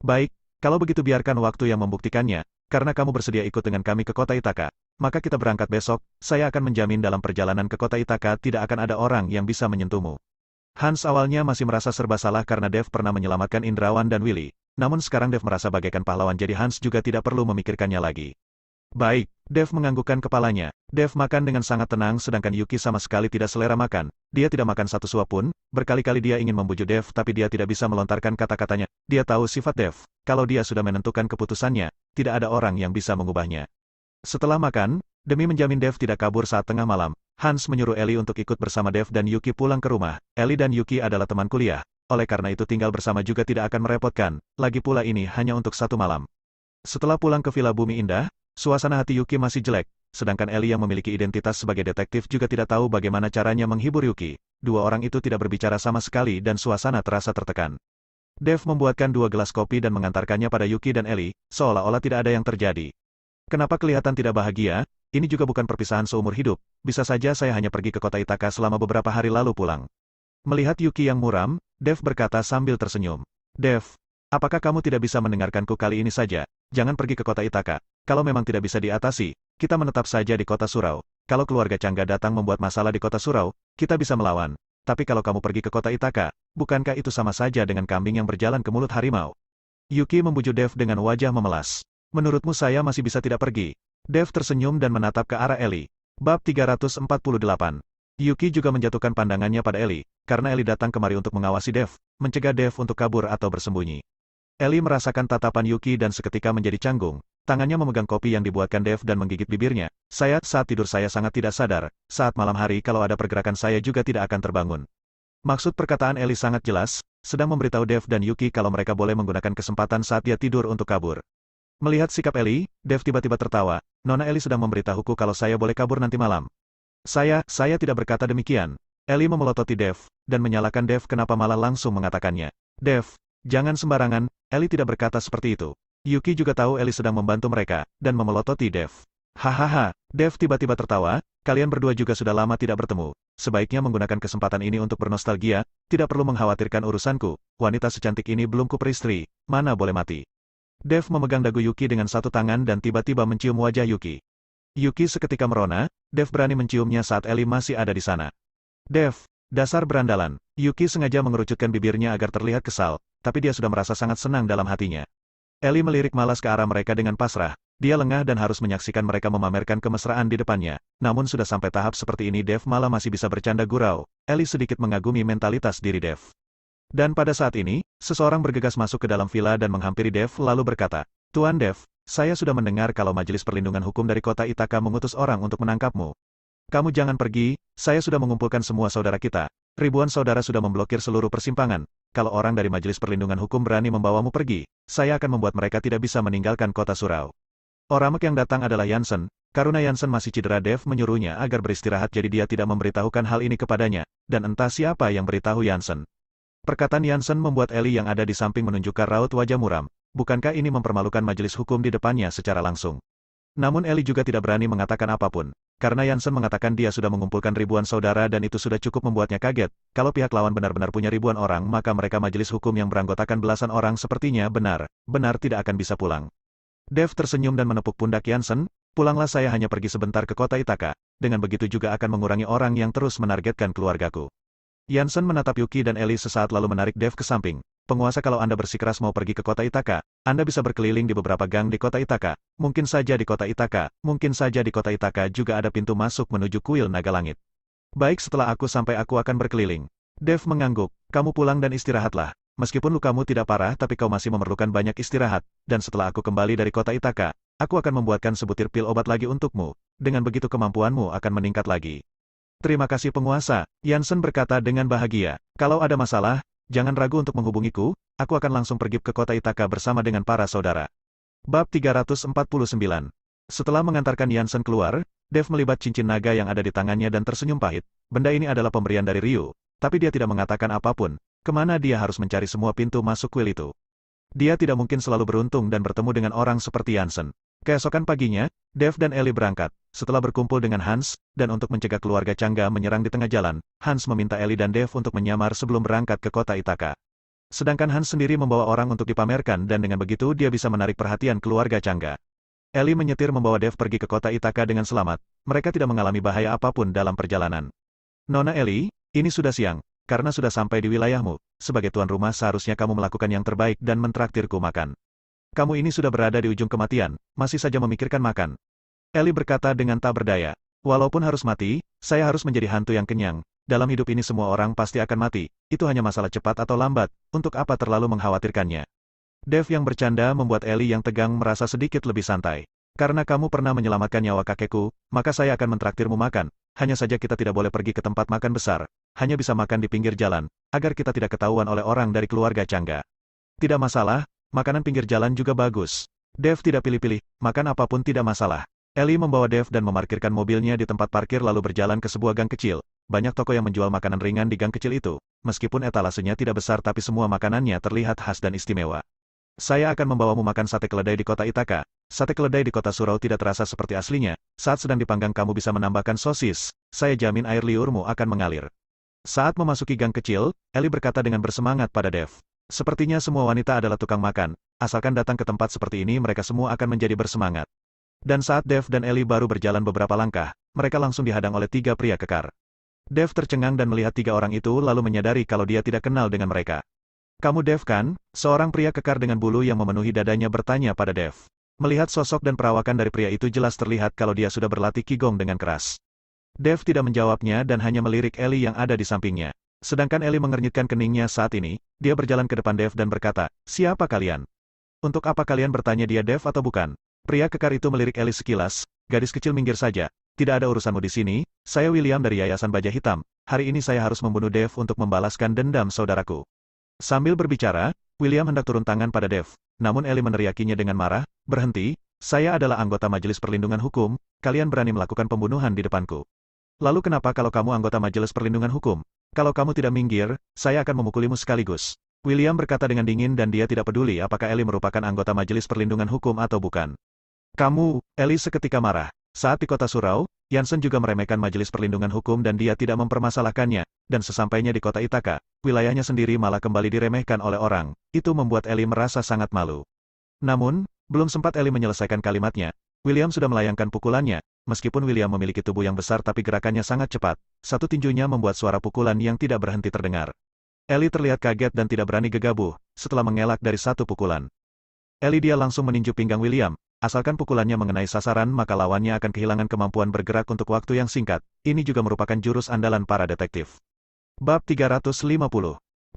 Baik, kalau begitu biarkan waktu yang membuktikannya, karena kamu bersedia ikut dengan kami ke kota Ithaka, maka kita berangkat besok, saya akan menjamin dalam perjalanan ke kota Ithaka tidak akan ada orang yang bisa menyentuhmu. Hans awalnya masih merasa serba salah karena Dev pernah menyelamatkan Indrawan dan Willy, namun sekarang Dev merasa bagaikan pahlawan jadi Hans juga tidak perlu memikirkannya lagi. Baik, Dev menganggukkan kepalanya. Dev makan dengan sangat tenang sedangkan Yuki sama sekali tidak selera makan. Dia tidak makan satu suap pun, berkali-kali dia ingin membujuk Dev tapi dia tidak bisa melontarkan kata-katanya. Dia tahu sifat Dev, kalau dia sudah menentukan keputusannya, tidak ada orang yang bisa mengubahnya. Setelah makan, demi menjamin Dev tidak kabur saat tengah malam, Hans menyuruh Ellie untuk ikut bersama Dev dan Yuki pulang ke rumah. Ellie dan Yuki adalah teman kuliah, oleh karena itu tinggal bersama juga tidak akan merepotkan, lagi pula ini hanya untuk 1 malam. Setelah pulang ke Villa Bumi Indah, suasana hati Yuki masih jelek, sedangkan Ellie yang memiliki identitas sebagai detektif juga tidak tahu bagaimana caranya menghibur Yuki. Dua orang itu tidak berbicara sama sekali dan suasana terasa tertekan. Dev membuatkan 2 gelas kopi dan mengantarkannya pada Yuki dan Ellie, seolah-olah tidak ada yang terjadi. Kenapa kelihatan tidak bahagia? Ini juga bukan perpisahan seumur hidup, bisa saja saya hanya pergi ke kota Ithaka selama beberapa hari lalu pulang. Melihat Yuki yang muram, Dev berkata sambil tersenyum. Dev, apakah kamu tidak bisa mendengarkanku kali ini saja? Jangan pergi ke kota Ithaka. Kalau memang tidak bisa diatasi, kita menetap saja di kota Surau. Kalau keluarga Changga datang membuat masalah di kota Surau, kita bisa melawan. Tapi kalau kamu pergi ke kota Ithaka, bukankah itu sama saja dengan kambing yang berjalan ke mulut harimau? Yuki membujuk Dev dengan wajah memelas. Menurutmu saya masih bisa tidak pergi? Dev tersenyum dan menatap ke arah Ellie. Bab 348. Yuki juga menjatuhkan pandangannya pada Ellie, karena Ellie datang kemari untuk mengawasi Dev, mencegah Dev untuk kabur atau bersembunyi. Ellie merasakan tatapan Yuki dan seketika menjadi canggung. Tangannya memegang kopi yang dibuatkan Dev dan menggigit bibirnya. Saat tidur saya sangat tidak sadar, saat malam hari kalau ada pergerakan saya juga tidak akan terbangun. Maksud perkataan Ellie sangat jelas, sedang memberitahu Dev dan Yuki kalau mereka boleh menggunakan kesempatan saat dia tidur untuk kabur. Melihat sikap Ellie, Dev tiba-tiba tertawa. Nona Ellie sedang memberitahuku kalau saya boleh kabur nanti malam. Saya tidak berkata demikian. Ellie memelototi Dev, dan menyalahkan Dev kenapa malah langsung mengatakannya. Dev, jangan sembarangan, Ellie tidak berkata seperti itu. Yuki juga tahu Ellie sedang membantu mereka, dan memelototi Dev. Hahaha, Dev tiba-tiba tertawa, kalian berdua juga sudah lama tidak bertemu. Sebaiknya menggunakan kesempatan ini untuk bernostalgia, tidak perlu mengkhawatirkan urusanku, wanita secantik ini belum kuperistri, mana boleh mati. Dev memegang dagu Yuki dengan satu tangan dan tiba-tiba mencium wajah Yuki. Yuki seketika merona, Dev berani menciumnya saat Ellie masih ada di sana. Dev, dasar berandalan. Yuki sengaja mengerucutkan bibirnya agar terlihat kesal, tapi dia sudah merasa sangat senang dalam hatinya. Ellie melirik malas ke arah mereka dengan pasrah. Dia lengah dan harus menyaksikan mereka memamerkan kemesraan di depannya. Namun sudah sampai tahap seperti ini Dev malah masih bisa bercanda gurau. Ellie sedikit mengagumi mentalitas diri Dev. Dan pada saat ini, seseorang bergegas masuk ke dalam villa dan menghampiri Dev lalu berkata, Tuan Dev, saya sudah mendengar kalau Majelis Perlindungan Hukum dari kota Ithaka mengutus orang untuk menangkapmu. Kamu jangan pergi, saya sudah mengumpulkan semua saudara kita. Ribuan saudara sudah memblokir seluruh persimpangan. Kalau orang dari Majelis Perlindungan Hukum berani membawamu pergi, saya akan membuat mereka tidak bisa meninggalkan kota surau. Oramek yang datang adalah Jansen. Karena Jansen masih cedera, Dev menyuruhnya agar beristirahat jadi dia tidak memberitahukan hal ini kepadanya, dan entah siapa yang beritahu Jansen. Perkataan Jansen membuat Ellie yang ada di samping menunjukkan raut wajah muram. Bukankah ini mempermalukan majelis hukum di depannya secara langsung? Namun Ellie juga tidak berani mengatakan apapun. Karena Jansen mengatakan dia sudah mengumpulkan ribuan saudara dan itu sudah cukup membuatnya kaget. Kalau pihak lawan benar-benar punya ribuan orang maka mereka majelis hukum yang beranggotakan belasan orang sepertinya benar tidak akan bisa pulang. Dev tersenyum dan menepuk pundak Jansen, pulanglah, saya hanya pergi sebentar ke kota Ithaka. Dengan begitu juga akan mengurangi orang yang terus menargetkan keluargaku. Jansen menatap Yuki dan Ellie sesaat lalu menarik Dev ke samping. Penguasa, kalau Anda bersikeras mau pergi ke kota Ithaka, Anda bisa berkeliling di beberapa gang di kota Ithaka. Mungkin saja di kota Ithaka juga ada pintu masuk menuju kuil naga langit. Baik, setelah aku sampai aku akan berkeliling. Dev mengangguk, kamu pulang dan istirahatlah. Meskipun lukamu tidak parah tapi kau masih memerlukan banyak istirahat, dan setelah aku kembali dari kota Ithaka, aku akan membuatkan sebutir pil obat lagi untukmu. Dengan begitu kemampuanmu akan meningkat lagi. Terima kasih penguasa, Jansen berkata dengan bahagia. Kalau ada masalah, jangan ragu untuk menghubungiku, aku akan langsung pergi ke kota Ithaka bersama dengan para saudara. Bab 349. Setelah mengantarkan Jansen keluar, Dev melibat cincin naga yang ada di tangannya dan tersenyum pahit. Benda ini adalah pemberian dari Ryu, tapi dia tidak mengatakan apapun. Kemana dia harus mencari semua pintu masuk kuil itu? Dia tidak mungkin selalu beruntung dan bertemu dengan orang seperti Jansen. Keesokan paginya, Dev dan Ellie berangkat. Setelah berkumpul dengan Hans, dan untuk mencegah keluarga Changga menyerang di tengah jalan, Hans meminta Ellie dan Dev untuk menyamar sebelum berangkat ke kota Ithaka. Sedangkan Hans sendiri membawa orang untuk dipamerkan dan dengan begitu dia bisa menarik perhatian keluarga Changga. Ellie menyetir membawa Dev pergi ke kota Ithaka dengan selamat. Mereka tidak mengalami bahaya apapun dalam perjalanan. Nona Ellie, ini sudah siang. Karena sudah sampai di wilayahmu, sebagai tuan rumah seharusnya kamu melakukan yang terbaik dan mentraktirku makan. Kamu ini sudah berada di ujung kematian, masih saja memikirkan makan. Ellie berkata dengan tak berdaya. Walaupun harus mati, saya harus menjadi hantu yang kenyang. Dalam hidup ini semua orang pasti akan mati, itu hanya masalah cepat atau lambat, untuk apa terlalu mengkhawatirkannya. Dev yang bercanda membuat Ellie yang tegang merasa sedikit lebih santai. Karena kamu pernah menyelamatkan nyawa kakekku, maka saya akan mentraktirmu makan. Hanya saja kita tidak boleh pergi ke tempat makan besar. Hanya bisa makan di pinggir jalan, agar kita tidak ketahuan oleh orang dari keluarga Changga. Tidak masalah, makanan pinggir jalan juga bagus. Dev tidak pilih-pilih, makan apapun tidak masalah. Ellie membawa Dev dan memarkirkan mobilnya di tempat parkir lalu berjalan ke sebuah gang kecil. Banyak toko yang menjual makanan ringan di gang kecil itu. Meskipun etalasenya tidak besar tapi semua makanannya terlihat khas dan istimewa. Saya akan membawamu makan sate keledai di kota Ithaka. Sate keledai di kota surau tidak terasa seperti aslinya. Saat sedang dipanggang kamu bisa menambahkan sosis. Saya jamin air liurmu akan mengalir. Saat memasuki gang kecil, Ellie berkata dengan bersemangat pada Dev. Sepertinya semua wanita adalah tukang makan. Asalkan datang ke tempat seperti ini mereka semua akan menjadi bersemangat. Dan saat Dev dan Ellie baru berjalan beberapa langkah, mereka langsung dihadang oleh 3 pria kekar. Dev tercengang dan melihat 3 orang itu lalu menyadari kalau dia tidak kenal dengan mereka. Kamu Dev kan? Seorang pria kekar dengan bulu yang memenuhi dadanya bertanya pada Dev. Melihat sosok dan perawakan dari pria itu jelas terlihat kalau dia sudah berlatih Qigong dengan keras. Dev tidak menjawabnya dan hanya melirik Ellie yang ada di sampingnya. Sedangkan Ellie mengernyitkan keningnya saat ini, dia berjalan ke depan Dev dan berkata, siapa kalian? Untuk apa kalian bertanya dia Dev atau bukan? Pria kekar itu melirik Ellie sekilas, gadis kecil minggir saja, tidak ada urusanmu di sini, saya William dari Yayasan Baja Hitam, hari ini saya harus membunuh Dev untuk membalaskan dendam saudaraku. Sambil berbicara, William hendak turun tangan pada Dev, namun Ellie meneriakinya dengan marah, berhenti, saya adalah anggota Majelis Perlindungan Hukum, kalian berani melakukan pembunuhan di depanku. Lalu kenapa kalau kamu anggota Majelis Perlindungan Hukum? Kalau kamu tidak minggir, saya akan memukulimu sekaligus. William berkata dengan dingin dan dia tidak peduli apakah Ellie merupakan anggota Majelis Perlindungan Hukum atau bukan. Kamu, Ellie seketika marah. Saat di kota Surau, Yansen juga meremehkan Majelis Perlindungan Hukum dan dia tidak mempermasalahkannya, dan sesampainya di kota Ithaka, wilayahnya sendiri malah kembali diremehkan oleh orang. Itu membuat Ellie merasa sangat malu. Namun, belum sempat Ellie menyelesaikan kalimatnya, William sudah melayangkan pukulannya. Meskipun William memiliki tubuh yang besar tapi gerakannya sangat cepat, satu tinjunya membuat suara pukulan yang tidak berhenti terdengar. Ellie terlihat kaget dan tidak berani gegabah, setelah mengelak dari satu pukulan. Dia langsung meninju pinggang William. Asalkan pukulannya mengenai sasaran maka lawannya akan kehilangan kemampuan bergerak untuk waktu yang singkat. Ini juga merupakan jurus andalan para detektif. Bab 350.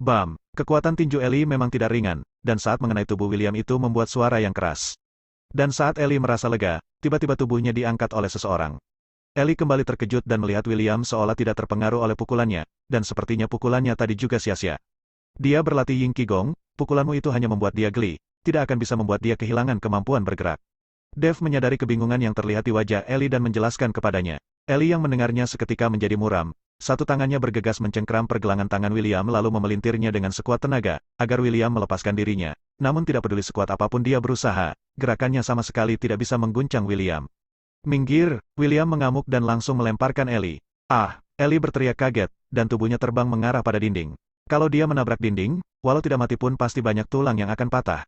Bam! Kekuatan tinju Ellie memang tidak ringan, dan saat mengenai tubuh William itu membuat suara yang keras. Dan saat Ellie merasa lega, tiba-tiba tubuhnya diangkat oleh seseorang. Ellie kembali terkejut dan melihat William seolah tidak terpengaruh oleh pukulannya, dan sepertinya pukulannya tadi juga sia-sia. Dia berlatih Ying Qigong, pukulanmu itu hanya membuat dia geli, tidak akan bisa membuat dia kehilangan kemampuan bergerak. Dev menyadari kebingungan yang terlihat di wajah Ellie dan menjelaskan kepadanya. Ellie yang mendengarnya seketika menjadi muram. Satu tangannya bergegas mencengkram pergelangan tangan William lalu memelintirnya dengan sekuat tenaga, agar William melepaskan dirinya. Namun tidak peduli sekuat apapun dia berusaha, gerakannya sama sekali tidak bisa mengguncang William. Minggir, William mengamuk dan langsung melemparkan Ellie. Ah, Ellie berteriak kaget, dan tubuhnya terbang mengarah pada dinding. Kalau dia menabrak dinding, walau tidak mati pun pasti banyak tulang yang akan patah.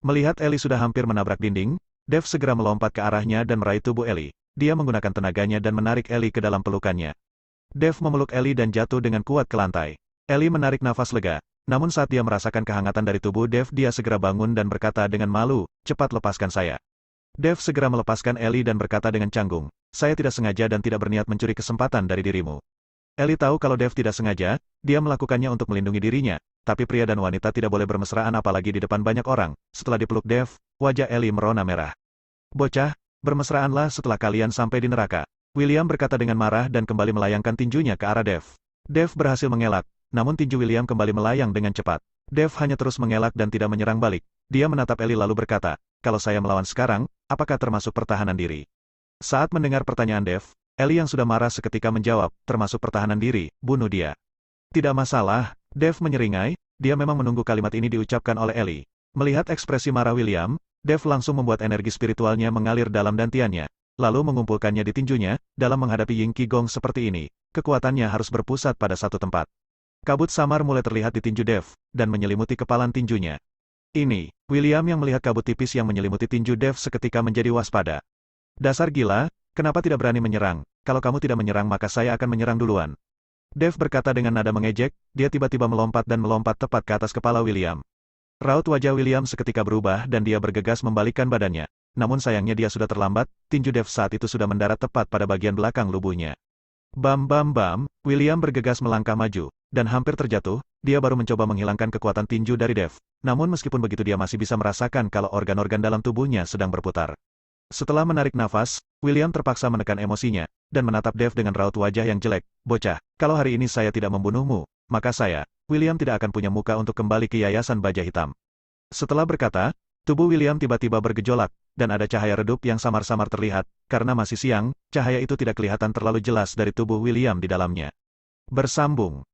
Melihat Ellie sudah hampir menabrak dinding, Dev segera melompat ke arahnya dan meraih tubuh Ellie. Dia menggunakan tenaganya dan menarik Ellie ke dalam pelukannya. Dev memeluk Ellie dan jatuh dengan kuat ke lantai. Ellie menarik nafas lega. Namun saat dia merasakan kehangatan dari tubuh Dev dia segera bangun dan berkata dengan malu, cepat lepaskan saya. Dev segera melepaskan Ellie dan berkata dengan canggung, saya tidak sengaja dan tidak berniat mencuri kesempatan dari dirimu. Ellie tahu kalau Dev tidak sengaja, dia melakukannya untuk melindungi dirinya, tapi pria dan wanita tidak boleh bermesraan apalagi di depan banyak orang. Setelah dipeluk Dev, wajah Ellie merona merah. Bocah, bermesraanlah setelah kalian sampai di neraka. William berkata dengan marah dan kembali melayangkan tinjunya ke arah Dev. Dev berhasil mengelak, namun tinju William kembali melayang dengan cepat. Dev hanya terus mengelak dan tidak menyerang balik. Dia menatap Ellie lalu berkata, kalau saya melawan sekarang, apakah termasuk pertahanan diri? Saat mendengar pertanyaan Dev, Ellie yang sudah marah seketika menjawab, termasuk pertahanan diri, bunuh dia. Tidak masalah, Dev menyeringai, dia memang menunggu kalimat ini diucapkan oleh Ellie. Melihat ekspresi marah William, Dev langsung membuat energi spiritualnya mengalir dalam dantiannya, lalu mengumpulkannya di tinjunya. Dalam menghadapi Ying Qigong seperti ini, kekuatannya harus berpusat pada satu tempat. Kabut samar mulai terlihat di tinju Dev, dan menyelimuti kepalan tinjunya. Ini, William yang melihat kabut tipis yang menyelimuti tinju Dev seketika menjadi waspada. Dasar gila, kenapa tidak berani menyerang? Kalau kamu tidak menyerang maka saya akan menyerang duluan. Dev berkata dengan nada mengejek, dia tiba-tiba melompat dan melompat tepat ke atas kepala William. Raut wajah William seketika berubah dan dia bergegas membalikkan badannya. Namun sayangnya dia sudah terlambat, tinju Dev saat itu sudah mendarat tepat pada bagian belakang lubuhnya. Bam bam bam, William bergegas melangkah maju, dan hampir terjatuh, dia baru mencoba menghilangkan kekuatan tinju dari Dev. Namun meskipun begitu dia masih bisa merasakan kalau organ-organ dalam tubuhnya sedang berputar. Setelah menarik nafas, William terpaksa menekan emosinya, dan menatap Dev dengan raut wajah yang jelek. Bocah, kalau hari ini saya tidak membunuhmu, maka saya, William tidak akan punya muka untuk kembali ke Yayasan Baja Hitam. Setelah berkata, tubuh William tiba-tiba bergejolak, dan ada cahaya redup yang samar-samar terlihat. Karena masih siang, cahaya itu tidak kelihatan terlalu jelas dari tubuh William di dalamnya. Bersambung.